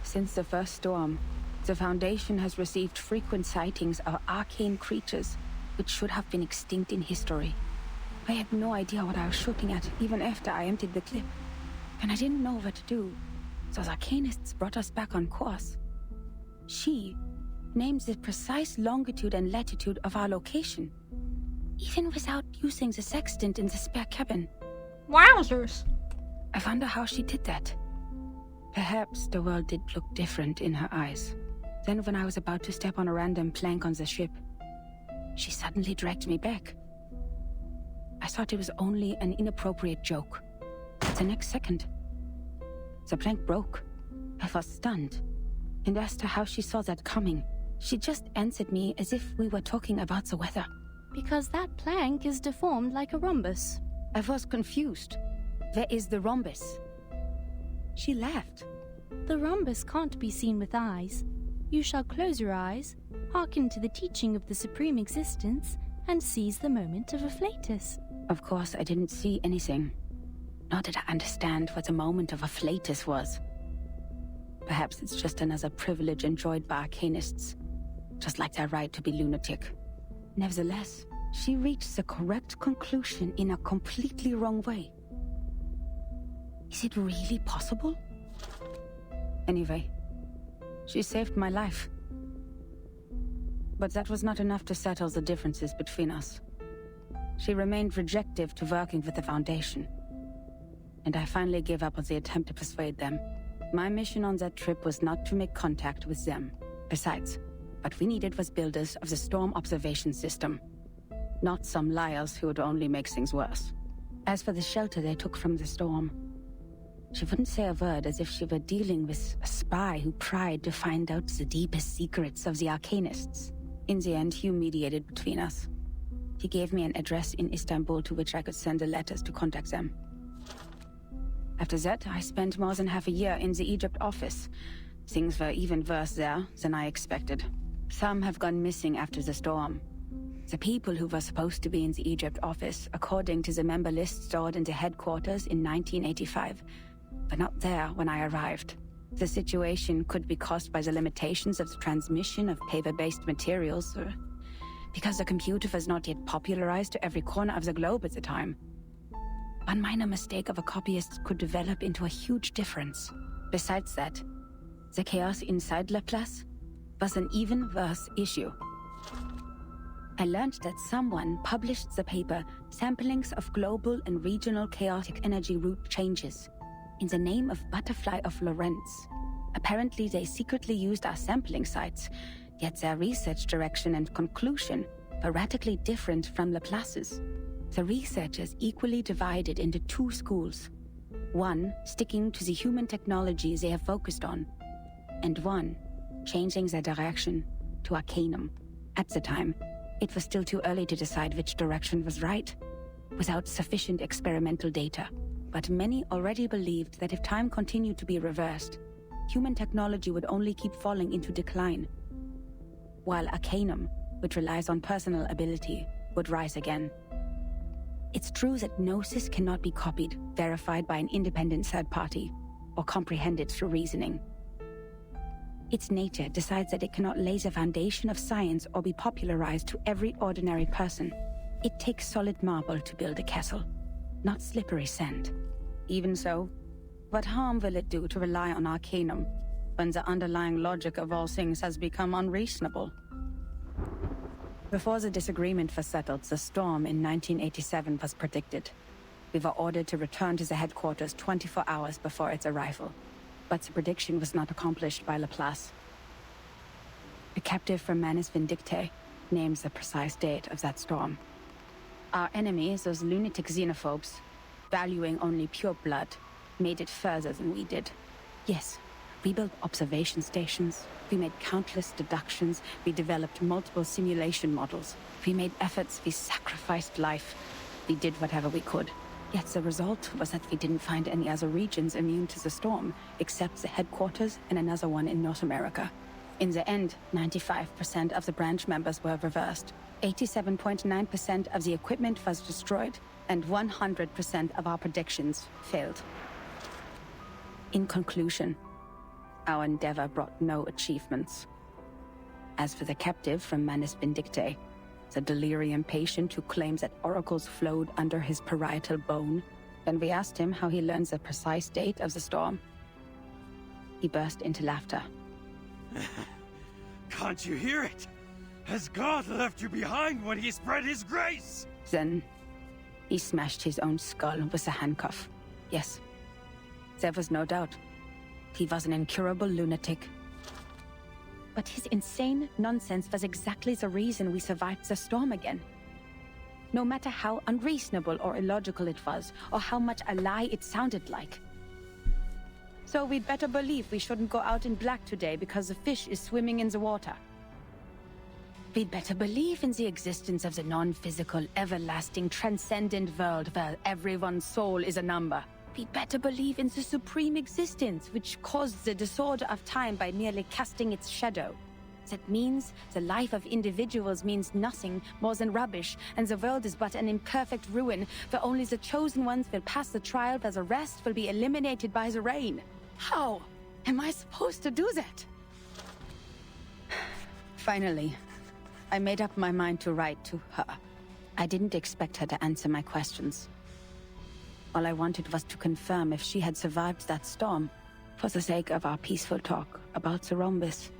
Speaker 16: Since the first storm, the Foundation has received frequent sightings of arcane creatures which should have been extinct in history. I had no idea what I was shooting at, even after I emptied the clip. And I didn't know what to do. So the arcanists brought us back on course. She named the precise longitude and latitude of our location, even without using the sextant in the spare cabin.
Speaker 1: Wowzers!
Speaker 16: I wonder how she did that. Perhaps the world did look different in her eyes. Then when I was about to step on a random plank on the ship, she suddenly dragged me back. I thought it was only an inappropriate joke. The next second, the plank broke. I was stunned. And as to how she saw that coming, she just answered me as if we were talking about the weather.
Speaker 18: Because that plank is deformed like a rhombus.
Speaker 16: I was confused. Where is the rhombus? She laughed.
Speaker 18: The rhombus can't be seen with eyes. You shall close your eyes, hearken to the teaching of the Supreme Existence, and seize the moment of afflatus.
Speaker 16: Of course, I didn't see anything. Nor did I understand what the moment of afflatus was. Perhaps it's just another privilege enjoyed by arcanists, just like their right to be lunatic. Nevertheless, she reached the correct conclusion in a completely wrong way. Is it really possible? Anyway, she saved my life. But that was not enough to settle the differences between us. She remained rejective to working with the Foundation. And I finally gave up on the attempt to persuade them. My mission on that trip was not to make contact with them. Besides, what we needed was builders of the storm observation system. Not some liars who would only make things worse. As for the shelter they took from the storm, she wouldn't say a word, as if she were dealing with a spy who pried to find out the deepest secrets of the Arcanists. In the end, Hugh mediated between us. He gave me an address in Istanbul to which I could send the letters to contact them. After that, I spent more than half a year in the Egypt office. Things were even worse there than I expected. Some have gone missing after the storm. The people who were supposed to be in the Egypt office, according to the member list stored in the headquarters in 1985, were not there when I arrived. The situation could be caused by the limitations of the transmission of paper-based materials, or because the computer was not yet popularized to every corner of the globe at the time. One minor mistake of a copyist could develop into a huge difference. Besides that, the chaos inside Laplace was an even worse issue. I learned that someone published the paper Samplings of Global and Regional Chaotic Energy Route Changes in the name of Butterfly of Lorentz. Apparently they secretly used our sampling sites, yet their research direction and conclusion were radically different from Laplace's. The researchers equally divided into two schools. One sticking to the human technology they have focused on, and one changing their direction to Arcanum. At the time, it was still too early to decide which direction was right, without sufficient experimental data. But many already believed that if time continued to be reversed, human technology would only keep falling into decline, while Arcanum, which relies on personal ability, would rise again. It's true that Gnosis cannot be copied, verified by an independent third party, or comprehended through reasoning. Its nature decides that it cannot lay the foundation of science or be popularized to every ordinary person. It takes solid marble to build a castle, not slippery sand. Even so, what harm will it do to rely on Arcanum when the underlying logic of all things has become unreasonable? Before the disagreement was settled, the storm in 1987 was predicted. We were ordered to return to the headquarters 24 hours before its arrival. But the prediction was not accomplished by Laplace. A captive from Manus Vindictae names the precise date of that storm. Our enemies, those lunatic xenophobes, valuing only pure blood, made it further than we did. Yes, we built observation stations, we made countless deductions, we developed multiple simulation models, we made efforts, we sacrificed life, we did whatever we could. Yet the result was that we didn't find any other regions immune to the storm, except the headquarters and another one in North America. In the end, 95% of the branch members were reversed, 87.9% of the equipment was destroyed, and 100% of our predictions failed. In conclusion, our endeavor brought no achievements. As for the captive from Manus Vindictae, the delirium patient who claims that oracles flowed under his parietal bone, when we asked him how he learned the precise date of the storm, he burst into laughter.
Speaker 20: Can't you hear it? Has God left you behind when he spread his grace?
Speaker 16: Then, he smashed his own skull with a handcuff. Yes, there was no doubt. He was an incurable lunatic. But his insane nonsense was exactly the reason we survived the storm again. No matter how unreasonable or illogical it was, or how much a lie it sounded like. So we'd better believe we shouldn't go out in black today because the fish is swimming in the water. We'd better believe in the existence of the non-physical, everlasting, transcendent world where everyone's soul is a number. We'd better believe in the supreme existence, which caused the disorder of time by merely casting its shadow. That means the life of individuals means nothing more than rubbish, and the world is but an imperfect ruin, where only the chosen ones will pass the trial, where the rest will be eliminated by the rain. How am I supposed to do that? Finally, I made up my mind to write to her. I didn't expect her to answer my questions. All I wanted was to confirm if she had survived that storm, for the sake of our peaceful talk about the rhombus.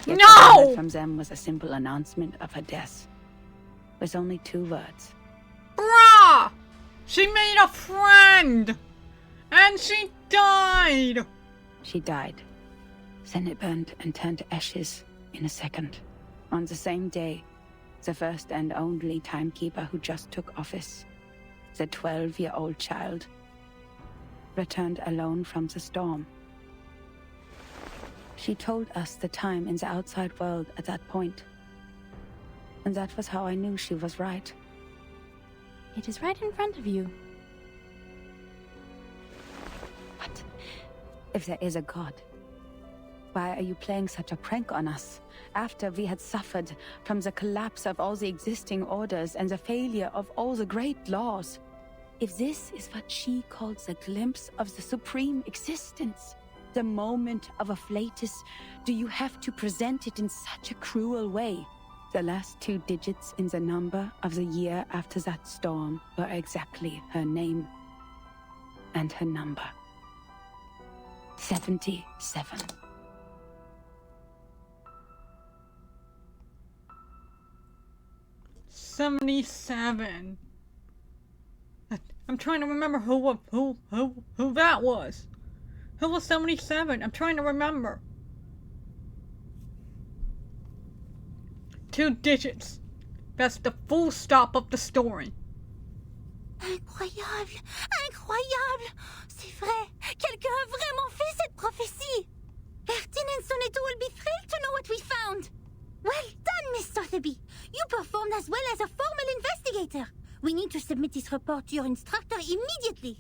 Speaker 16: Yet what I heard from them was a simple announcement of her death, with only 2 words.
Speaker 1: Bruh! She made a friend! And she died!
Speaker 16: She died. Then it burned and turned to ashes in a second. On the same day, the first and only timekeeper who just took office, the 12-year-old child, returned alone from the storm. She told us the time in the outside world at that point. And that was how I knew she was right.
Speaker 18: It is right in front of you.
Speaker 16: But if there is a god, why are you playing such a prank on us, after we had suffered from the collapse of all the existing orders and the failure of all the great laws? If this is what she calls a glimpse of the supreme existence, the moment of afflatus, do you have to present it in such a cruel way? The last 2 digits in the number of the year after that storm were exactly her name and her number. 77.
Speaker 1: $77. I'm trying to remember who that was. Who was 77? I'm trying to remember. 2 digits. That's the full stop of the story.
Speaker 15: Incroyable! Incroyable! C'est vrai! Quelqu'un a vraiment fait cette prophétie! Bertin and Sonetto will be thrilled to know what we found! Well done, Miss Sotheby! You performed as well as a formal investigator! We need to submit this report to your instructor immediately!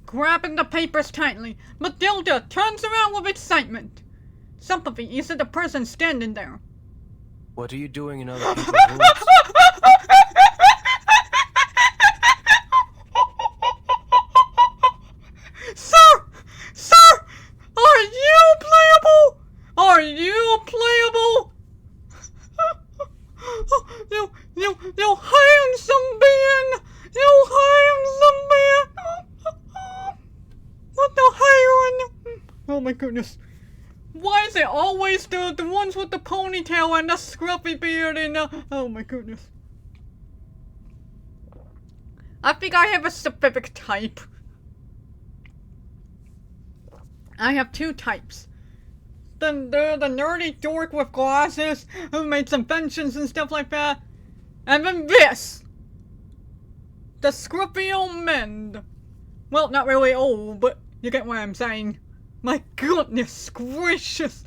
Speaker 1: Grabbing the papers tightly, Matilda turns around with excitement. Sympathy isn't the person standing there.
Speaker 17: What are you doing in other people's rooms?
Speaker 1: Sir! Are you playable? Are you playable? You handsome being! You handsome being! What the hell? Oh my goodness. Why is it always the ones with the ponytail and the scruffy beard and oh my goodness. I think I have a specific type. I have 2 types. The nerdy dork with glasses who makes inventions and stuff like that. And then this! The scruffy old men. Well, not really old, but you get what I'm saying. My goodness gracious!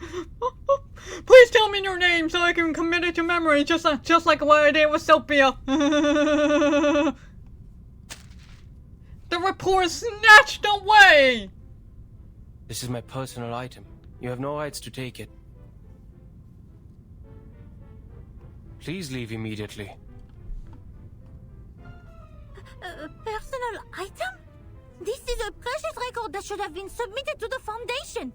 Speaker 1: Please tell me your name so I can commit it to memory, just like what I did with Sophia. The report is snatched away!
Speaker 17: This is my personal item. You have no rights to take it. Please leave immediately.
Speaker 15: Personal item? This is a precious record that should have been submitted to the Foundation.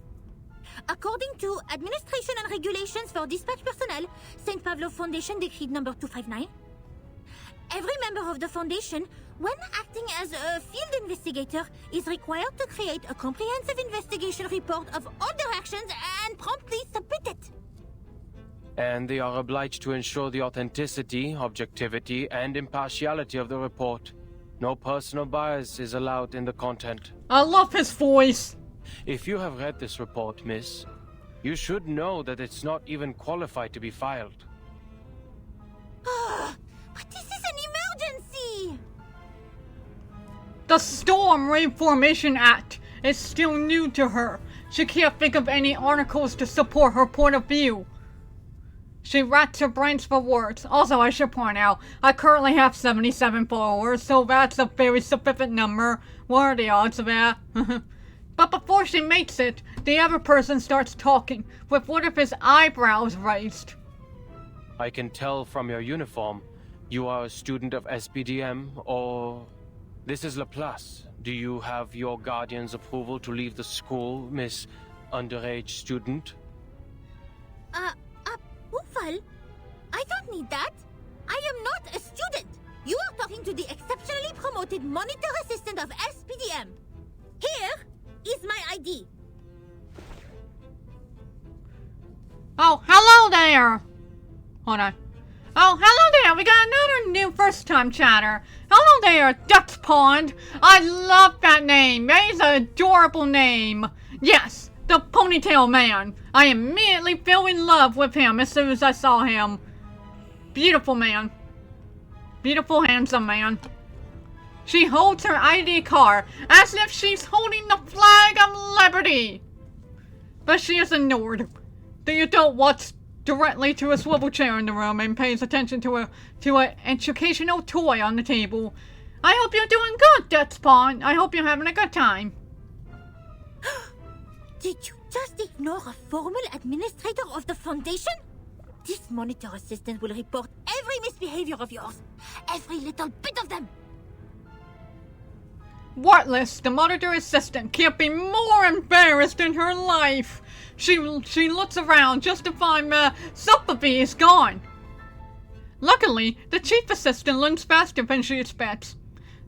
Speaker 15: According to Administration and Regulations for Dispatch Personnel, St. Pavlov Foundation Decree number 259, every member of the Foundation, when acting as a field investigator, is required to create a comprehensive investigation report of all their actions and promptly submit it.
Speaker 17: And they are obliged to ensure the authenticity, objectivity, and impartiality of the report. No personal bias is allowed in the content.
Speaker 1: I love his voice.
Speaker 17: If you have read this report, miss, you should know that it's not even qualified to be filed.
Speaker 15: But this is an emergency!
Speaker 1: The Storm Reformation Act is still new to her. She can't think of any articles to support her point of view. She racks her brains for words. Also, I should point out, I currently have 77 followers, so that's a very specific number. What are the odds of that? But before she makes it, the other person starts talking, with one of his eyebrows raised.
Speaker 17: I can tell from your uniform, you are a student of SPDM, or... This is Laplace. Do you have your guardian's approval to leave the school, Miss Underage Student?
Speaker 15: Approval? I don't need that. I am not a student. You are talking to the exceptionally promoted monitor assistant of SPDM. Here is my ID.
Speaker 1: Oh, hello there! Hold on. Oh, hello there! We got another new first-time chatter. Hello there, Duck's Pond. I love that name. That is an adorable name. Yes, the ponytail man. I immediately fell in love with him as soon as I saw him. Beautiful man. Beautiful, handsome man. She holds her ID card as if she's holding the flag of liberty. But she is ignored. The adult walks directly to a swivel chair in the room and pays attention to an educational toy on the table. I hope you're doing good, Duck's Pond. I hope you're having a good time.
Speaker 15: Did you just ignore a formal administrator of the Foundation? This monitor assistant will report every misbehavior of yours. Every little bit of them.
Speaker 1: Worthless, the monitor assistant, can't be more embarrassed in her life. She looks around just to find Sophie is gone. Luckily, the chief assistant learns faster than she expects.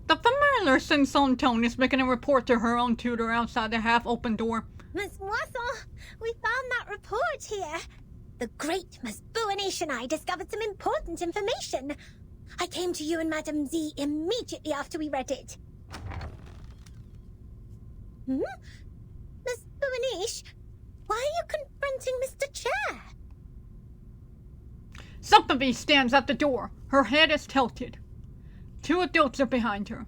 Speaker 1: The familiar sing-song tone is making a report to her own tutor outside the half-open door.
Speaker 14: Miss Moisson, we found that report here. The great Miss Buanish and I discovered some important information. I came to you and Madame Z immediately after we read it. Miss Buanish, why are you confronting Mr. Chair?
Speaker 1: Sophie stands at the door. Her head is tilted. 2 adults are behind her.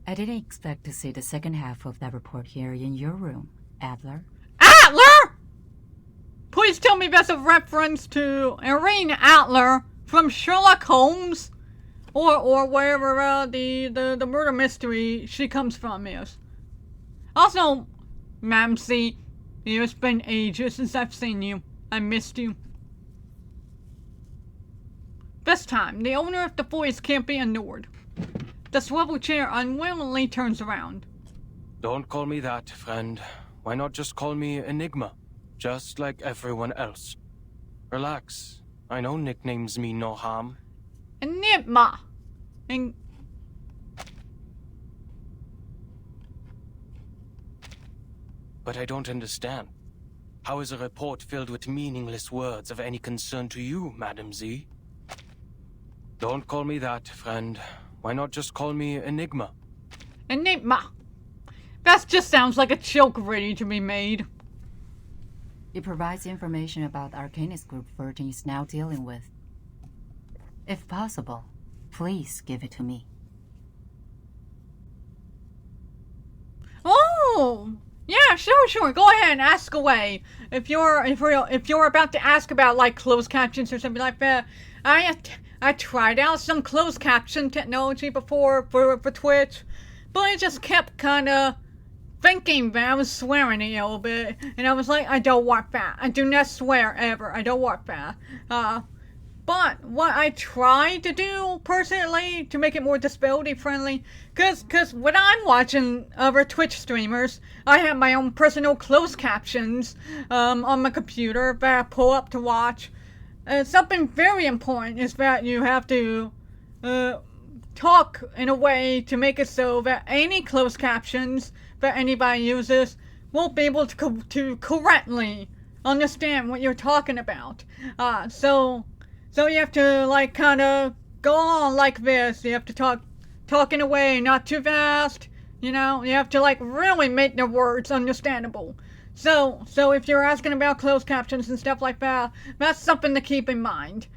Speaker 21: I didn't expect to see the second half of that report here in your room, Adler.
Speaker 1: Adler?! Please tell me that's a reference to Irene Adler from Sherlock Holmes, or wherever the murder mystery she comes from is. Also, Mamsie, it's been ages since I've seen you. I missed you. This time, the owner of the voice can't be ignored. The swivel chair unwillingly turns around.
Speaker 17: Don't call me that, friend. Why not just call me Enigma? Just like everyone else. Relax. I know nicknames mean no harm.
Speaker 1: Enigma.
Speaker 17: But I don't understand. How is a report filled with meaningless words of any concern to you, Madam Z? Don't call me that, friend. Why not just call me Enigma?
Speaker 1: Enigma. That just sounds like a joke ready to be made.
Speaker 21: It provides information about the Arcanist Group Virgin is now dealing with. If possible, please give it to me.
Speaker 1: Oh! Yeah, sure. Go ahead and ask away. If you're about to ask about like closed captions or something like that, I tried out some closed caption technology before for Twitch, but I just kept kind of thinking that I was swearing a little bit, and I was like, I don't want that. I do not swear ever. I don't want that. But what I tried to do personally to make it more disability friendly, cause when I'm watching other Twitch streamers, I have my own personal closed captions on my computer that I pull up to watch. Something very important is that you have to talk in a way to make it so that any closed captions that anybody uses won't be able to correctly understand what you're talking about. So you have to like kind of go on like this. You have to talk in a way not too fast. You know, you have to like really make the words understandable. So if you're asking about closed captions and stuff like that, that's something to keep in mind.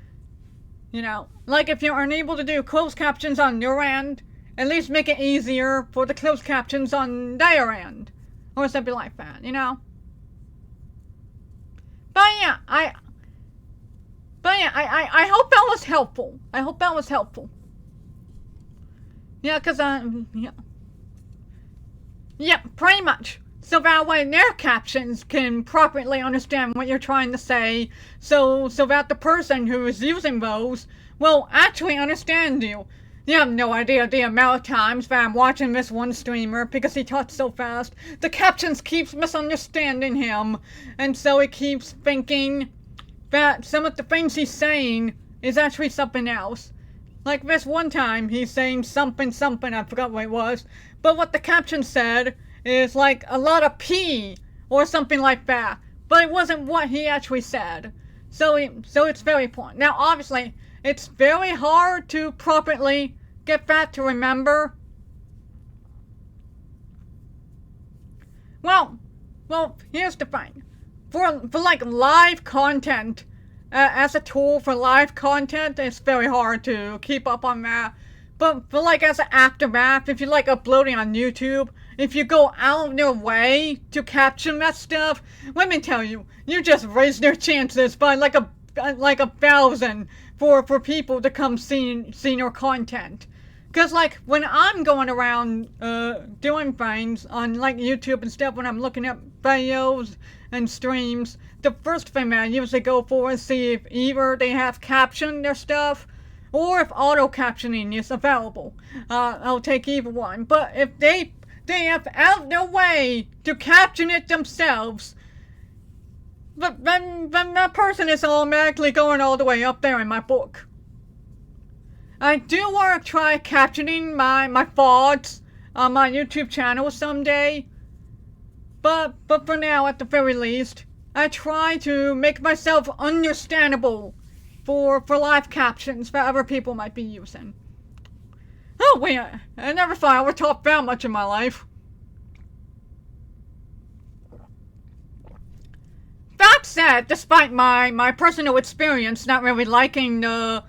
Speaker 1: You know, like if you're unable to do closed captions on your end, at least make it easier for the closed captions on their end. Or something like that, you know? But yeah, I hope that was helpful. I hope that was helpful. Yeah, cause yeah, pretty much. So that way their captions can properly understand what you're trying to say, so that the person who is using those will actually understand you. You have no idea the amount of times that I'm watching this one streamer because he talks so fast. The captions keeps misunderstanding him, and so he keeps thinking that some of the things he's saying is actually something else. Like this one time, he's saying something, I forgot what it was, but what the caption said is like a lot of pee, or something like that, but it wasn't what he actually said. So it's very important. Now obviously, it's very hard to properly get that to remember. Well, here's the thing. For like live content, as a tool for live content, it's very hard to keep up on that. But for like as an aftermath, if you're like uploading on YouTube, if you go out of your way to caption that stuff, let me tell you, you just raise their chances by like a 1,000 for people to come see your content. Cause like when I'm going around doing things on like YouTube and stuff, when I'm looking at videos and streams, the first thing that I usually go for is see if either they have captioned their stuff or if auto captioning is available. I'll take either one. But if they have out their way to caption it themselves, then that person is automatically going all the way up there in my book. I do want to try captioning my VODs on my YouTube channel someday. But for now, at the very least, I try to make myself understandable for live captions that other people might be using. Oh wait, I never thought I would talk that much in my life. That said, despite my personal experience not really liking the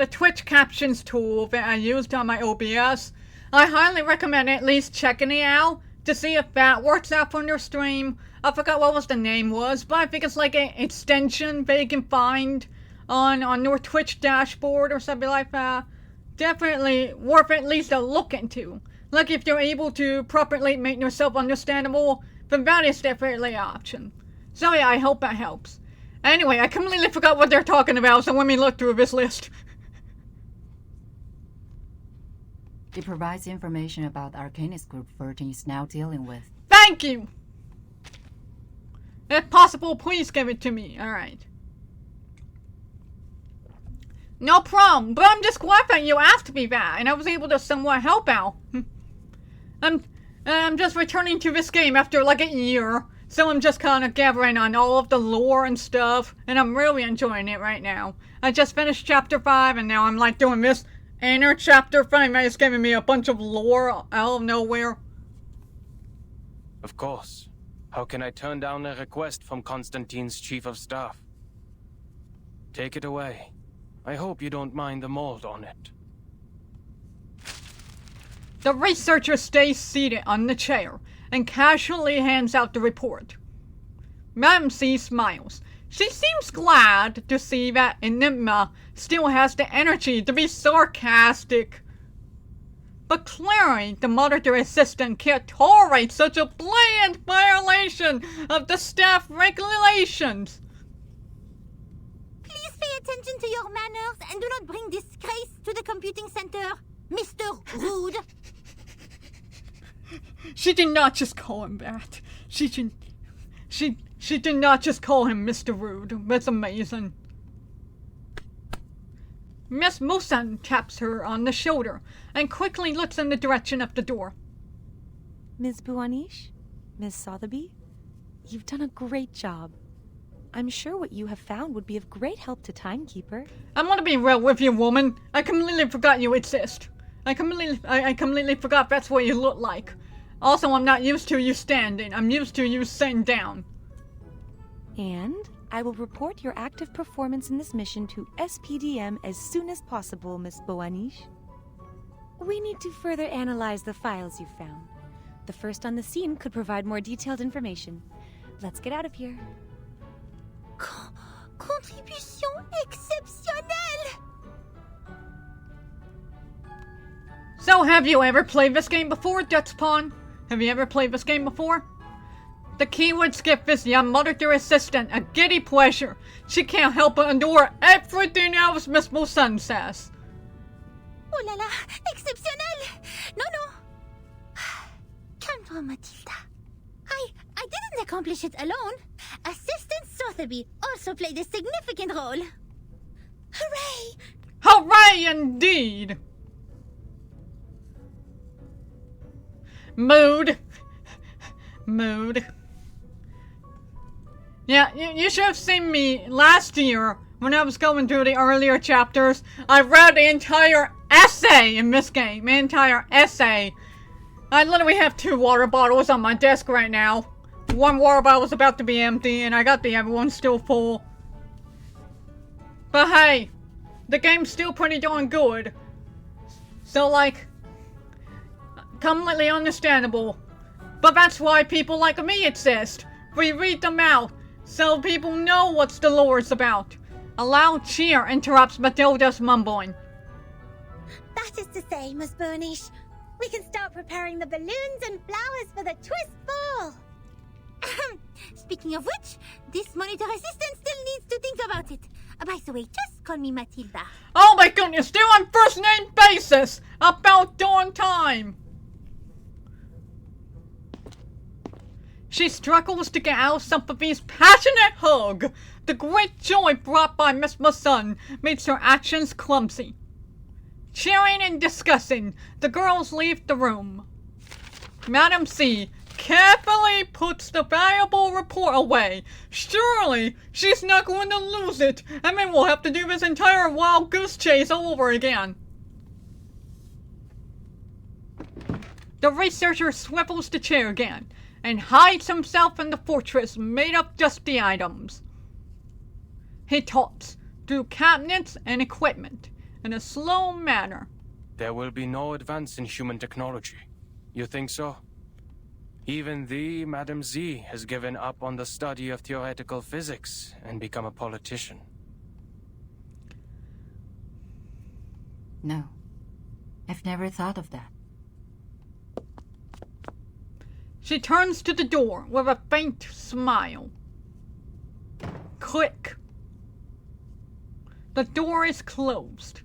Speaker 1: Twitch captions tool that I used on my OBS, I highly recommend at least checking it out to see if that works out for your stream. I forgot what the name was, but I think it's like an extension that you can find on your Twitch dashboard or something like that. Definitely worth at least a look into. Like if you're able to properly make yourself understandable, then that is definitely an option. So yeah, I hope that helps. Anyway, I completely forgot what they're talking about, so let me look through this list.
Speaker 21: It provides information about Arcanist Group 13 is now dealing with.
Speaker 1: Thank you! If possible, please give it to me. Alright. No problem, but I'm just glad that you asked me that, and I was able to somewhat help out. I'm just returning to this game after like a year, so I'm just kind of gathering on all of the lore and stuff, and I'm really enjoying it right now. I just finished chapter 5, and now I'm like doing this inner chapter 5 that is giving me a bunch of lore out of nowhere.
Speaker 12: Of course. How can I turn down a request from Constantine's chief of staff? Take it away. I hope you don't mind the mold on it.
Speaker 1: The researcher stays seated on the chair and casually hands out the report. Madame C smiles. She seems glad to see that Enigma still has the energy to be sarcastic. But clearly, the monitor assistant can't tolerate such a blatant violation of the staff regulations.
Speaker 15: Please pay attention to your manners and do not bring disgrace to the computing center, Mr. Rude.
Speaker 1: She did not just call him that. She did not just call him Mr. Rude. That's amazing. Miss Musan taps her on the shoulder and quickly looks in the direction of the door.
Speaker 6: Ms. Buanish? Ms. Sotheby? You've done a great job. I'm sure what you have found would be of great help to Timekeeper.
Speaker 1: I'm gonna be real with you, woman. I completely forgot you exist. I completely forgot that's what you look like. Also, I'm not used to you standing. I'm used to you sitting down.
Speaker 6: And I will report your active performance in this mission to SPDM as soon as possible, Miss Buanish. We need to further analyze the files you found. The first on the scene could provide more detailed information. Let's get out of here.
Speaker 15: Contribution exceptionnelle!
Speaker 1: So, have you ever played this game before, Dutchpawn? Have you ever played this game before? The keywords give this young monitor assistant a giddy pleasure. She can't help but adore everything else Miss Musan says.
Speaker 15: Oh la la, exceptionnel! No. Calme-toi, Matilda. I didn't accomplish it alone. Assistant Sotheby also played a significant role. Hooray!
Speaker 1: Hooray indeed! Mood. Yeah, you should have seen me last year when I was going through the earlier chapters. I read the entire essay in this game. The entire essay. I literally have 2 water bottles on my desk right now. One water bottle is about to be empty, and I got the other one still full. But hey, the game's still pretty darn good. So, like, completely understandable. But that's why people like me exist. We read them out, so people know what the lore is about. A loud cheer interrupts Matilda's mumbling.
Speaker 14: That is to say, Miss Burnish, we can start preparing the balloons and flowers for the twist ball.
Speaker 15: Speaking of which, this monitor assistant still needs to think about it. By the way, just call me Matilda.
Speaker 1: Oh my goodness, they're on first name basis! About darn time! She struggles to get out of Sympathy's passionate hug. The great joy brought by Miss Sun makes her actions clumsy. Cheering and discussing, the girls leave the room. Madam C carefully puts the valuable report away. Surely, she's not going to lose it, and then we'll have to do this entire wild goose chase all over again. The researcher swivels the chair again, and hides himself in the fortress made of dusty items. He talks through cabinets and equipment in a slow manner.
Speaker 17: There will be no advance in human technology. You think so? Even thee, Madam Z, has given up on the study of theoretical physics and become a politician.
Speaker 21: No. I've never thought of that.
Speaker 1: She turns to the door with a faint smile. Click. The door is closed.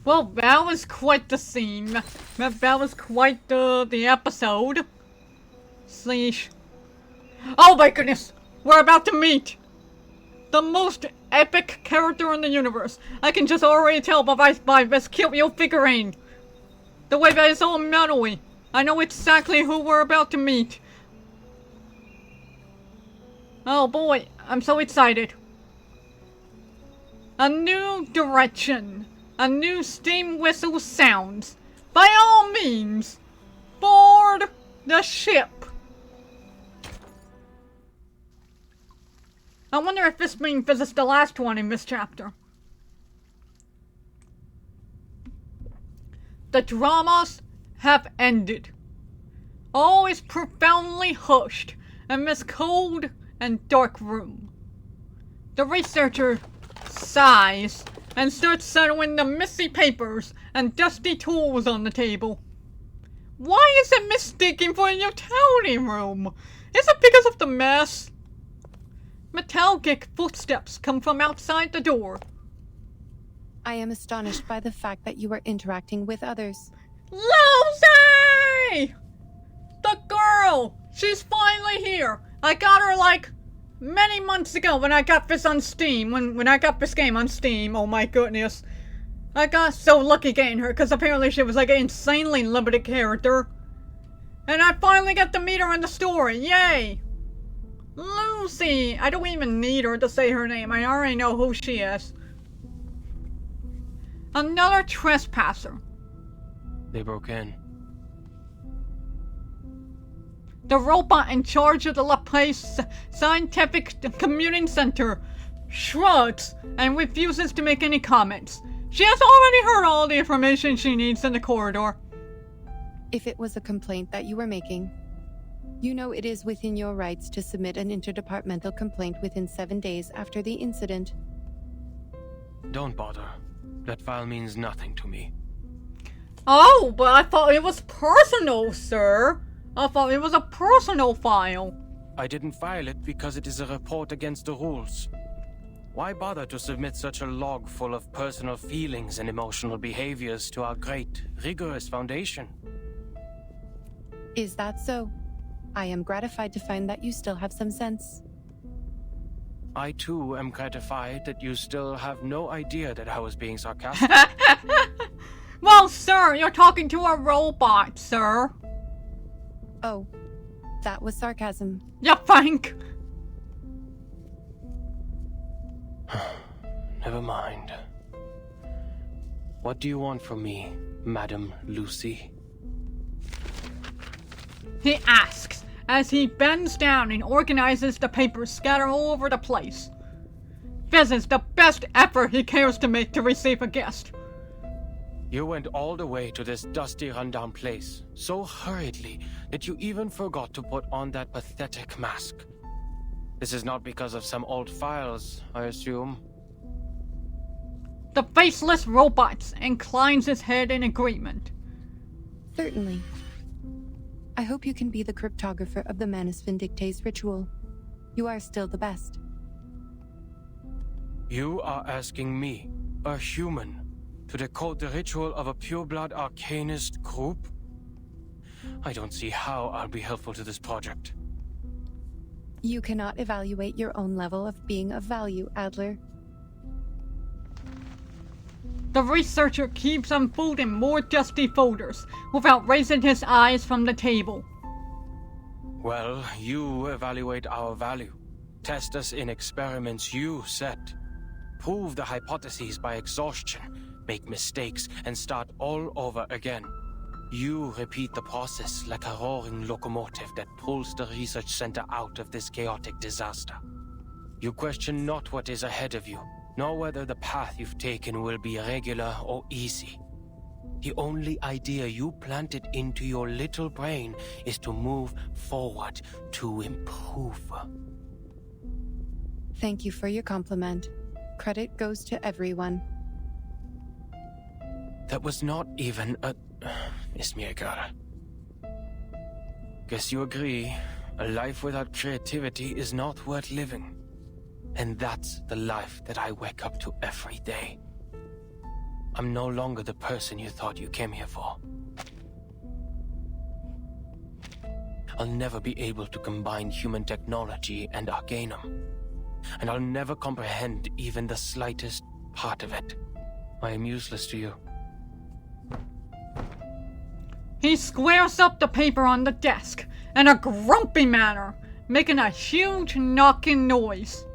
Speaker 1: Well, that was quite the scene. That was quite the episode. Slash. Oh my goodness! We're about to meet the most epic character in the universe. I can just already tell by this cute little figurine. The way that is all metally. I know exactly who we're about to meet. Oh boy, I'm so excited. A new direction. A new steam whistle sounds. By all means, board the ship. I wonder if this means this is the last one in this chapter. The dramas have ended. All is profoundly hushed in this cold and dark room. The researcher sighs and starts settling the messy papers and dusty tools on the table. Why is it mistaken for a utility room? Is it because of the mess? Metallic footsteps come from outside the door.
Speaker 16: I am astonished by the fact that you are interacting with others.
Speaker 1: Lucy! The girl! She's finally here! I got her like many months ago when I got this on Steam. When I got this game on Steam, oh my goodness. I got so lucky getting her because apparently she was like an insanely limited character. And I finally got to meet her in the story. Yay! Lucy! I don't even need her to say her name. I already know who she is. Another trespasser.
Speaker 17: They broke in.
Speaker 1: The robot in charge of the La Place Scientific Commuting Center shrugs and refuses to make any comments. She has already heard all the information she needs in the corridor.
Speaker 16: If it was a complaint that you were making, you know it is within your rights to submit an interdepartmental complaint within 7 days after the incident.
Speaker 17: Don't bother. That file means nothing to me.
Speaker 1: Oh, but I thought it was personal, sir. I thought it was a personal file.
Speaker 17: I didn't file it because it is a report against the rules. Why bother to submit such a log full of personal feelings and emotional behaviors to our great, rigorous foundation?
Speaker 16: Is that so? I am gratified to find that you still have some sense.
Speaker 17: I too am gratified that you still have no idea that I was being sarcastic.
Speaker 1: Well, sir, you're talking to a robot, sir.
Speaker 16: Oh, that was sarcasm.
Speaker 1: You think?
Speaker 17: Never mind. What do you want from me, Madam Lucy?
Speaker 1: He asks as he bends down and organizes the papers scattered all over the place. This is the best effort he cares to make to receive a guest.
Speaker 17: You went all the way to this dusty, rundown place so hurriedly that you even forgot to put on that pathetic mask. This is not because of some old files, I assume.
Speaker 1: The faceless robot inclines his head in agreement.
Speaker 16: Certainly.
Speaker 4: I hope you can be the cryptographer of the Manus Vindictae's ritual. You are still the best.
Speaker 17: You are asking me, a human, to decode the ritual of a pureblood arcanist group? I don't see how I'll be helpful to this project.
Speaker 4: You cannot evaluate your own level of being of value, Adler.
Speaker 1: The researcher keeps unfolding more dusty folders without raising his eyes from the table.
Speaker 17: Well, you evaluate our value. Test us in experiments you set. Prove the hypotheses by exhaustion. Make mistakes and start all over again. You repeat the process like a roaring locomotive that pulls the research center out of this chaotic disaster. You question not what is ahead of you, nor whether the path you've taken will be regular or easy. The only idea you planted into your little brain is to move forward, to improve.
Speaker 4: Thank you for your compliment. Credit goes to everyone.
Speaker 17: That was not even a... Miss Mirgara. Guess you agree, a life without creativity is not worth living. And that's the life that I wake up to every day. I'm no longer the person you thought you came here for. I'll never be able to combine human technology and Arcanum. And I'll never comprehend even the slightest part of it. I am useless to you.
Speaker 1: He squares up the paper on the desk in a grumpy manner, making a huge knocking noise.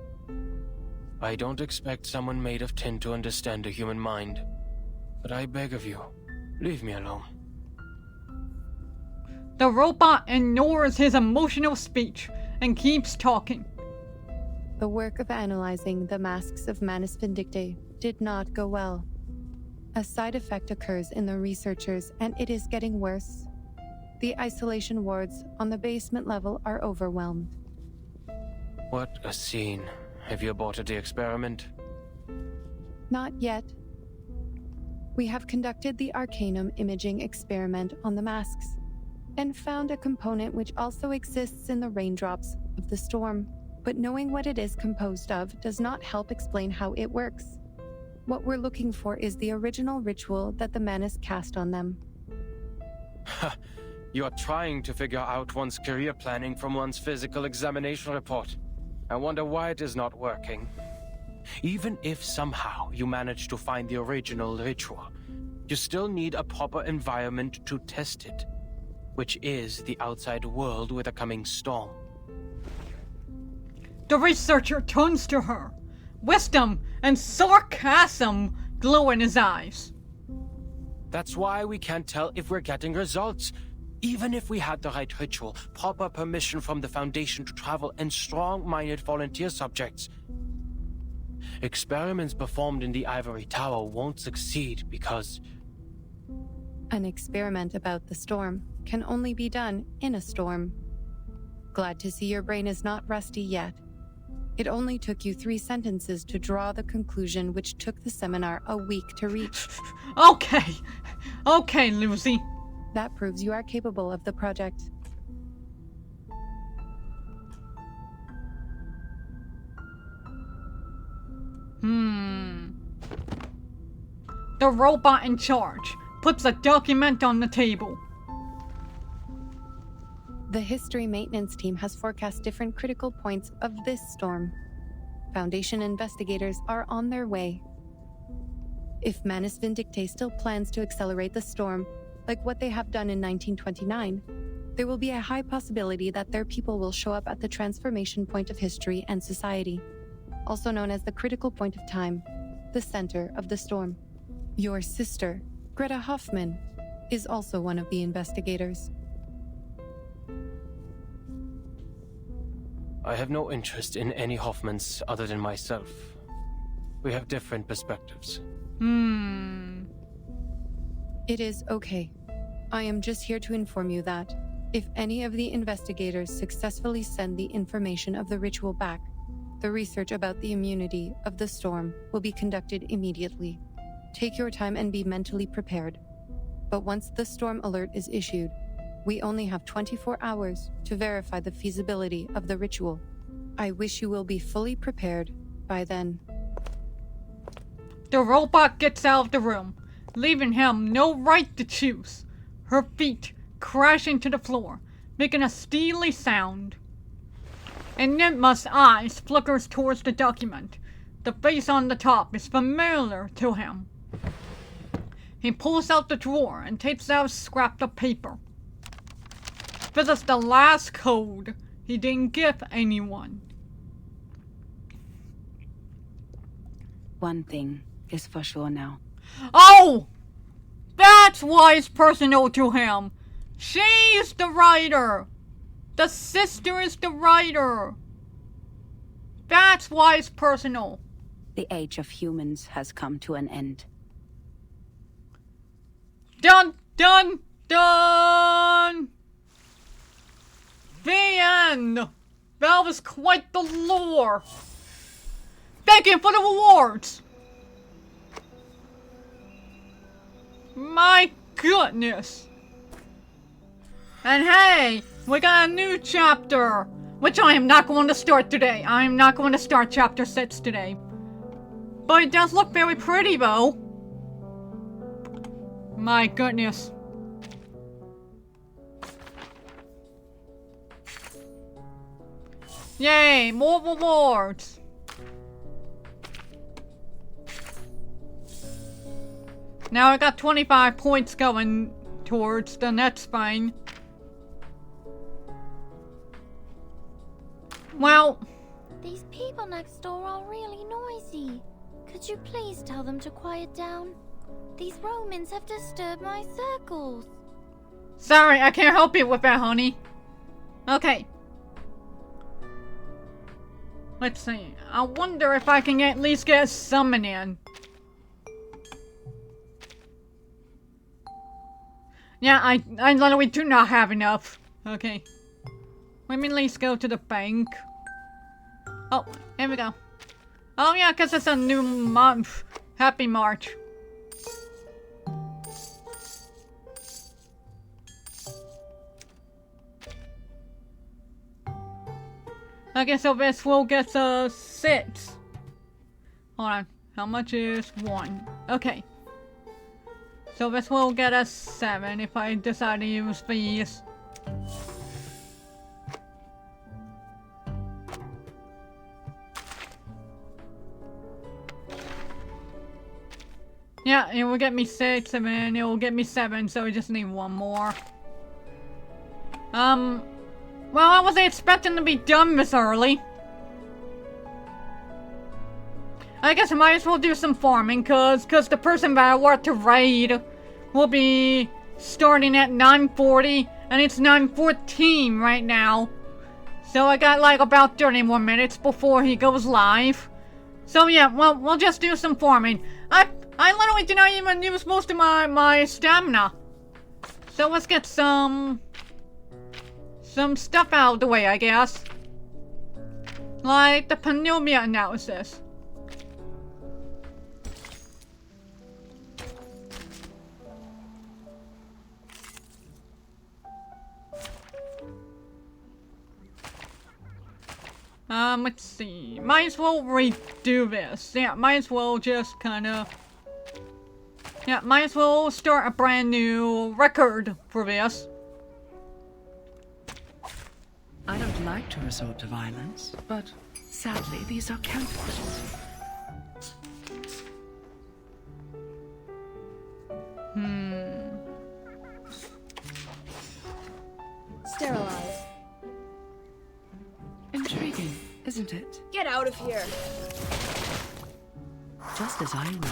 Speaker 17: I don't expect someone made of tin to understand a human mind. But I beg of you, leave me alone.
Speaker 1: The robot ignores his emotional speech and keeps talking.
Speaker 4: The work of analyzing the masks of Manus Vindictae did not go well. A side effect occurs in the researchers, and it is getting worse. The isolation wards on the basement level are overwhelmed.
Speaker 17: What a scene. Have you aborted the experiment?
Speaker 4: Not yet. We have conducted the Arcanum imaging experiment on the masks, and found a component which also exists in the raindrops of the storm. But knowing what it is composed of does not help explain how it works. What we're looking for is the original ritual that the Manus cast on them.
Speaker 17: You're trying to figure out one's career planning from one's physical examination report. I wonder why it is not working. Even if somehow you manage to find the original ritual, you still need a proper environment to test it, which is the outside world with a coming storm.
Speaker 1: The researcher turns to her. Wisdom and sarcasm glow in his eyes.
Speaker 17: That's why we can't tell if we're getting results. Even if we had the right ritual, proper permission from the Foundation to travel, and strong-minded volunteer subjects. Experiments performed in the Ivory Tower won't succeed because...
Speaker 4: An experiment about the storm can only be done in a storm. Glad to see your brain is not rusty yet. It only took you 3 sentences to draw the conclusion which took the seminar a week to reach.
Speaker 1: Okay, Lucy.
Speaker 4: That proves you are capable of the project.
Speaker 1: The robot in charge puts a document on the table.
Speaker 4: The history maintenance team has forecast different critical points of this storm. Foundation investigators are on their way. If Manus Vindictae still plans to accelerate the storm, like what they have done in 1929, there will be a high possibility that their people will show up at the transformation point of history and society, also known as the critical point of time, the center of the storm. Your sister, Greta Hoffman, is also one of the investigators.
Speaker 17: I have no interest in any Hoffmans other than myself. We have different perspectives.
Speaker 4: It is okay. I am just here to inform you that, if any of the investigators successfully send the information of the ritual back, the research about the immunity of the storm will be conducted immediately. Take your time and be mentally prepared. But once the storm alert is issued, We only have 24 hours to verify the feasibility of the ritual. I wish you will be fully prepared by then.
Speaker 1: The robot gets out of the room, leaving him no right to choose. Her feet crash into the floor, making a steely sound. Enigma's eyes flickers towards the document. The face on the top is familiar to him. He pulls out the drawer and takes out a scrap of paper. This is the last code he didn't give anyone.
Speaker 16: One thing is for sure now.
Speaker 1: Oh! That's why it's personal to him. She's the writer. The sister is the writer. That's why it's personal.
Speaker 16: The age of humans has come to an end.
Speaker 1: Dun, dun, dun! The end! That was quite the lore. Thank you for the rewards! My goodness! And hey, we got a new chapter, which I am not going to start today. I am not going to start chapter 6 today. But it does look very pretty though. My goodness. Yay, more rewards. Now I got 25 points going towards the next spine. Well,
Speaker 9: these people next door are really noisy. Could you please tell them to quiet down? These Romans have disturbed my circles.
Speaker 1: Sorry, I can't help you with that, honey. Okay. Let's see. I wonder if I can at least get a summon in. Yeah, I literally do not have enough. Okay. Let me at least go to the bank. Oh, here we go. Oh yeah, because it's a new month. Happy March. Okay, so this will get a 6. Hold on. How much is 1? Okay. So this will get a 7 if I decide to use these. Yeah, it will get me 6 and then it will get me 7, so we just need 1 more. Well, I wasn't expecting to be done this early. I guess I might as well do some farming, cause the person that I want to raid will be starting at 9:40, and it's 9:14 right now. So I got like about 30 more minutes before he goes live. So yeah, well, we'll just do some farming. I literally did not even use most of my stamina. So let's get some stuff out of the way, I guess. Like the Panumia analysis. Let's see. Might as well redo this. Yeah, might as well just kinda... Yeah, might as well start a brand new record for this.
Speaker 3: I don't like to resort to violence, but sadly, these are counterfeits.
Speaker 5: Sterilize.
Speaker 3: Intriguing, isn't it?
Speaker 5: Get out of here.
Speaker 3: Just as I would.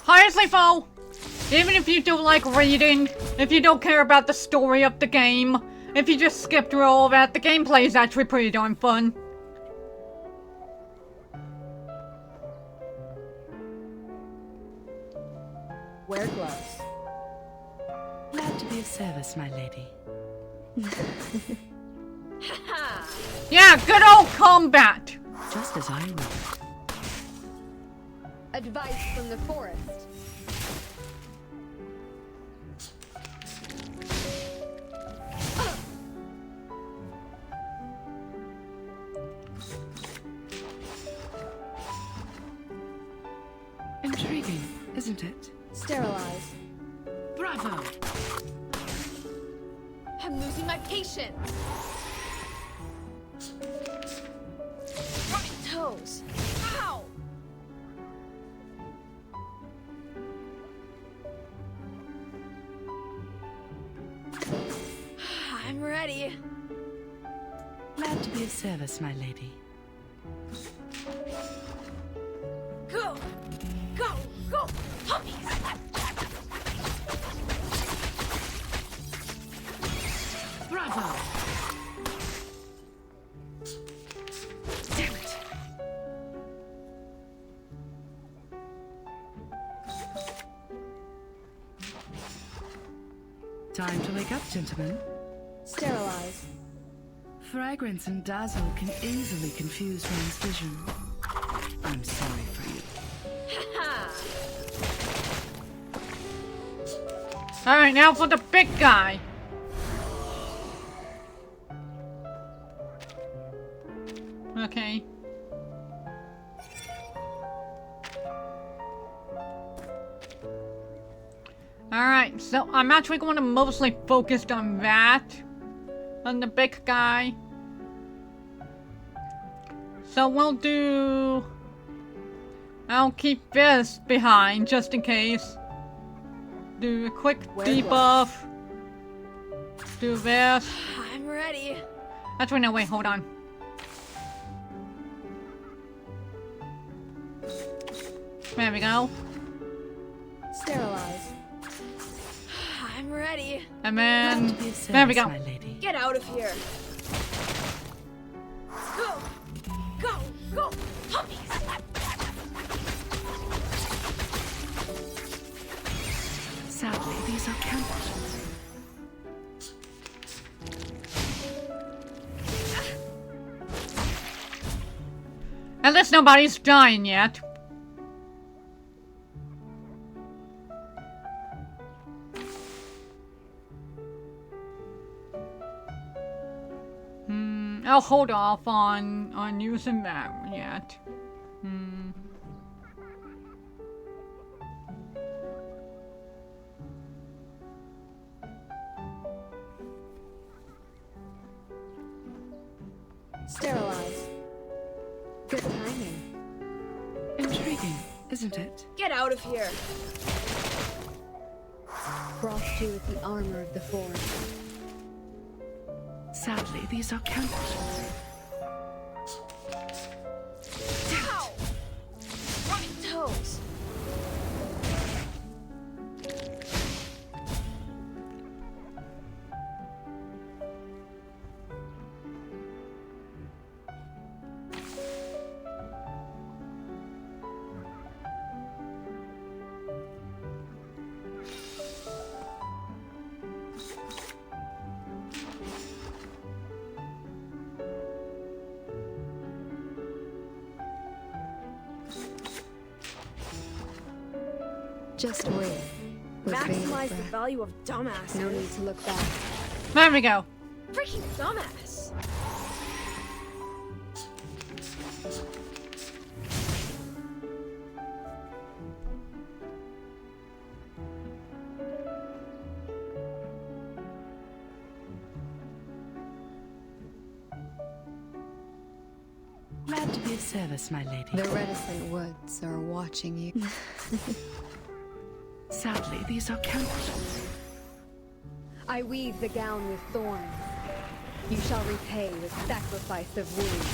Speaker 1: Honestly, Fo, even if you don't like reading, if you don't care about the story of the game, if you just skip through all of that, the gameplay is actually pretty darn fun.
Speaker 5: Wear gloves.
Speaker 3: Glad to be of service, my lady.
Speaker 1: Yeah, good old combat.
Speaker 3: Just as I would.
Speaker 11: Advice from the forest.
Speaker 13: isn't it?
Speaker 2: Sterilize.
Speaker 13: Bravo!
Speaker 11: I'm losing my patience. My toes. Ow! I'm ready.
Speaker 13: Glad to be of service, my lady.
Speaker 11: Go! Go! Go! Puppies!
Speaker 13: Bravo! Damn it! Time to wake up, gentlemen.
Speaker 2: Sterilize.
Speaker 13: Fragrance and dazzle can easily confuse one's vision. I'm sorry for you.
Speaker 1: Alright, now for the big guy. Okay. Alright, so I'm actually going to mostly focus on that. On the big guy. So we'll do... I'll keep this behind just in case. Do a quick debuff. Do this.
Speaker 11: I'm ready.
Speaker 1: Actually, no, wait, hold on. There we go.
Speaker 2: Sterilize.
Speaker 11: I'm ready.
Speaker 1: And then... There we go.
Speaker 11: Get out of here. Go! Go! Go! Puppies!
Speaker 13: Sadly, these are campers.
Speaker 1: At least nobody's dying yet. I'll hold off on using that yet.
Speaker 2: Sterilize. Good timing.
Speaker 13: Intriguing, isn't it?
Speaker 11: Get out of here.
Speaker 2: Frost you with the armor of the forest.
Speaker 13: Sadly, these are campers.
Speaker 11: Ow! My toes.
Speaker 2: Just wait.
Speaker 11: Maximize the value of dumbass.
Speaker 2: No need to look back.
Speaker 1: There we go.
Speaker 11: Freaking dumbass.
Speaker 13: Glad to be of service, my lady.
Speaker 4: The reticent woods are watching you.
Speaker 13: Sadly, these are campers.
Speaker 2: I weave the gown with thorns. You shall repay with sacrifice of wounds.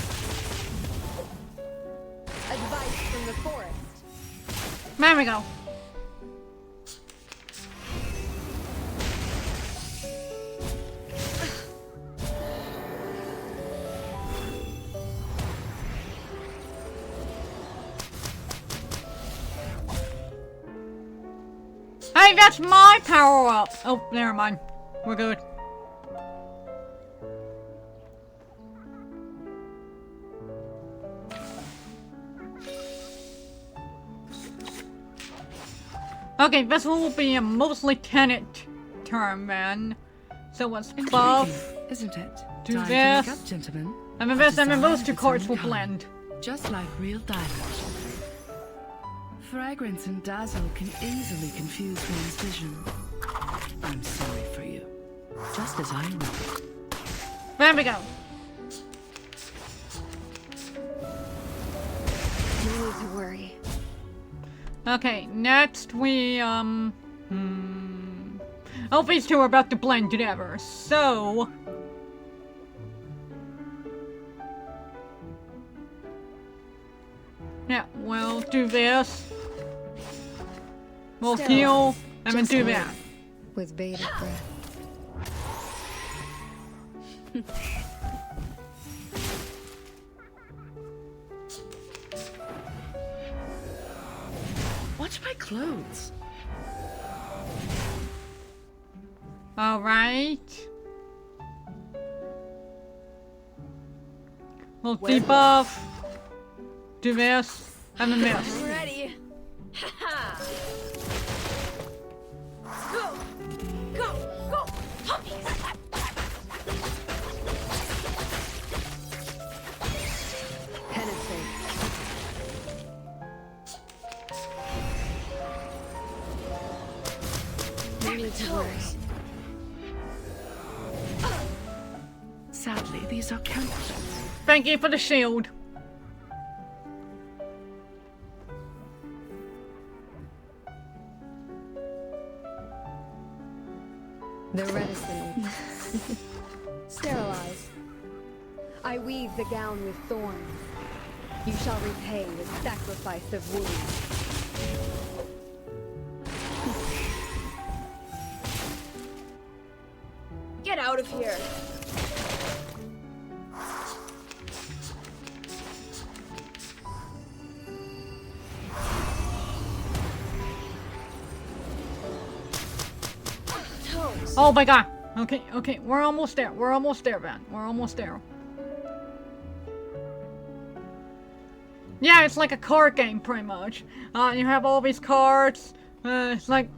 Speaker 2: Advice from the forest.
Speaker 1: There we go. Hey, that's my power up. Oh, never mind. We're good. Okay, this one will be a mostly tenant turn, man. So let's buff.
Speaker 13: Isn't it?
Speaker 1: Do
Speaker 13: Time
Speaker 1: this.
Speaker 13: to wake up, gentlemen.
Speaker 1: And then this, and then those two
Speaker 13: Its
Speaker 1: cards
Speaker 13: own
Speaker 1: will
Speaker 13: kind.
Speaker 1: blend.
Speaker 13: Just like real diamonds.
Speaker 3: Fragrance and dazzle can easily confuse one's vision. I'm sorry for you. Just as I will.
Speaker 1: There we go.
Speaker 2: No need to worry.
Speaker 1: Okay, next we, oh, these two are about to blend together, so... Yeah, we'll do this. We'll heal, and then do that.
Speaker 2: With bated breath.
Speaker 3: Watch my clothes.
Speaker 1: Alright. We'll debuff. Do this, and then this.
Speaker 2: Ready. Ha Go! Go! Go! Puppies! Penetrate. Mainly to worry.
Speaker 3: Sadly, these are counterfeits.
Speaker 1: Thank you for the shield.
Speaker 2: They're reticent. Sterilize. I weave the gown with thorns. You shall repay with sacrifice of wounds. Get out of here!
Speaker 1: Oh my god. Okay, okay, we're almost there. We're almost there, man. We're almost there. Yeah, it's like a card game, pretty much. You have all these cards. It's like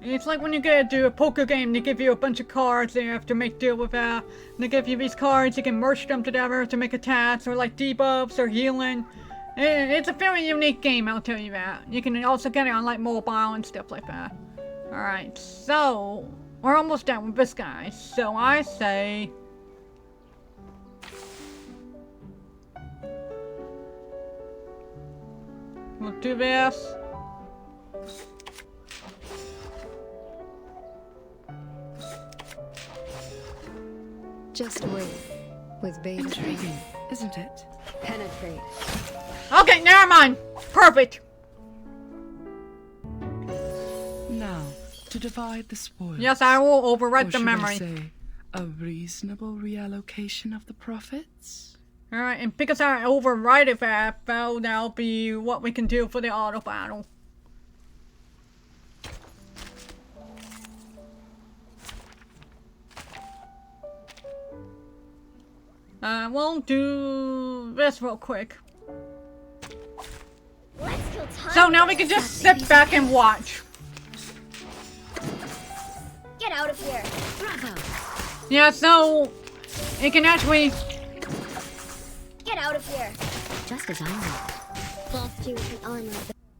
Speaker 1: when you get to a poker game, they give you a bunch of cards and you have to make deal with that. And they give you these cards, you can merge them together to make attacks, or like debuffs, or healing. It's a very unique game, I'll tell you that. You can also get it on like mobile and stuff like that. Alright, so... we're almost done with this guy, so I say... we'll do this.
Speaker 2: Just wait. With bated
Speaker 3: Intriguing, isn't it?
Speaker 2: Penetrate.
Speaker 1: Okay, never mind. Perfect.
Speaker 3: Now, to divide the spoils.
Speaker 1: Yes, I will overwrite
Speaker 3: Or
Speaker 1: the
Speaker 3: should
Speaker 1: memory.
Speaker 3: I say, a reasonable reallocation of the profits?
Speaker 1: Alright, and because I overwrite that, that'll be what we can do for the auto battle. We'll do this real quick.
Speaker 14: Let's kill time.
Speaker 1: So now we can just sit back and watch.
Speaker 14: Get out of here. Bravo.
Speaker 1: Yeah, so it can actually...
Speaker 14: Get out of here.
Speaker 9: Just as I know.
Speaker 14: Blast you with the armor.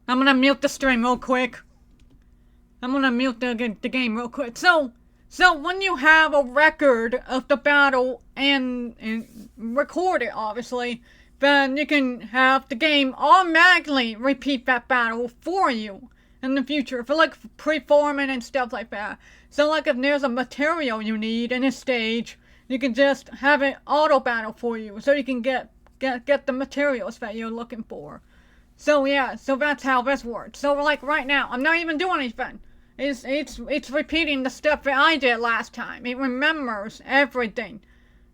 Speaker 1: I'm gonna mute the stream real quick. I'm gonna mute the game real quick. So when you have a record of the battle and record it, obviously, then you can have the game automatically repeat that battle for you in the future for like pre-forming and stuff like that. So like if there's a material you need in a stage, you can just have it auto battle for you, so you can get the materials that you're looking for. So yeah, so that's how this works. So like right now, I'm not even doing anything. It's repeating the stuff that I did last time. It remembers everything.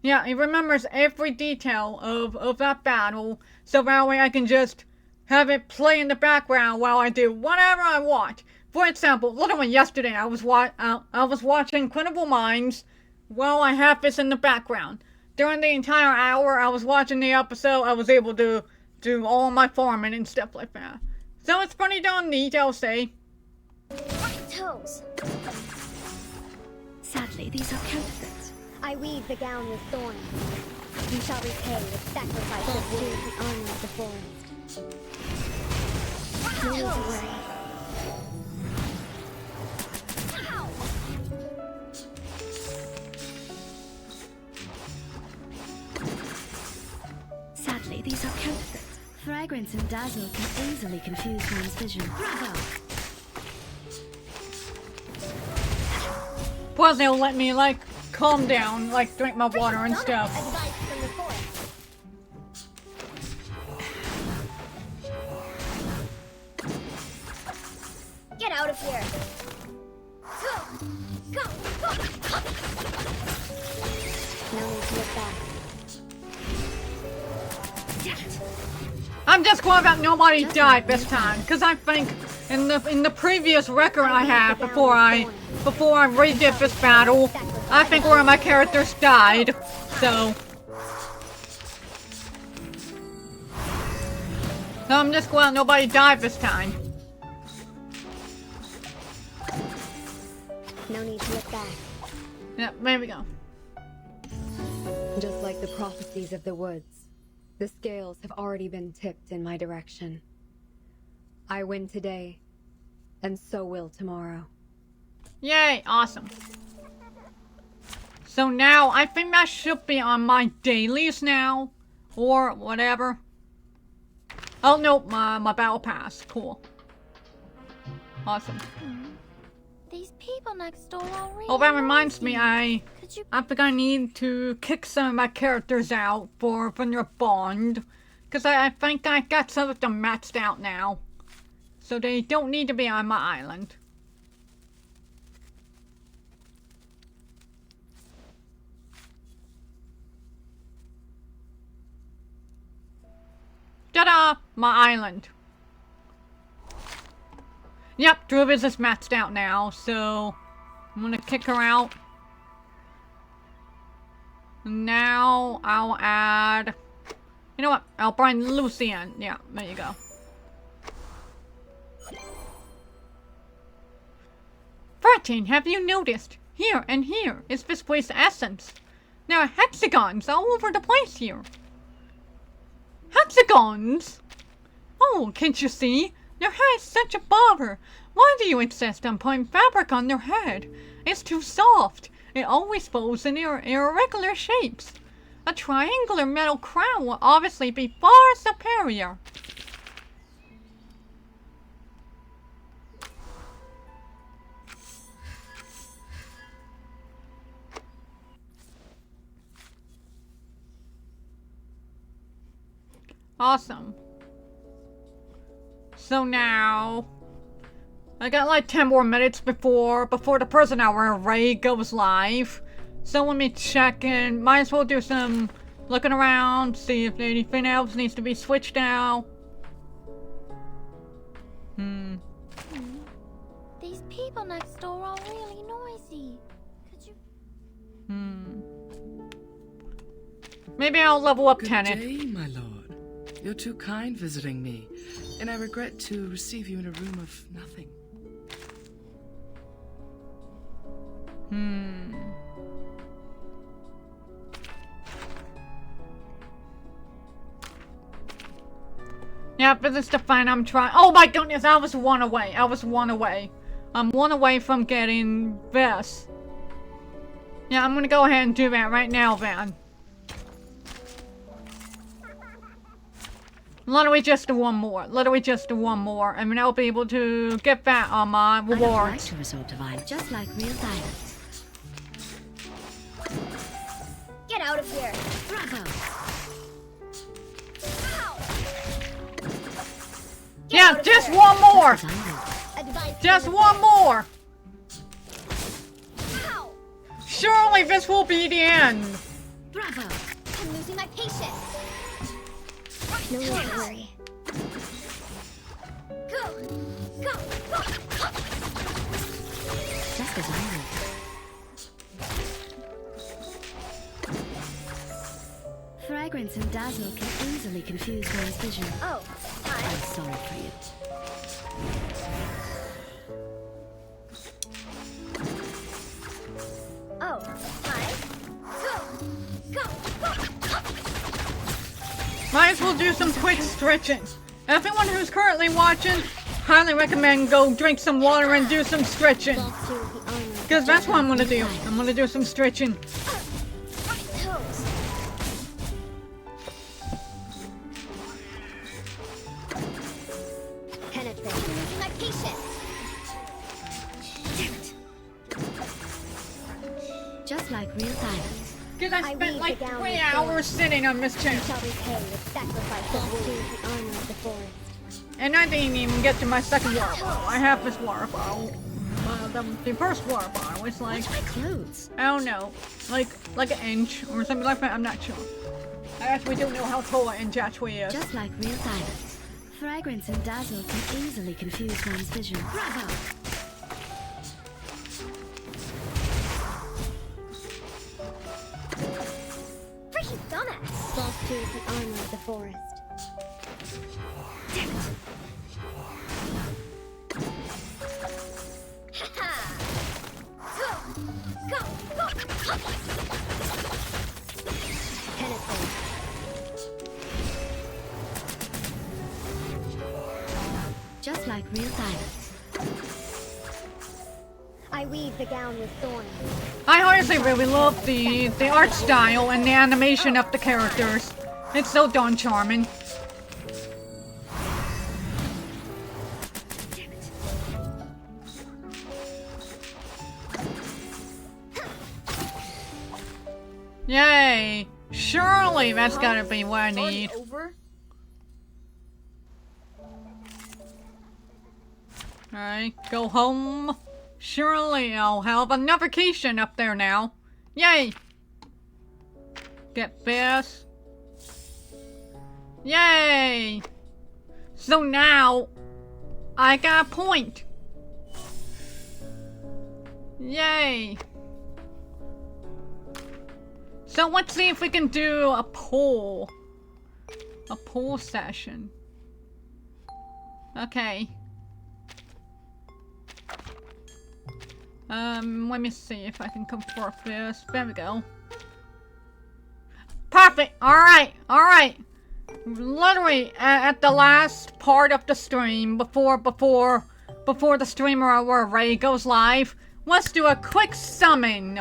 Speaker 1: Yeah, it remembers every detail of that battle, so that way I can just have it play in the background while I do whatever I want. For example, literally yesterday I was watching Criminal Minds while I have this in the background. During the entire hour I was watching the episode, I was able to do all my farming and stuff like that. So it's pretty darn neat, I'll say.
Speaker 14: Toes.
Speaker 9: Sadly, these are counterfeits.
Speaker 14: I weave the gown with thorns. You shall repay with sacrifice of wood the armor of the forest.
Speaker 7: Sadly, these are counterfeit. Fragrance and dazzle can easily confuse one's vision. Bravo!
Speaker 1: Plus, they'll let me, like, calm down, like, drink my water and stuff.
Speaker 2: Get out of here! Go! No need to look back.
Speaker 1: I'm just glad that nobody died this time, because I think in the previous record I have before I redid this battle, I think one of my characters died. So I'm just glad nobody died this time.
Speaker 2: No need to look back.
Speaker 1: Yep, there we go.
Speaker 4: Just like the prophecies of the woods, the scales have already been tipped in my direction. I win today, and so will tomorrow.
Speaker 1: Yay, awesome. So now, I think that should be on my dailies now, or whatever. Oh, nope, my battle pass. Cool. Awesome.
Speaker 9: These people next door are really
Speaker 1: Oh, that reminds me,
Speaker 9: noisy.
Speaker 1: I think I need to kick some of my characters out for their bond. Because I think I got some of them maxed out now. So they don't need to be on my island. Ta-da! My island. Yep, Druvis is maxed out now, so I'm gonna kick her out. Now I'll add... You know what? I'll bring Lucy in. Yeah, there you go. Martin, have you noticed? Here and here is this place's essence. There are hexagons all over the place here. Hexagons? Oh, can't you see? Their head is such a bother. Why do you insist on putting fabric on their head? It's too soft. It always falls in irregular shapes. A triangular metal crown will obviously be far superior. Awesome. So now, I got like 10 more minutes before the prison hour raid goes live. So let me check in. Might as well do some looking around, see if anything else needs to be switched out.
Speaker 9: These people next door are really noisy. Could you...
Speaker 1: Maybe I'll level up
Speaker 3: Good
Speaker 1: Tenet.
Speaker 3: day, my lord. You're too kind visiting me, and I regret to receive you in a room of nothing.
Speaker 1: Yeah, this is the fight I'm trying. Oh my goodness, I was one away. I'm one away from getting this. Yeah, I'm gonna go ahead and do that right now, then. Literally just do one more. And then I'll be able to get that on my
Speaker 7: I don't like
Speaker 1: rewards.
Speaker 7: to resort to violence, just like real violence.
Speaker 2: Get out of here!
Speaker 7: Bravo!
Speaker 1: Yeah, just one more! Just one more! Surely this will be the end!
Speaker 2: Bravo! I'm losing my patience! No need to worry. Go! Go! Go!
Speaker 7: Just as I would. Fragrance and dazzle can easily confuse one's vision.
Speaker 2: Oh, hi.
Speaker 7: I'm sorry for you.
Speaker 2: Oh, hi. Go! Go! Go!
Speaker 1: Might as well do some quick stretching. Everyone who's currently watching, highly recommend go drink some water and do some stretching. Because that's what I'm gonna do. I'm gonna do some stretching.
Speaker 7: Just like real time.
Speaker 1: Because I spent like 3 hours sitting on this chair. And I didn't even get to my second water bottle. I have this water bottle. The first water bottle was like, I don't know, like an inch or something like that. I'm not sure. I actually don't know how tall an inch actually is.
Speaker 7: Just like real diamonds, fragrance and dazzle can easily confuse one's vision. Bravo!
Speaker 14: Freaking dumbass! Falls to the armor of the forest. Damn it! Go! Penetrate.
Speaker 7: Just like real diamonds.
Speaker 14: I weave the gown with thorns.
Speaker 1: I honestly really love the art style and the animation of the characters. It's so darn charming. Yay! Surely that's gotta be what I need. Alright, go home. Surely I'll have a notification up there now. Yay! Get this. Yay! So now, I got a point. Yay! So let's see if we can do a poll. A poll session. Okay. Let me see if I can confirm this. There we go. Perfect! Alright, alright. Literally, at the last part of the stream, before the streamer or array goes live, let's do a quick summon.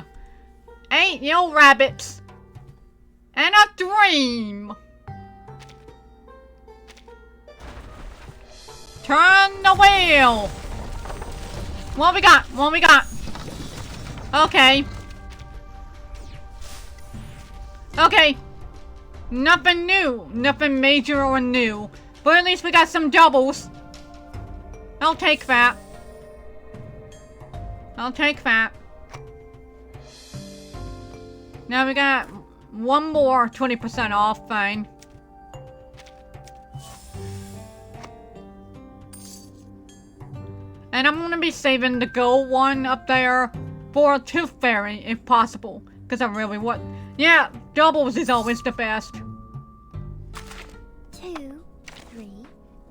Speaker 1: 8 yo rabbits. And a dream. Turn the wheel. What we got? What we got? Okay. Okay. Nothing new. Nothing major or new. But at least we got some doubles. I'll take that. I'll take that. Now we got one more 20% off, fine. And I'm gonna be saving the gold one up there for a Tooth Fairy, if possible. Because I really want... Yeah, doubles is always the best.
Speaker 14: 2, 3,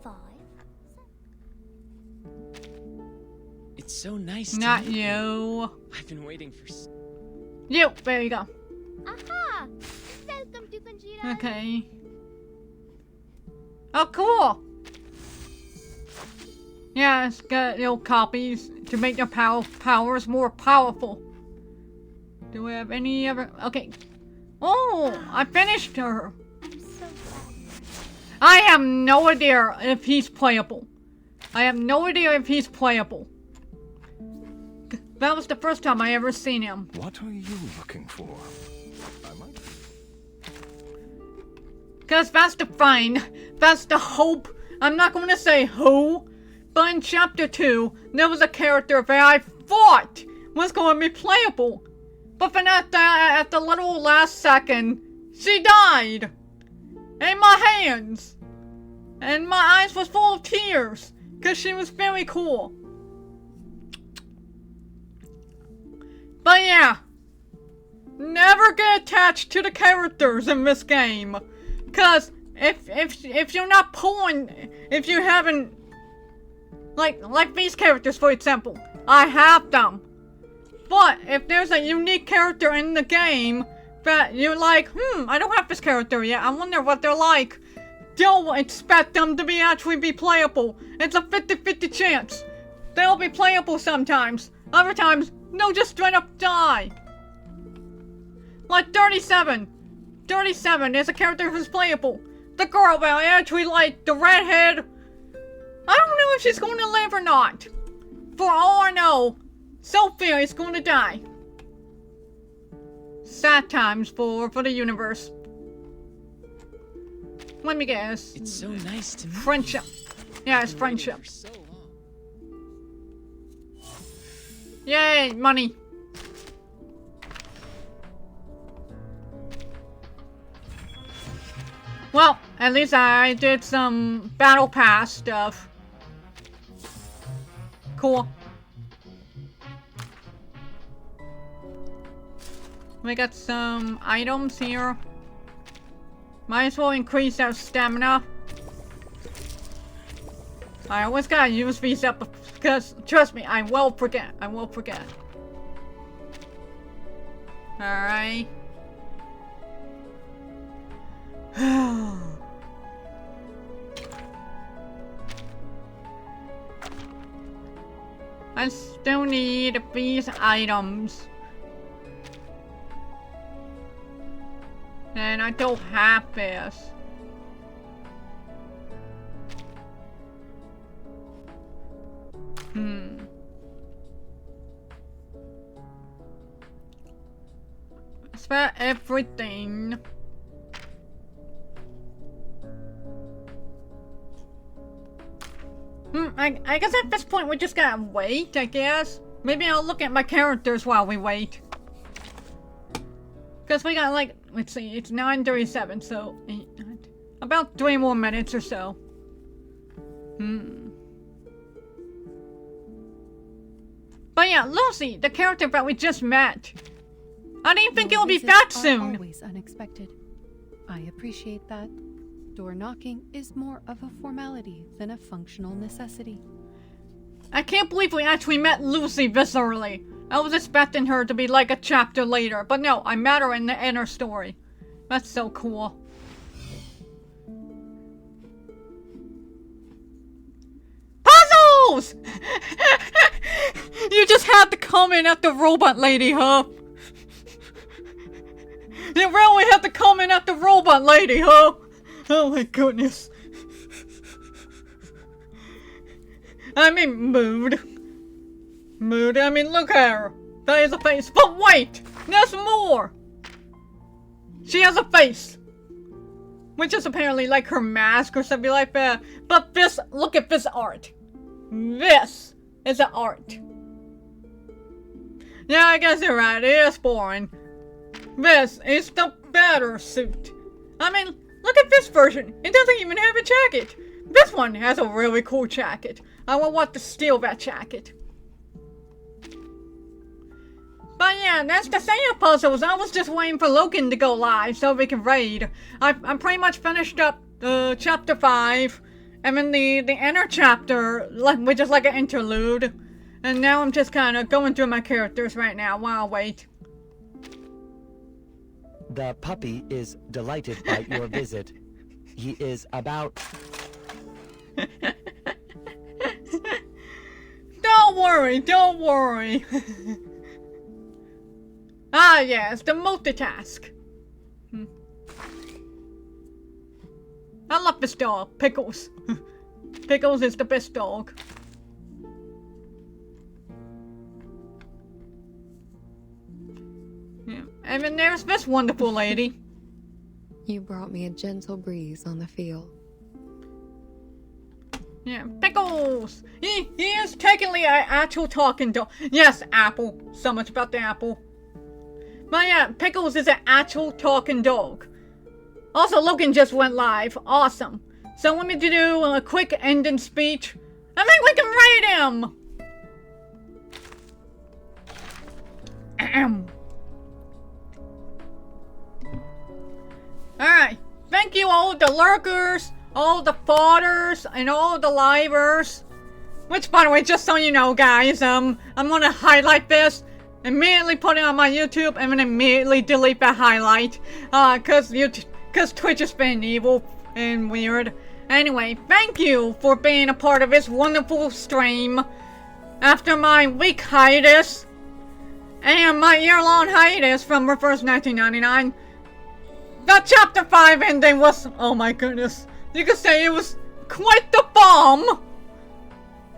Speaker 14: 5.
Speaker 8: It's so nice
Speaker 1: Not
Speaker 8: to meet
Speaker 1: you.
Speaker 8: I've been waiting for...
Speaker 1: You! There you go.
Speaker 14: Aha! Welcome to Conjira.
Speaker 1: Okay. Oh, cool! Yeah, it's got little copies to make their powers more powerful. Do we have any other... Okay. Oh! I finished her! I have no idea if he's playable. I have no idea if he's playable. That was the first time I ever seen him.
Speaker 22: What are you looking for?
Speaker 1: Cause that's the fine. That's the hope. I'm not gonna say who, but in chapter 2, there was a character that I thought was gonna be playable. But then at the little last second, she died. In my hands. And my eyes was full of tears. Cause she was very cool. But yeah. Never get attached to the characters in this game. Cause if you're not pulling, if you haven't, like these characters for example, I have them. But if there's a unique character in the game that you're like, I don't have this character yet, I wonder what they're like. don't expect them to actually be playable. It's a 50-50 chance. They'll be playable sometimes. Other times, they'll just straight up die. Like 37. 37 is a character who's playable. The girl that I actually like, the redhead. I don't know if she's going to live or not. For all I know, Sophia is going to die. Sad times for the universe. Let me guess.
Speaker 8: It's so nice to meet you.
Speaker 1: Friendship. Yeah, it's friendship. Yay, money. Well, at least I did some battle pass stuff. Cool. We got some items here. Might as well increase our stamina. I always gotta use these up because, trust me, I will forget. I will forget. Alright. I still need these items. And I don't have this. Is that everything? I guess at this point we just gotta wait, I guess. Maybe I'll look at my characters while we wait. Because we got like, let's see, it's 9:37, so about 3 more minutes or so. But yeah, Lucy, the character that we just met. I didn't think it would be that soon.
Speaker 4: Always unexpected. I appreciate that. Door knocking is more of a formality than a functional necessity.
Speaker 1: I can't believe we actually met Lucy this early. I was expecting her to be like a chapter later, but no, I met her in the inner story. That's so cool. Puzzles! You just had to comment at the robot lady, huh? You really had to comment at the robot lady, huh? Oh my goodness. I mean, mood. I mean, look at her. That is a face. But wait! There's more! She has a face. Which is apparently like her mask or something like that. But this, look at this art. This is an art. Yeah, I guess you're right. It is boring. This is the better suit. I mean, look at this version. It doesn't even have a jacket. This one has a really cool jacket. I will want to steal that jacket. But yeah, that's the Seiya puzzles. I was just waiting for Logan to go live so we can raid. I'm pretty much finished up chapter 5. I'm in the inner chapter, which is like an interlude. And now I'm just kind of going through my characters right now while I wait.
Speaker 10: The puppy is delighted by your visit. He is about...
Speaker 1: Don't worry, don't worry. Ah yes, the multitask. I love this dog, Pickles. Pickles is the best dog. Yeah. And then there's this wonderful lady.
Speaker 22: You brought me a gentle breeze on the field.
Speaker 1: Yeah, Pickles! He is technically an actual talking dog. Yes, Apple. So much about the apple. But yeah, Pickles is an actual talking dog. Also, Logan just went live. Awesome. So let me do a quick ending speech. I think we can rate him! Ahem. Alright. Thank you all the lurkers, all the fodders, and all the livers. Which, by the way, just so you know, guys, I'm gonna highlight this, immediately put it on my YouTube, and then immediately delete that highlight. Cause Twitch has been evil and weird. Anyway, thank you for being a part of this wonderful stream after my week hiatus and my year-long hiatus from Reverse 1999. The Chapter 5 ending was, oh my goodness, you could say it was quite the bomb.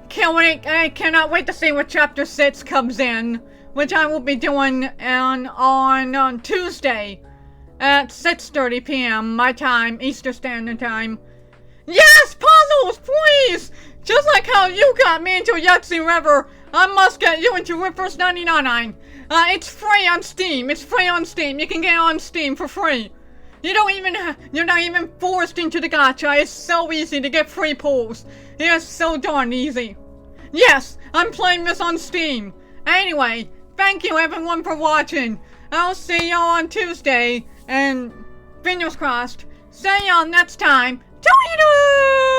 Speaker 1: Can't wait, I cannot wait to see what Chapter 6 comes in, which I will be doing on Tuesday at 6:30 p.m. my time, Eastern Standard Time. Yes, puzzles, please! Just like how you got me into Yahtzee River, I must get you into Reverse 1999. It's free on Steam. It's free on Steam. You can get it on Steam for free. You're not even forced into the gacha. It's so easy to get free pulls. It's so darn easy. Yes, I'm playing this on Steam. Anyway, thank you everyone for watching. I'll see y'all on Tuesday, and fingers crossed. See y'all next time. Toodaloo!